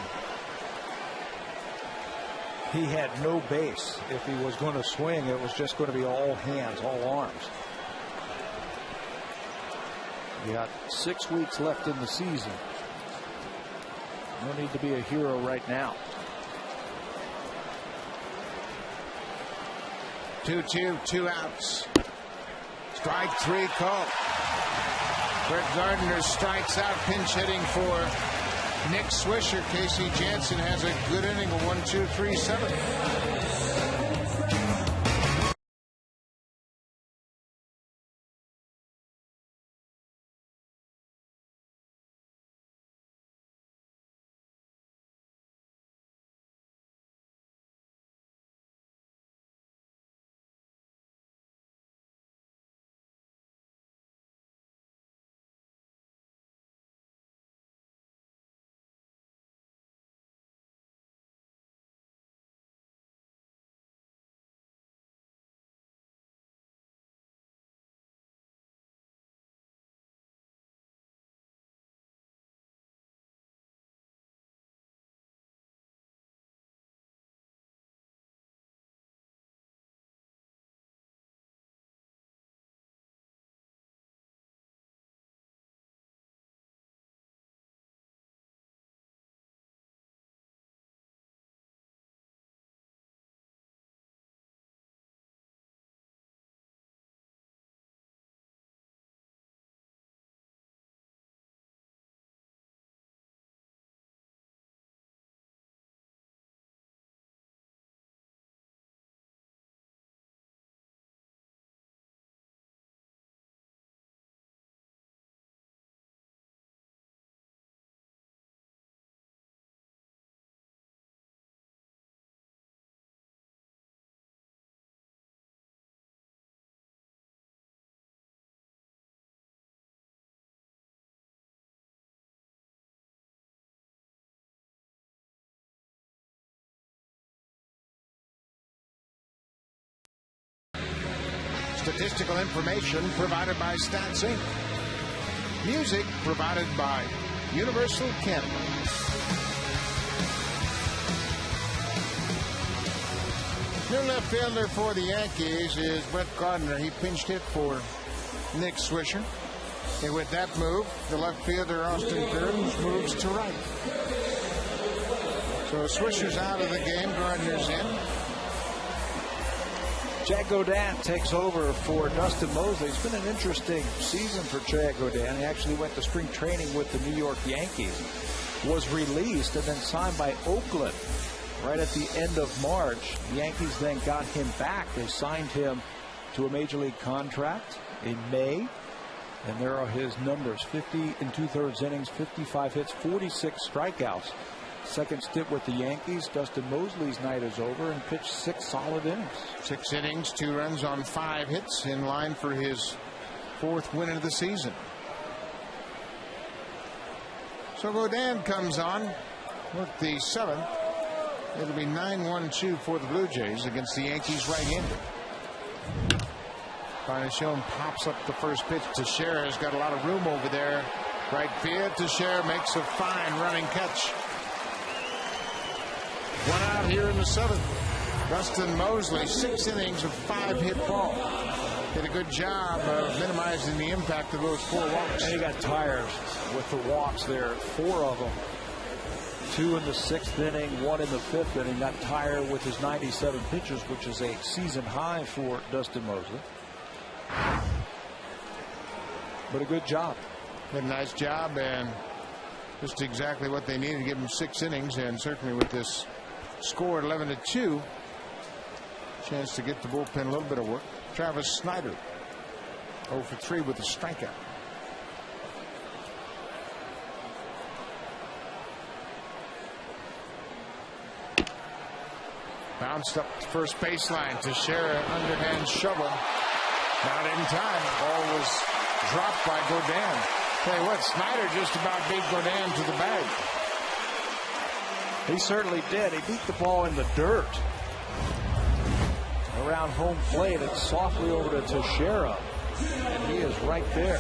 He had no base. If he was going to swing, it was just going to be all hands, all arms. You got 6 weeks left in the season. No need to be a hero right now. 2-2, 2 outs. Strike 3 call. Brett Gardner strikes out, pinch hitting for Nick Swisher. Casey Jansen has a good inning of 1-2-3-7. Statistical information provided by Stats Inc. Music provided by Universal Canada. New left fielder for the Yankees is Brett Gardner. He pinched hit for Nick Swisher. And with that move, the left fielder Austin Kearns moves to right. So Swisher's out of the game. Gardner's in. Chad Gaudin takes over for Dustin Mosley. It's been an interesting season for Chad Gaudin. He actually went to spring training with the New York Yankees, was released and then signed by Oakland right at the end of March. The Yankees then got him back. They signed him to a major league contract in May. And there are his numbers: 50 2/3 innings, 55 hits, 46 strikeouts. Second stint with the Yankees. Dustin Mosley's night is over and pitched 6 solid innings. 6 innings, 2 runs on 5 hits, in line for his 4th win of the season. So Gaudin comes on with the 7th. It'll be 9-1-2 for the Blue Jays against the Yankees right-hander. Finashone pops up the first pitch. Teixeira's got a lot of room over there. Right field. Teixeira makes a fine running catch. 1 out here in the 7th. Dustin Mosley, 6 innings of 5 hit ball. Did a good job of minimizing the impact of those 4 walks. And he got tired with the walks there. 4 of them. 2 in the 6th inning, 1 in the 5th inning. Got tired with his 97 pitches, which is a season high for Dustin Mosley. But a good job. Did a nice job, and Just exactly what they needed to give him 6 innings, and certainly with this score at 11-2, chance to get the bullpen a little bit of work. Travis Snyder 0 for 3 with a strikeout. Bounced up the first baseline. Teixeira underhand shovel. Not in time. Ball was dropped by Godin. Tell you what, Snyder just about beat Godin to the bag. He certainly did. He beat the ball in the dirt around home plate and softly over to Teixeira. And he is right there.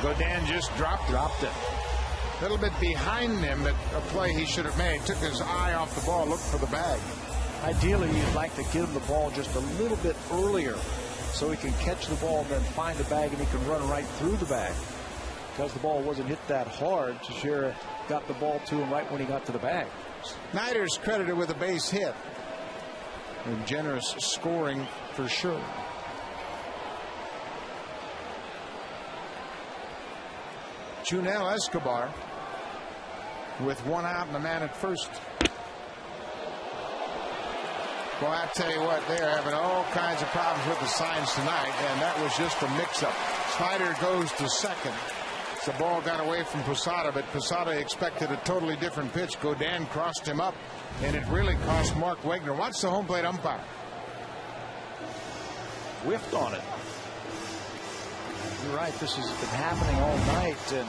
Godin just dropped it. A little bit behind him, but a play he should have made. Took his eye off the ball, looked for the bag. Ideally, you'd like to get him the ball just a little bit earlier so he can catch the ball and then find the bag and he can run right through the bag. Because the ball wasn't hit that hard, Teixeira got the ball to him right when he got to the bag. Snyder's credited with a base hit. And generous scoring for sure. Junel Escobar with 1 out and a man at first. Well, I tell you what, they're having all kinds of problems with the signs tonight, and that was just a mix-up. Snyder goes to second. The ball got away from Posada, but Posada expected a totally different pitch. Godin crossed him up, and it really cost Mark Wegner. Watch the home plate umpire. Whiffed on it. You're right, this has been happening all night, and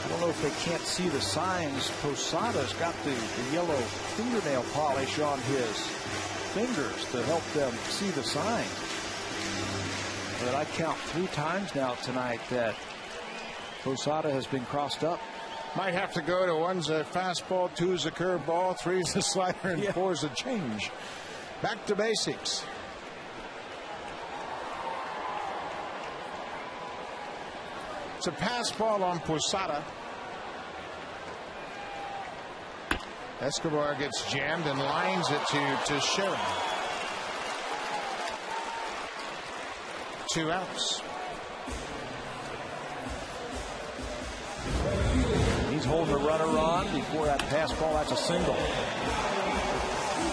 I don't know if they can't see the signs. Posada's got the yellow fingernail polish on his fingers to help them see the signs. But I count 3 times now tonight that Posada has been crossed up. Might have to go to 1's a fastball, 2's a curveball, 3's a slider, and 4's a change. Back to basics. It's a pass ball on Posada. Escobar gets jammed and lines it to Teixeira. 2 outs. He's holding a runner on before that pass ball. That's a single.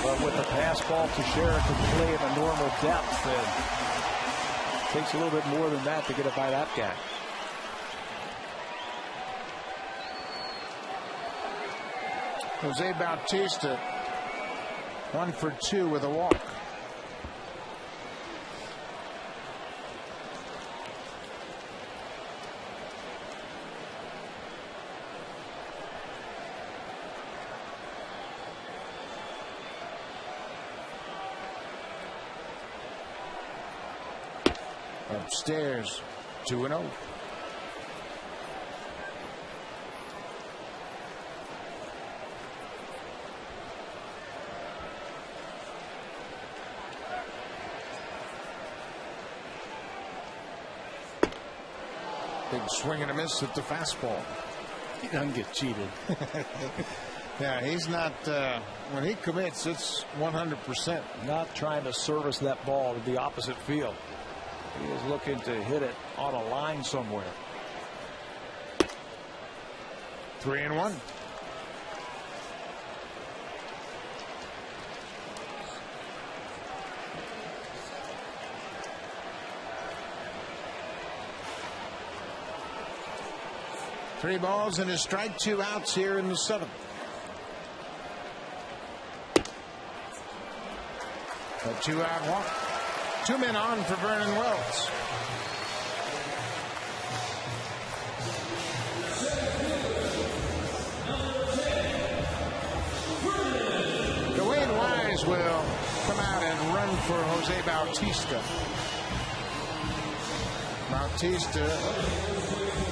But with the pass ball, Teixeira can play at a normal depth. And takes a little bit more than that to get it by that guy. Jose Bautista 1 for 2 with a walk. Upstairs 2-0. Big swing and a miss at the fastball. He doesn't get cheated. Yeah, he's not. When he commits, it's 100%. Not trying to service that ball to the opposite field. He is looking to hit it on a line somewhere. 3-1. Three balls and a strike, 2 outs here in the 7th. A 2-out walk. 2 men on for Vernon Wells. Dwayne Wise will come out and run for Jose Bautista. Bautista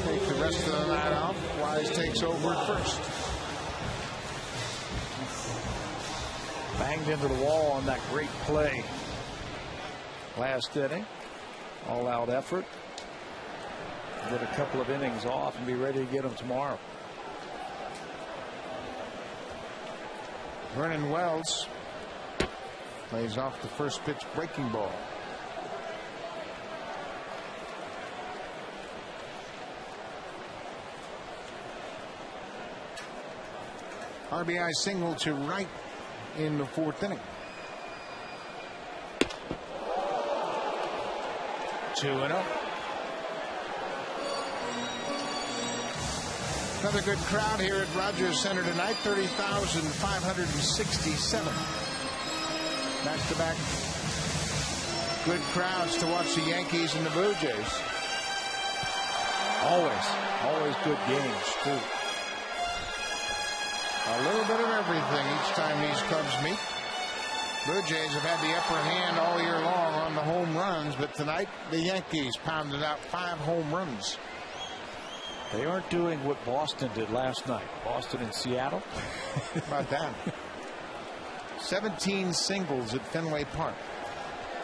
take the rest of the night off. Wise takes over at first. Banged into the wall on that great play last inning. All out effort. Get a couple of innings off and be ready to get them tomorrow. Vernon Wells plays off the first pitch breaking ball. RBI single to right in the 4th inning. 2-0. Another good crowd here at Rogers Center tonight. 30,567. Back-to-back good crowds to watch the Yankees and the Blue Jays. Always good games, too. A little bit of everything each time these clubs meet. Blue Jays have had the upper hand all year long on the home runs, but tonight the Yankees pounded out 5 home runs. They aren't doing what Boston did last night. Boston and Seattle. About that. 17 singles at Fenway Park.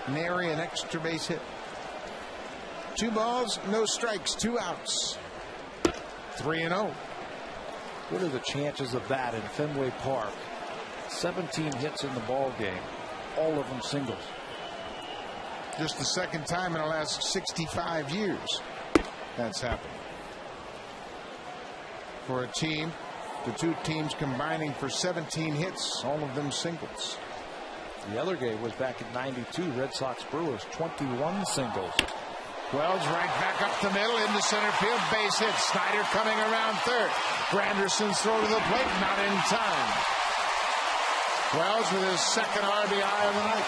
Nary an extra base hit. 2 balls, no strikes, 2 outs. 3-0. What are the chances of that in Fenway Park? 17 hits in the ball game, all of them singles. Just the second time in the last 65 years that's happened. For a team, the 2 teams combining for 17 hits, all of them singles. The other game was back in '92, Red Sox Brewers, 21 singles. Wells right back up the middle into center field, base hit. Snyder coming around third. Granderson's throw to the plate, not in time. Wells with his second RBI of the night.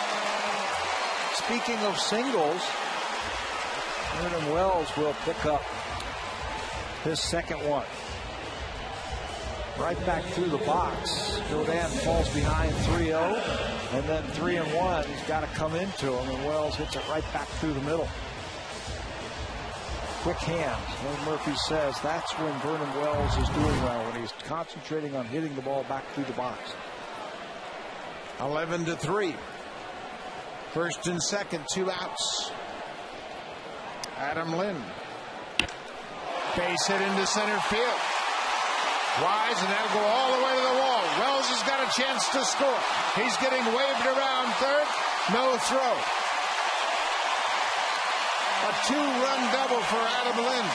Speaking of singles, Vernon Wells will pick up his second one. Right back through the box. Jordan falls behind 3-0, and then 3-1. He's got to come into him, and Wells hits it right back through the middle. Quick hands. Wayne Murphy says that's when Vernon Wells is doing well, when he's concentrating on hitting the ball back through the box. 11-3. First and second, 2 outs. Adam Lynn. Base hit into center field. Wise, and that'll go all the way to the wall. Wells has got a chance to score. He's getting waved around third. No throw. A 2-run double for Adam Lynn.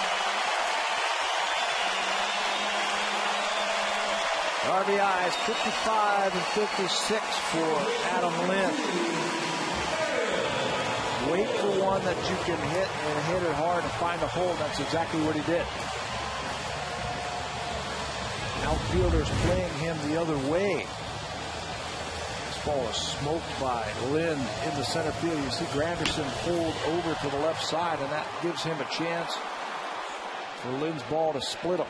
RBIs 55 and 56 for Adam Lynn. Wait for one that you can hit and hit it hard and find a hole. That's exactly what he did. Outfielders playing him the other way. This ball is smoked by Lynn in the center field. You see Granderson pulled over to the left side, and that gives him a chance for Lynn's ball to split him.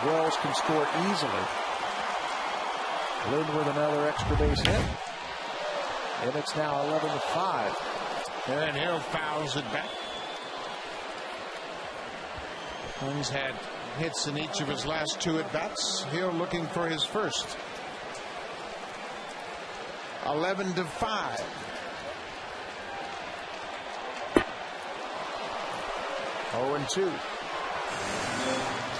Wells can score easily. Lynn with another extra base hit. And it's now 11-5. And then Hill fouls it back. Lynn's had hits in each of his last 2 at-bats. Hill looking for his first. 11-5. Oh, and 2.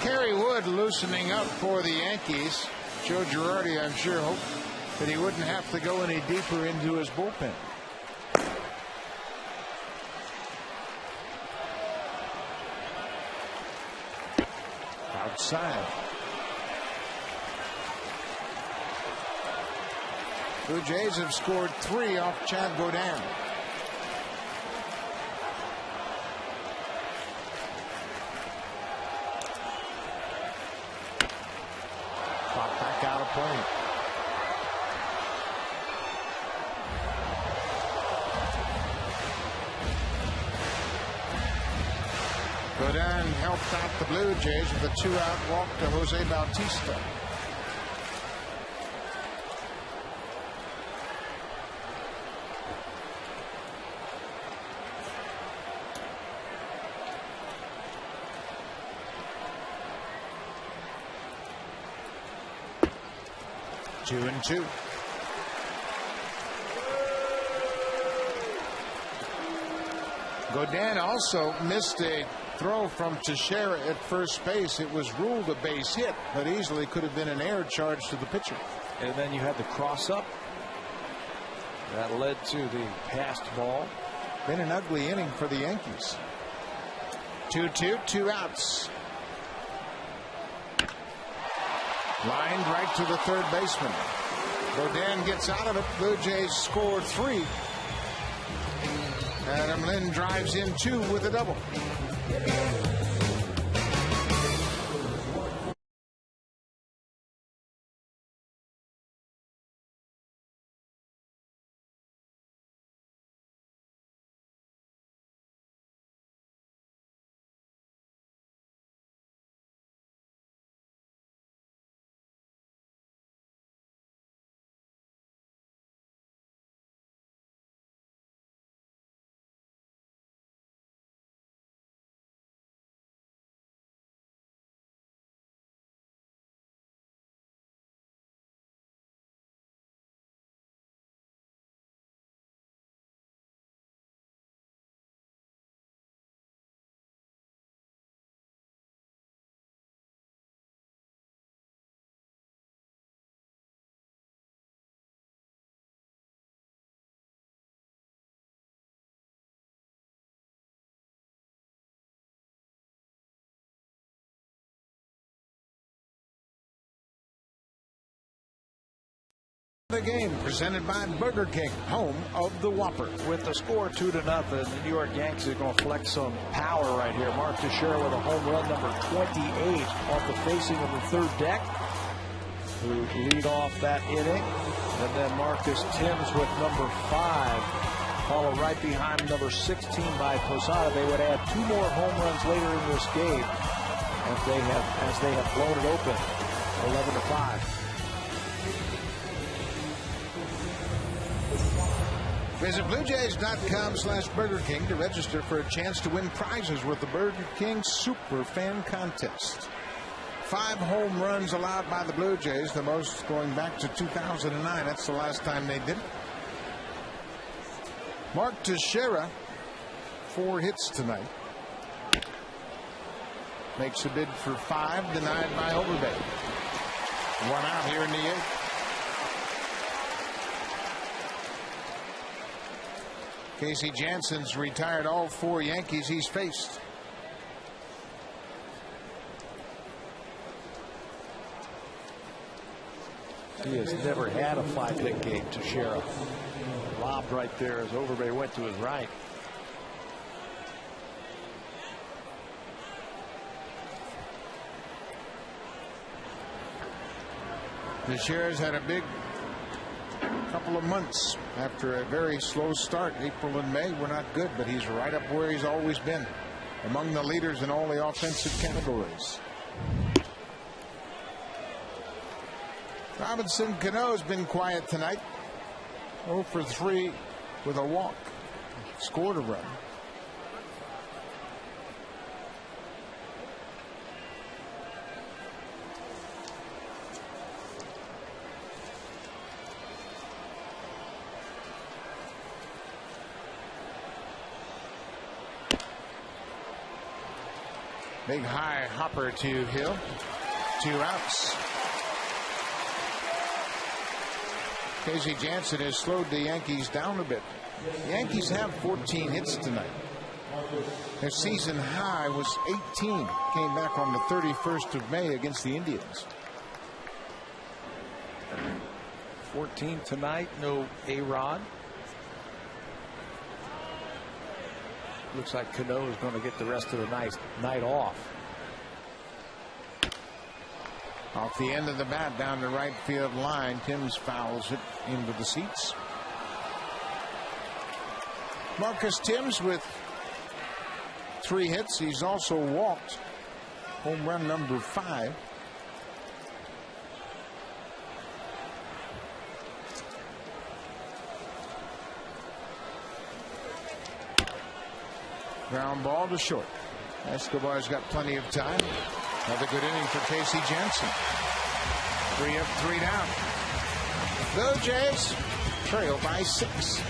Kerry Wood loosening up for the Yankees. Joe Girardi, I'm sure, hoped that he wouldn't have to go any deeper into his bullpen. Outside. Blue Jays have scored 3 off Chad Godin. Clock back out of play. Godin helped out the Blue Jays with a 2-out walk to Jose Bautista. Two and 2. Godin also missed a throw from Teixeira at first base. It was ruled a base hit, but easily could have been an error charge to the pitcher. And then you had the cross up. That led to the passed ball. Been an ugly inning for the Yankees. 2-2, 2 outs. Lined right to the third baseman. Bodin gets out of it. Blue Jays score 3. Adam Lynn drives in 2 with a double. The game presented by Burger King, home of the Whopper. With the score 2-0, the New York Yankees are going to flex some power right here. Mark Teixeira with a home run, number 28, off the facing of the third deck, who lead off that inning. And then Marcus Timms with number 5, followed right behind number 16 by Posada. They would add 2 more home runs later in this game as they have blown it open, 11-5. Visit BlueJays.com/Burger King to register for a chance to win prizes with the Burger King Super Fan Contest. 5 home runs allowed by the Blue Jays, the most going back to 2009. That's the last time they did it. Mark Teixeira, 4 hits tonight. Makes a bid for 5, denied by Overbay. 1 out here in the 8th. Casey Jansen's retired all 4 Yankees he's faced. He has never had a 5-hit game, Teixeira. Lobbed right there as Overbay went to his right. Teixeira's had a big couple of months after a very slow start. April and May were not good, but he's right up where he's always been, among the leaders in all the offensive categories. Robinson Cano has been quiet tonight. 0 for 3 with a walk. Scored a run. Big high hopper to Hill. 2 outs. Casey Jansen has slowed the Yankees down a bit. The Yankees have 14 hits tonight. Their season high was 18. Came back on the 31st of May against the Indians. 14 tonight. No A-Rod. Looks like Cano is going to get the rest of the night off. Off the end of the bat down the right field line. Timms fouls it into the seats. Marcus Timms with 3 hits. He's also walked. Home run number 5. Ground ball to short. Escobar's got plenty of time. Another good inning for Casey Jansen. 3 up, 3 down. Blue Jays trail by 6.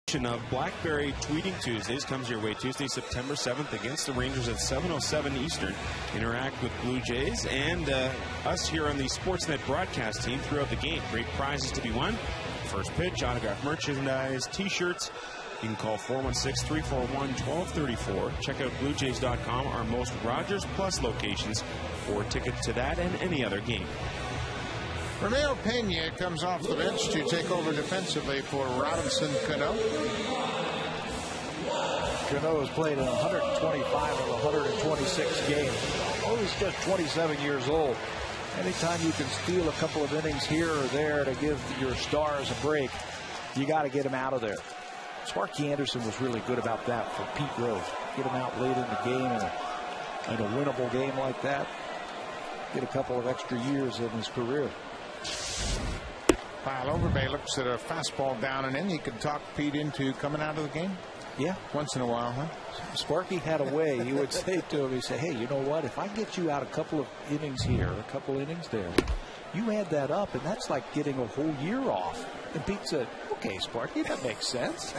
Of Blackberry Tweeting Tuesdays comes your way Tuesday, September 7th against the Rangers at 7:07 Eastern. Interact with Blue Jays and us here on the Sportsnet broadcast team throughout the game. Great prizes to be won. First pitch, autographed merchandise, T-shirts. You can call 416-341-1234. Check out BlueJays.com, our most Rogers Plus locations for tickets to that and any other game. Romeo Pena comes off the bench to take over defensively for Robinson Cano. Cano has played in 125 of 126 games. Oh, he's just 27 years old. Anytime you can steal a couple of innings here or there to give your stars a break, you got to get him out of there. Sparky Anderson was really good about that for Pete Rose. Get him out late in the game in a winnable game like that. Get a couple of extra years in his career. While Overbay looks at a fastball down and in, he could talk Pete into coming out of the game. Yeah. Once in a while, huh? Sparky had a way. He would say to him, he'd say, hey, you know what? If I get you out a couple of innings here, a couple innings there, you add that up, and that's like getting a whole year off. And Pete said, okay, Sparky, that makes sense.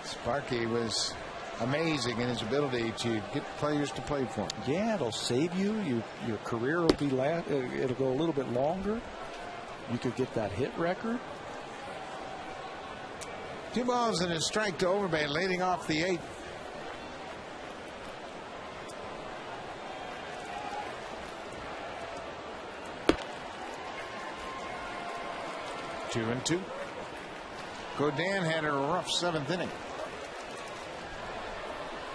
Sparky was amazing in his ability to get players to play for him. Yeah, it'll save you. Your career will be it'll go a little bit longer. You could get that hit record. 2 balls and a strike to Overbay, leading off the 8th. Two and two. Godin had a rough 7th inning.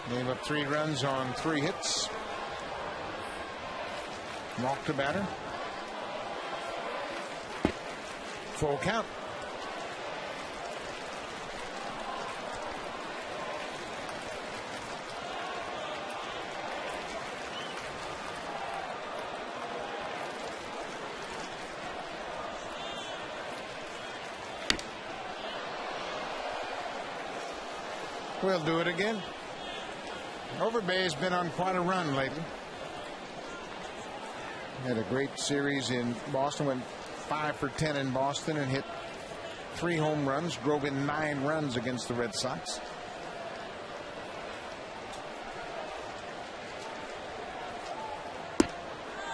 Gave up 3 runs on 3 hits. Walked the batter. Full count. We'll do it again. Overbay has been on quite a run lately. Had a great series in Boston. Went 5 for 10 in Boston and hit 3 home runs. Drove in 9 runs against the Red Sox.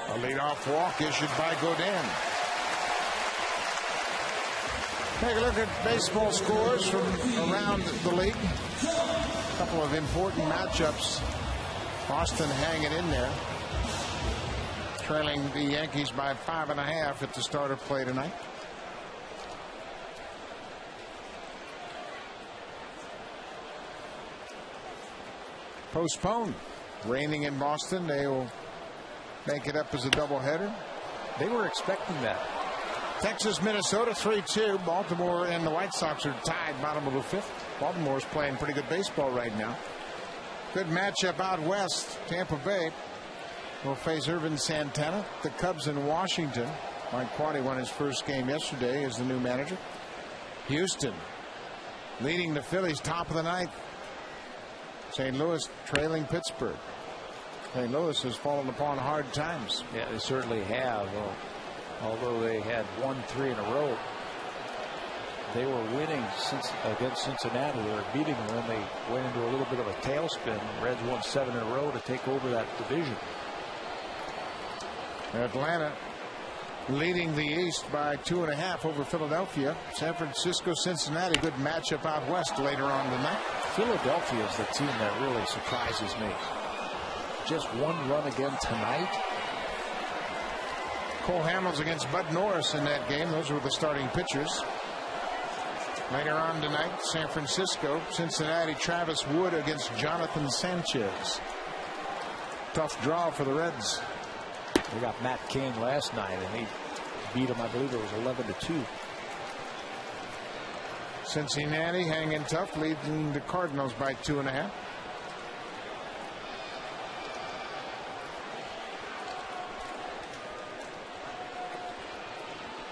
A leadoff walk issued by Godin. Take a look at baseball scores from around the league. A couple of important matchups. Boston hanging in there, trailing the Yankees by 5.5 at the start of play tonight. Postponed. Raining in Boston. They will make it up as a doubleheader. They were expecting that. Texas, Minnesota 3-2. Baltimore and the White Sox are tied bottom of the 5th. Baltimore's playing pretty good baseball right now. Good matchup out west. Tampa Bay will face Irvin Santana. The Cubs in Washington. Mike Quaddy won his first game yesterday as the new manager. Houston leading the Phillies top of the 9th. St. Louis trailing Pittsburgh. St. Louis has fallen upon hard times. Yeah, they certainly have. Although they had won 3 in a row, they were winning against Cincinnati. They were beating them, and they went into a little bit of a tailspin. The Reds won 7 in a row to take over that division. Atlanta leading the East by 2.5 over Philadelphia. San Francisco, Cincinnati, good matchup out west later on tonight. Philadelphia is the team that really surprises me. Just 1 run again tonight. Cole Hamels against Bud Norris in that game. Those were the starting pitchers. Later on tonight, San Francisco, Cincinnati, Travis Wood against Jonathan Sanchez. Tough draw for the Reds. We got Matt Cain last night, and he beat him, I believe it was 11-2. Cincinnati hanging tough, leading the Cardinals by 2.5.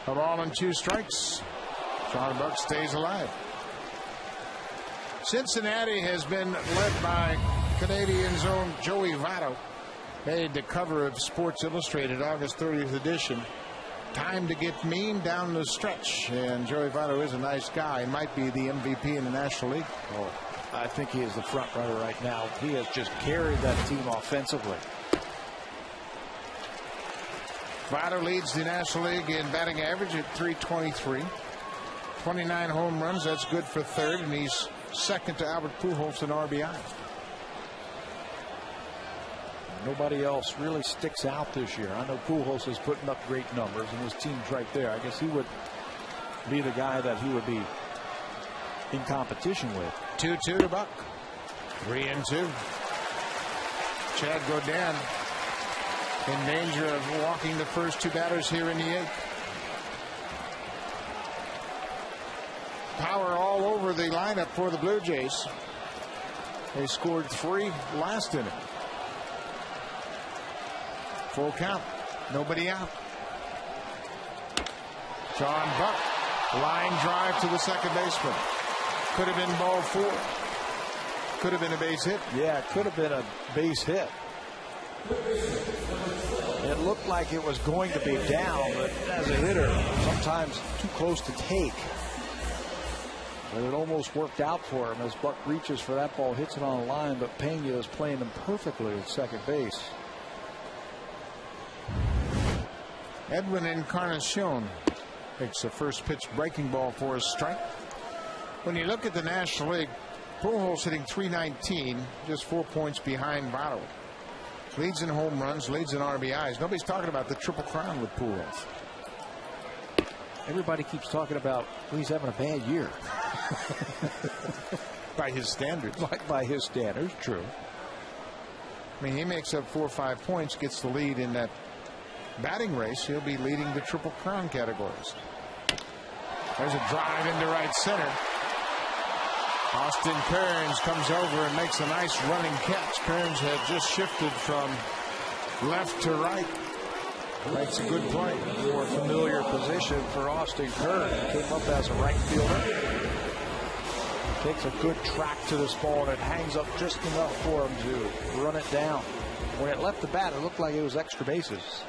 A ball and 2 strikes. Sean Buck stays alive. Cincinnati has been led by Canadians' own Joey Votto. Made the cover of Sports Illustrated August 30th edition. Time to get mean down the stretch. And Joey Votto is a nice guy. He might be the MVP in the National League. Oh, I think he is the front runner right now. He has just carried that team offensively. Votto leads the National League in batting average at .323. 29 home runs. That's good for third, and he's second to Albert Pujols in RBI. Nobody else really sticks out this year. I know Pujols is putting up great numbers, and his team's right there. I guess he would be the guy that he would be in competition with. 2-2 to Buck. 3-2. Chad Godin in danger of walking the first two batters here in the eighth. Power all over the lineup for the Blue Jays. They scored 3 last inning. Full count. Nobody out. John Buck. Line drive to the second baseman. Could have been ball 4. Could have been a base hit. Yeah, it could have been a base hit. It looked like it was going to be down, but as a hitter, sometimes too close to take. But it almost worked out for him as Buck reaches for that ball, hits it on the line, but Pena is playing him perfectly at second base. Edwin Encarnacion takes the first pitch breaking ball for a strike. When you look at the National League, Pujols hitting .319, just 4 points behind Votto. Leads in home runs, leads in RBIs. Nobody's talking about the Triple Crown with Pujols. Everybody keeps talking about he's having a bad year. By his standards. By his standards, true. I mean, he makes up 4 or 5 points, gets the lead in that batting race. He'll be leading the Triple Crown categories. There's a drive into right center. Austin Kearns comes over and makes a nice running catch. Kearns had just shifted from left to right. Makes a good play. More familiar position for Austin Kearns. Came up as a right fielder. Takes a good track to this ball, and it hangs up just enough for him to run it down. When it left the bat, it looked like it was extra bases.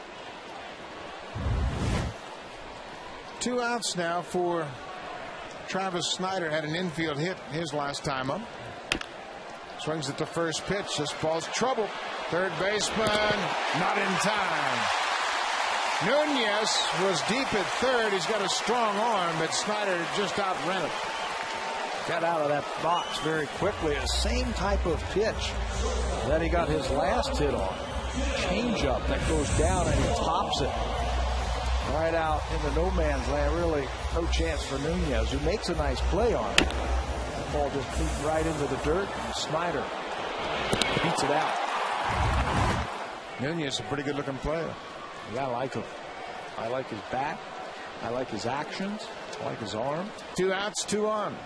2 outs now for Travis Snider. Had an infield hit his last time up. Swings at the first pitch. This ball's trouble. Third baseman not in time. Nunez was deep at third. He's got a strong arm, but Snider just outran it. Got out of that box very quickly. The same type of pitch that he got his last hit on. Change-up that goes down and he tops it right out into no man's land. Really no chance for Nunez, who makes a nice play on it. That ball just beat right into the dirt, and Snider beats it out. Nunez is a pretty good-looking player. Yeah, I like him. I like his bat. I like his actions. I like his arm. 2 outs, 2 on.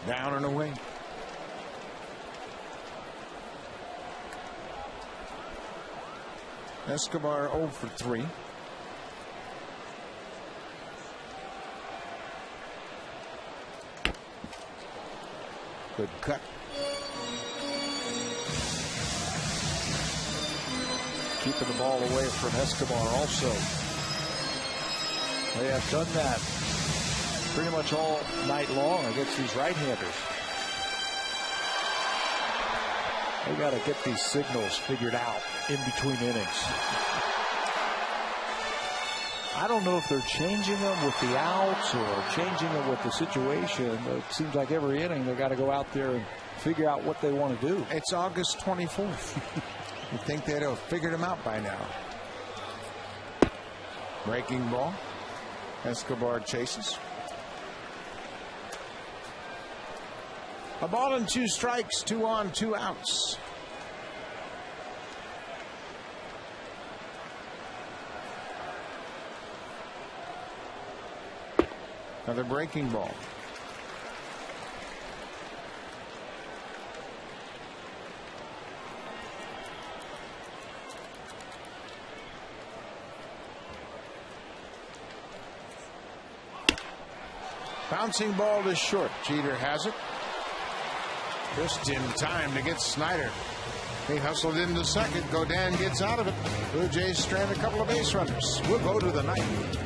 Down and away. Escobar 0 for 3. Good cut. Keeping the ball away from Escobar also. They have done that pretty much all night long against these right-handers. They got to get these signals figured out in between innings. I don't know if they're changing them with the outs or changing them with the situation, but it seems like every inning they've got to go out there and figure out what they want to do. It's August 24th. You think they'd have figured them out by now. Breaking ball. Escobar chases. A ball and 2 strikes, 2 on, 2 outs. Another breaking ball. Bouncing ball to short. Jeter has it. Just in time to get Snider. He hustled into second. Godin gets out of it. Blue Jays strand a couple of base runners. We'll go to the ninth.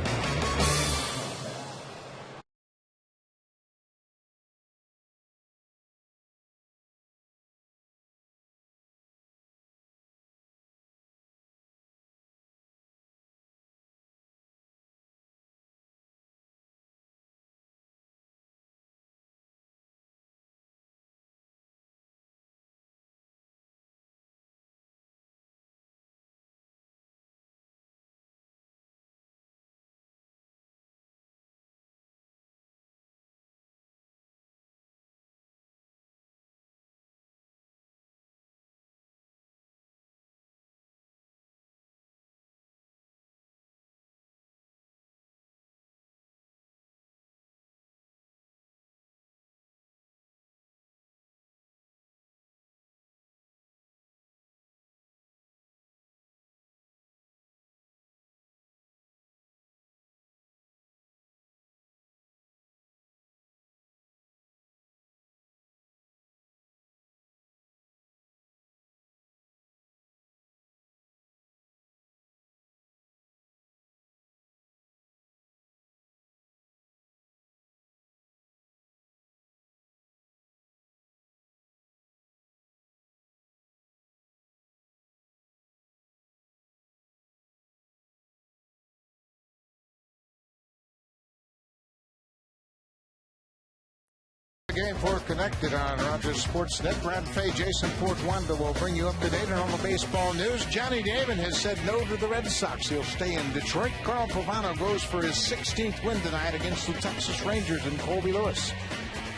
Game 4 connected on Rogers Sportsnet. Brad Fay, Jason Portwanda will bring you up to date on all the baseball news. Johnny Damon has said no to the Red Sox. He'll stay in Detroit. Carl Pavano goes for his 16th win tonight against the Texas Rangers and Colby Lewis.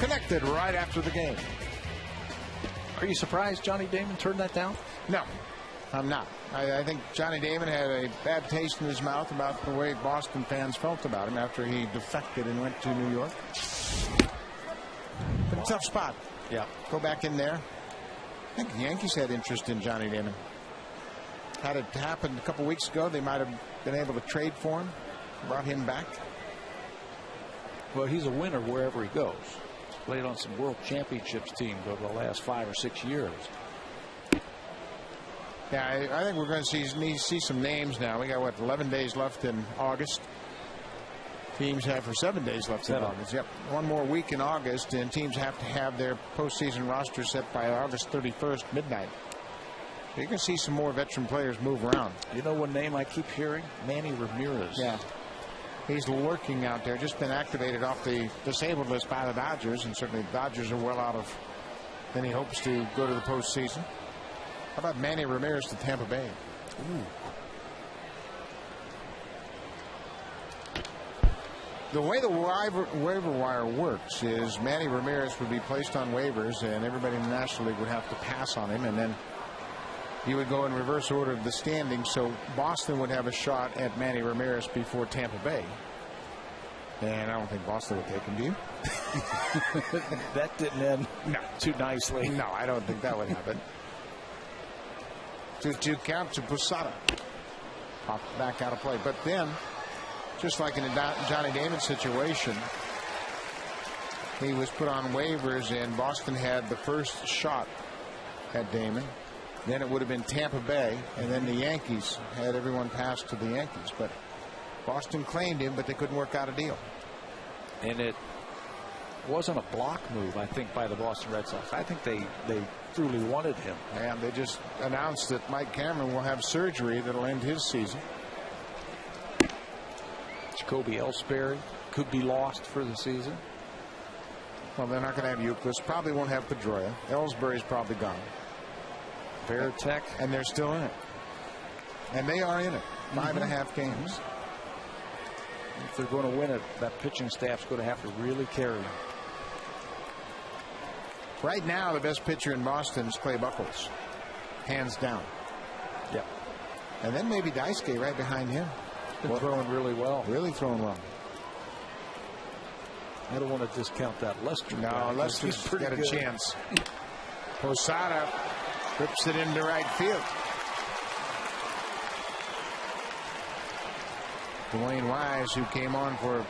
Connected right after the game. Are you surprised Johnny Damon turned that down? No, I'm not. I think Johnny Damon had a bad taste in his mouth about the way Boston fans felt about him after he defected and went to New York. But a tough spot. Yeah. Go back in there. I think the Yankees had interest in Johnny Damon. Had it happened a couple weeks ago, they might have been able to trade for him, brought him back. Well, he's a winner wherever he goes. He's played on some World Championships teams over the last 5 or 6 years. Yeah, I think we're going to see some names now. We got, what, 11 days left in August. Teams have for 7 days left in August. Yep. One more week in August, and teams have to have their postseason roster set by August 31st, midnight. So you're going to see some more veteran players move around. You know one name I keep hearing? Manny Ramirez. Yeah. He's lurking out there, just been activated off the disabled list by the Dodgers, and certainly the Dodgers are well out of any hopes to go to the postseason. How about Manny Ramirez to Tampa Bay? Ooh. The way the waiver wire works is Manny Ramirez would be placed on waivers, and everybody in the National League would have to pass on him, and then you would go in reverse order of the standings. So Boston would have a shot at Manny Ramirez before Tampa Bay. And I don't think Boston would take him, do you? That didn't end too nicely. No, I don't think that would happen. 2-2 count to Posada. Popped back out of play. But then, just like in the Johnny Damon situation, he was put on waivers, and Boston had the first shot at Damon. Then it would have been Tampa Bay, and then the Yankees had everyone pass to the Yankees. But Boston claimed him, but they couldn't work out a deal. And it wasn't a block move, I think, by the Boston Red Sox. I think they truly wanted him. And they just announced that Mike Cameron will have surgery that'll end his season. Jacoby Ellsbury could be lost for the season. Well, they're not going to have Euclid. Probably won't have Pedroia. Ellsbury's probably gone. Veritek. And they're still in it. And they are in it. 5.5 games. If they're going to win it, that pitching staff's going to have to really carry them. Right now, the best pitcher in Boston is Clay Buchholz. Hands down. Yep. And then maybe Daisuke right behind him. Been throwing really well. Really throwing well. I don't want to discount that Lester. No, Lester's got a chance. Posada rips it into right field. Dwayne Wise, who came on for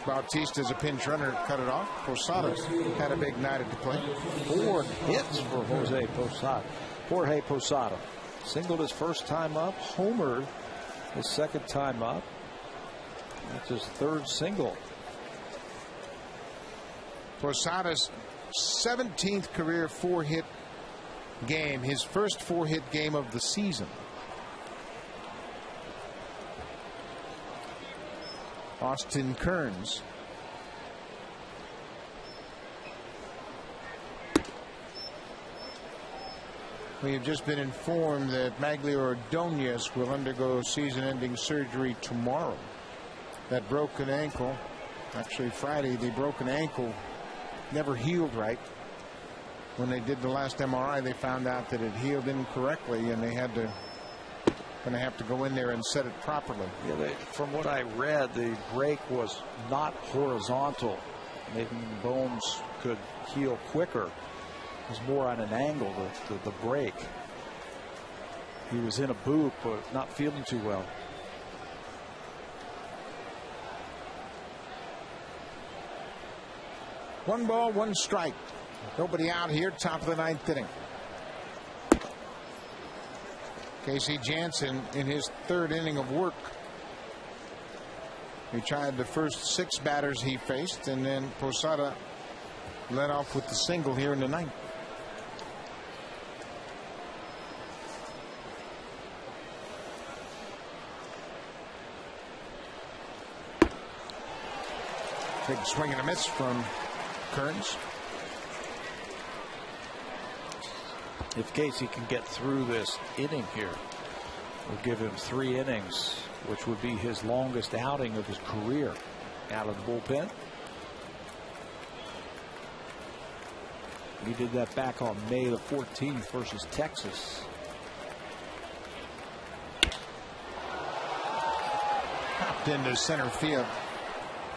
Bautista as a pinch runner, cut it off. Posada had a big night at the plate. 4 hits for Jose Posada. Jorge Posada singled his first time up, homered his second time up. That's his third single. Posada's 17th career 4-hit game, his first 4-hit game of the season. Austin Kearns. We have just been informed that Magglio Ordonez will undergo season-ending surgery tomorrow. That broken ankle, actually Friday, the broken ankle never healed right. When they did the last MRI, they found out that it healed incorrectly, and they had to have to go in there and set it properly. Yeah, from what I read, the break was not horizontal, making bones could heal quicker. It was more on an angle, the break. He was in a boot, but not feeling too well. One ball, one strike. Nobody out here, top of the ninth inning. Casey Jansen in his third inning of work. He tried the first 6 batters he faced, and then Posada led off with the single here in the ninth. Big swing and a miss from Kearns. If Casey can get through this inning here, we'll give him 3 innings, which would be his longest outing of his career out of the bullpen. He did that back on May the 14th versus Texas. Popped into center field.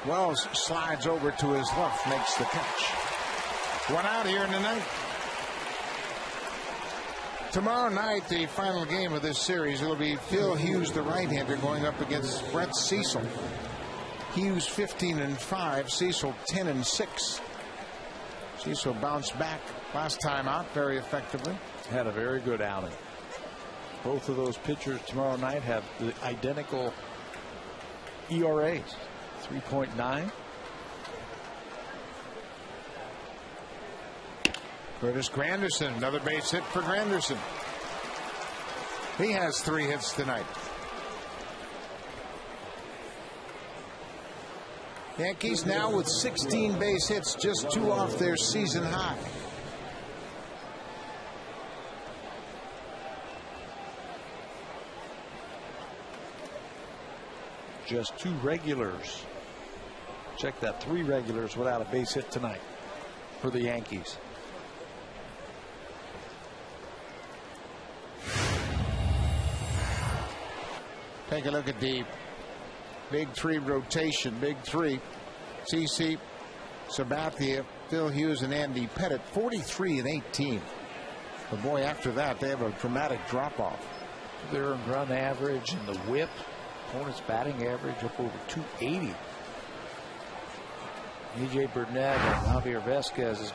Wells slides over to his left, makes the catch. One out here in the ninth. Tomorrow night, the final game of this series, it'll be Phil Hughes, the right-hander, going up against Brett Cecil. Hughes 15-5, Cecil 10-6. Cecil bounced back last time out very effectively. Had a very good outing. Both of those pitchers tomorrow night have the identical ERAs, 3.9. Curtis Granderson, another base hit for Granderson. He has 3 hits tonight. Yankees now with 16 base hits, just 2 off their season high. Just 2 regulars. Check that, 3 regulars without a base hit tonight for the Yankees. Take a look at the big 3 rotation. Big 3. CC, Sabathia, Phil Hughes, and Andy Pettit. 43-18. But boy, after that, they have a dramatic drop-off. Their run average and the whip, opponent's batting average up over 280. AJ Burnett and Javier Vazquez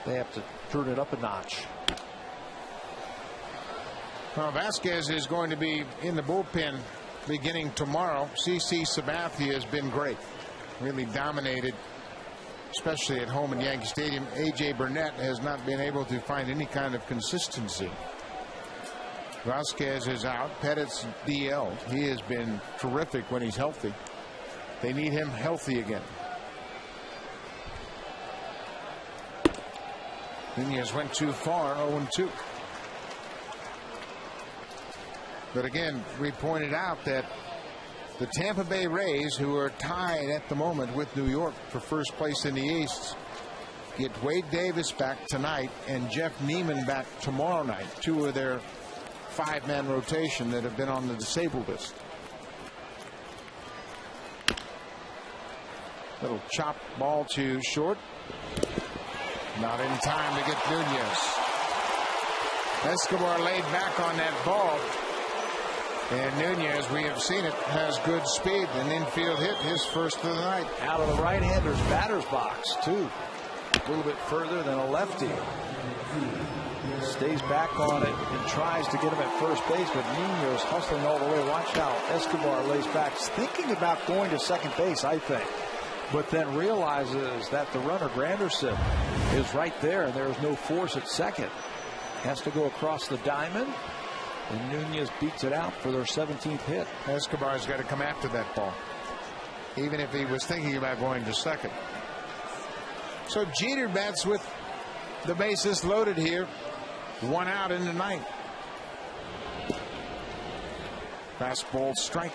they have to turn it up a notch. Well, Vazquez is going to be in the bullpen beginning tomorrow. CC Sabathia has been great, really dominated, especially at home in Yankee Stadium. AJ Burnett has not been able to find any kind of consistency. Vazquez is out. Pettit's DL. He has been terrific when he's healthy. They need him healthy again. Nunez went too far, 0-2. But again, we pointed out that the Tampa Bay Rays, who are tied at the moment with New York for first place in the East, get Wade Davis back tonight and Jeff Neiman back tomorrow night. 2 of their 5-man rotation that have been on the disabled list. Little chop ball to short. Not in time to get Nunez. Escobar laid back on that ball. And Nunez, we have seen it, has good speed. An infield hit, his first of the night. Out of the right-hander's batter's box, too. A little bit further than a lefty. stays back on it and tries to get him at first base, but Nunez hustling all the way. Watch how Escobar lays back, thinking about going to second base, I think, but then realizes that the runner Granderson is right there and there is no force at second. Has to go across the diamond, and Nunez beats it out for their 17th hit. Escobar's got to come after that ball, even if he was thinking about going to second. So Jeter bats with the bases loaded here. 1 out in the ninth. Fastball strike.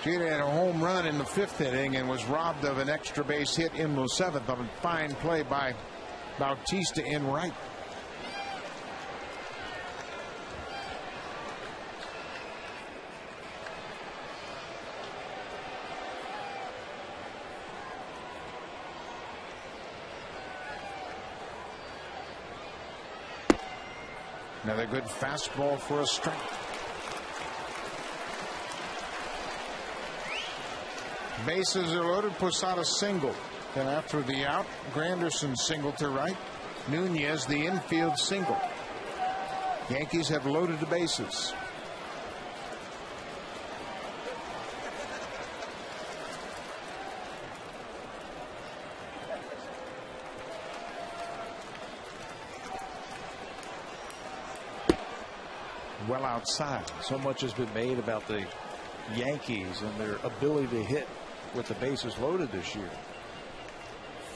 Jeter had a home run in the 5th inning and was robbed of an extra base hit in the 7th of a fine play by Bautista in right. Another good fastball for a strike. Bases are loaded. Posada single. Then after the out, Granderson single to right. Nunez the infield single. Yankees have loaded the bases. Well outside. So much has been made about the Yankees and their ability to hit with the bases loaded this year.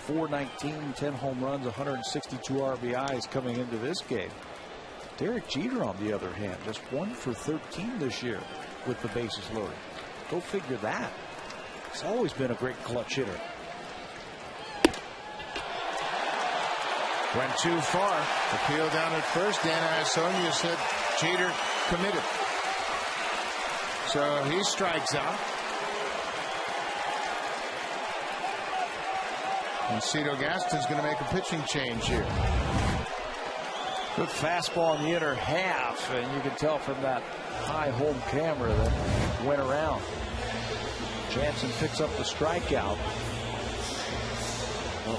419, 10 home runs, 162 RBIs coming into this game. Derek Jeter, on the other hand, just 1 for 13 this year with the bases loaded. Go figure that. He's always been a great clutch hitter. Went too far. Appeal down at first. Dan Iasonia said Jeter committed. So he strikes out. And Cito Gaston's going to make a pitching change here. Good fastball in the inner half, and you can tell from that high home camera that went around. Jansen picks up the strikeout.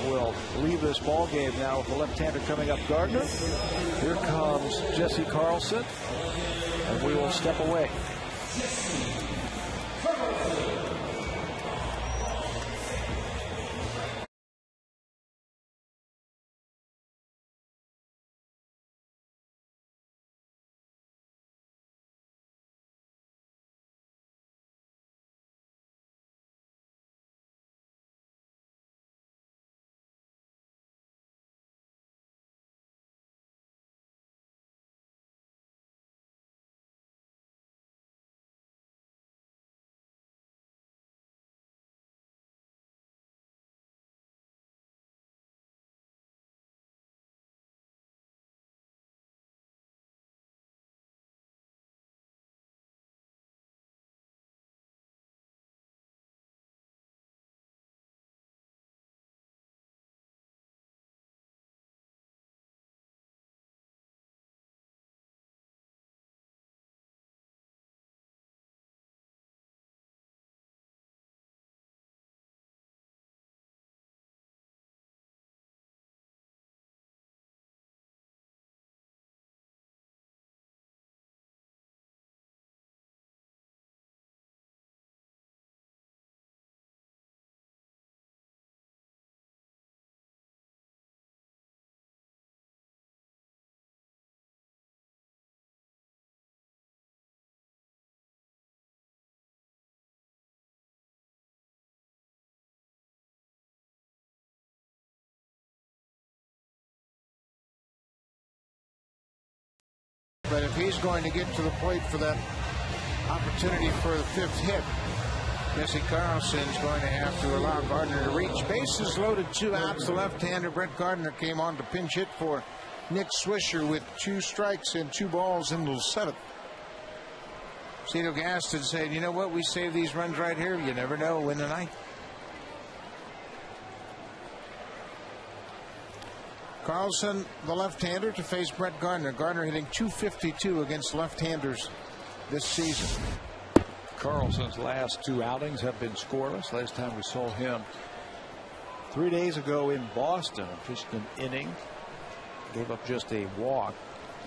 We'll leave this ball game now with the left-hander coming up, Gardner. Here comes Jesse Carlson, and we will step away. But if he's going to get to the plate for that opportunity for the 5th hit, Jesse Carlson's going to have to allow Gardner to reach. Bases loaded, 2 outs. The left-hander Brett Gardner came on to pinch hit for Nick Swisher with 2 strikes and 2 balls in the 7th. Cito Gaston said, you know what, we save these runs right here. You never know in the ninth. Carlson, the left-hander, to face Brett Gardner. Gardner hitting .252 against left-handers this season. Carlson's last 2 outings have been scoreless. Last time we saw him 3 days ago in Boston, pitched an inning Gave up just a walk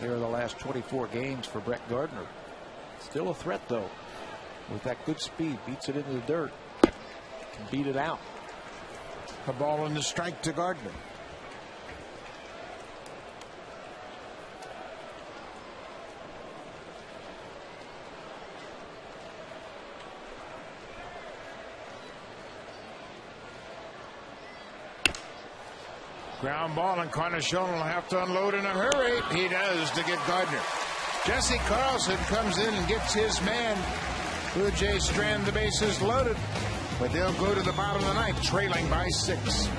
there in the last 24 games for Brett Gardner. Still a threat, though. With that good speed, beats it into the dirt. Can beat it out. A ball and the strike to Gardner. Ground ball, and Carnacion will have to unload in a hurry. He does to get Gardner. Jesse Carlson comes in and gets his man. Blue Jays strand the bases loaded, but they'll go to the bottom of the ninth, trailing by 6.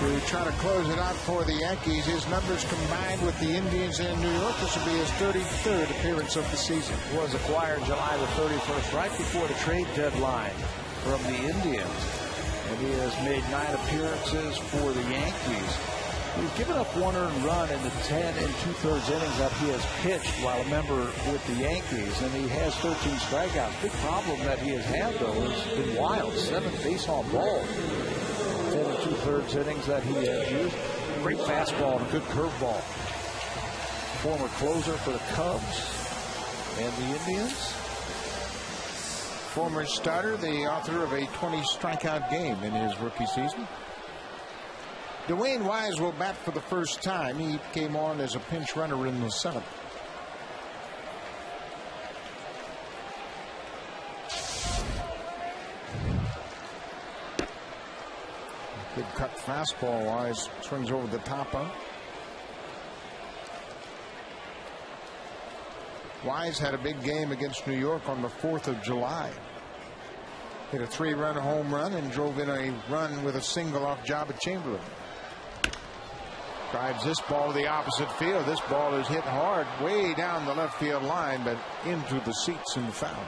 To try to close it out for the Yankees. His numbers combined with the Indians and New York. This will be his 33rd appearance of the season. Was acquired July the 31st, right before the trade deadline from the Indians. And he has made 9 appearances for the Yankees. He's given up 1 earned run in the 10 2/3 innings that he has pitched while a member with the Yankees, and he has 13 strikeouts. Big problem that he has had, though, has been wild. 7 base on balls. 10 2/3 innings that he has used. Great fastball and a good curveball. Former closer for the Cubs and the Indians. Former starter, the author of a 20 strikeout game in his rookie season. Dwayne Wise will bat for the first time. He came on as a pinch runner in the 7th. Good cut fastball. Wise swings over the top of. Wise had a big game against New York on the 4th of July. Hit a 3-run home run and drove in a run with a single off Jabba Chamberlain. Drives this ball to the opposite field. This ball is hit hard way down the left field line, but into the seats and foul.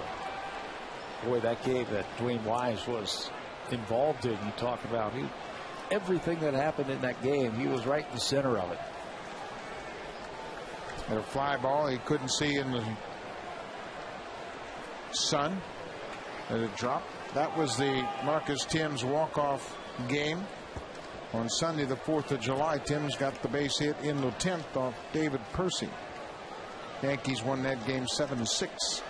Boy, that game that Dwayne Wise was involved in, you talk about everything that happened in that game, he was right in the center of it. And a fly ball he couldn't see in the sun as it dropped. That was the Marcus Timms walk-off game. On Sunday, the 4th of July, Timms got the base hit in the 10th off David Percy. Yankees won that game 7-6.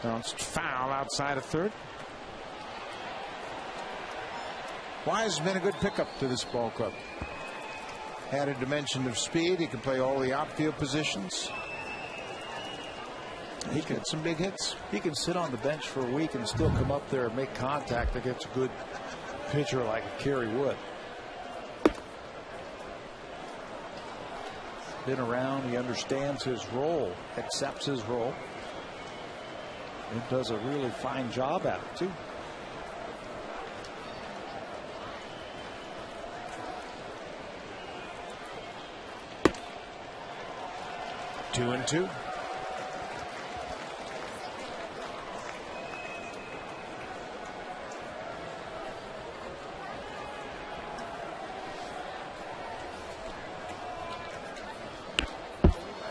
Bounced foul outside of third. Wise has been a good pickup to this ball club. Had a dimension of speed. He can play all the outfield positions. He can get some big hits. He can sit on the bench for a week and still come up there and make contact against a good pitcher like Kerry Wood. Been around. He understands his role, accepts his role, and does a really fine job at it, too. 2-2.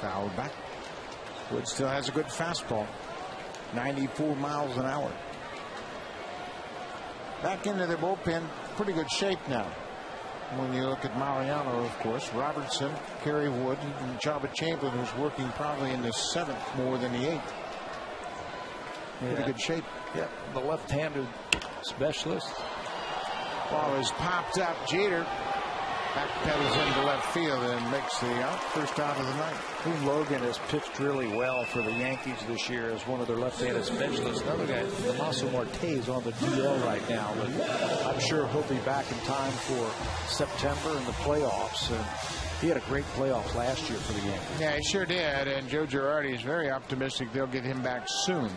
Fouled back. Wood still has a good fastball. 94 miles an hour. Back into the bullpen. Pretty good shape now. When you look at Mariano, of course, Robertson, Kerry Wood, and Jabba Chamberlain, who's working probably in the 7th more than the 8th. Pretty good shape. Yep, the left-handed specialist. Ball is popped up. Jeter backpedals into left field and makes the out. First out of the night. Boone Logan has pitched really well for the Yankees this year as one of their left-handed specialists. Another guy, Damaso Marte, is on the DL right now, but I'm sure he'll be back in time for September and the playoffs. And he had a great playoff last year for the Yankees. Yeah, he sure did. And Joe Girardi is very optimistic they'll get him back soon,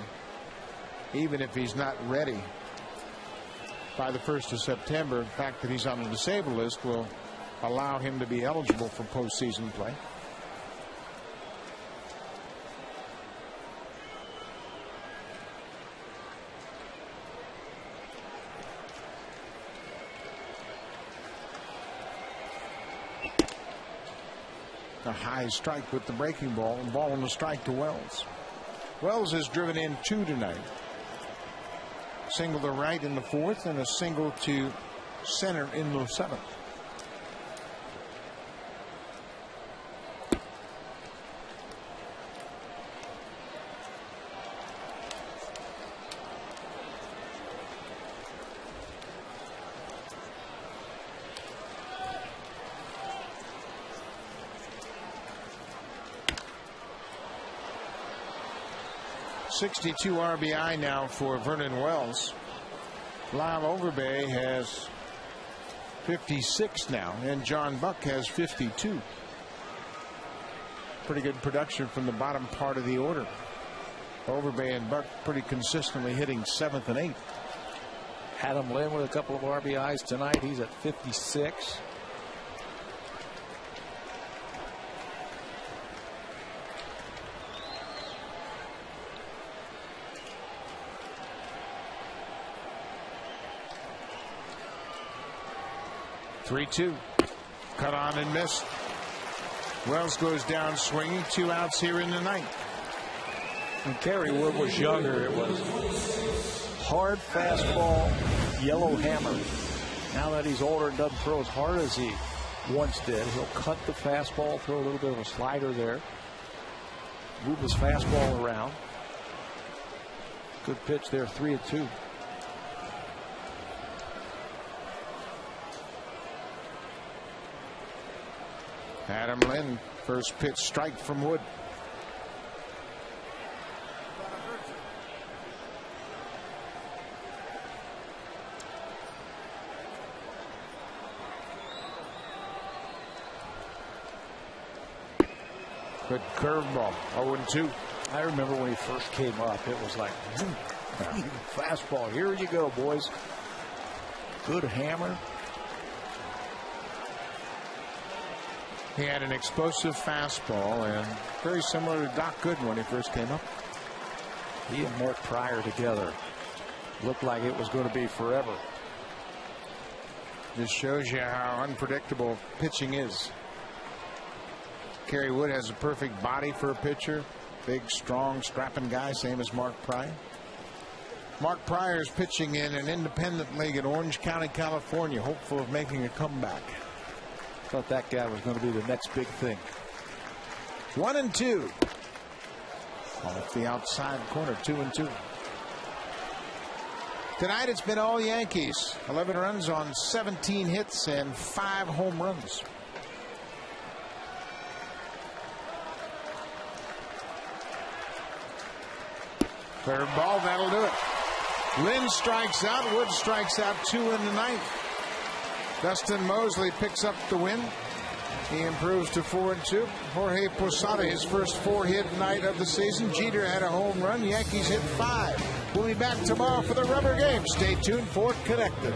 even if he's not ready by the 1st of September. The fact that he's on the disabled list will allow him to be eligible for postseason play. A high strike with the breaking ball, and ball on the strike to Wells. Wells has driven in 2 tonight. Single to right in the 4th and a single to center in the 7th. .62 RBI now for Vernon Wells. Lyle Overbay has 56 now, and John Buck has 52. Pretty good production from the bottom part of the order. Overbay and Buck pretty consistently hitting 7th and 8th. Adam Lynn with a couple of RBIs tonight. He's at 56. Three-two. Cut on and missed. Wells goes down swinging. 2 outs here in the 9th. When Kerry Wood was younger, it was hard fastball, yellow hammer. Now that he's older and doesn't throw as hard as he once did, he'll cut the fastball, throw a little bit of a slider there, move his fastball around. Good pitch there, 3-2. Adam Lynn, first pitch strike from Wood. Good curveball. 0-2. I remember when he first came up, it was like fastball. Here you go, boys. Good hammer. He had an explosive fastball, and very similar to Doc Good when he first came up. He and Mark Pryor together looked like it was going to be forever. This shows you how unpredictable pitching is. Kerry Wood has a perfect body for a pitcher. Big, strong, strapping guy, same as Mark Pryor. Mark Pryor is pitching in an independent league in Orange County, California, hopeful of making a comeback. Thought that guy was going to be the next big thing. 1-2. Off the outside corner, 2-2. Tonight it's been all Yankees. 11 runs on 17 hits and 5 home runs. Third ball, that'll do it. Lynn strikes out. Wood strikes out 2 in the 9th. Dustin Mosley picks up the win. He improves to 4-2. Jorge Posada, his first 4-hit night of the season. Jeter had a home run. Yankees hit 5. We'll be back tomorrow for the rubber game. Stay tuned for Connected.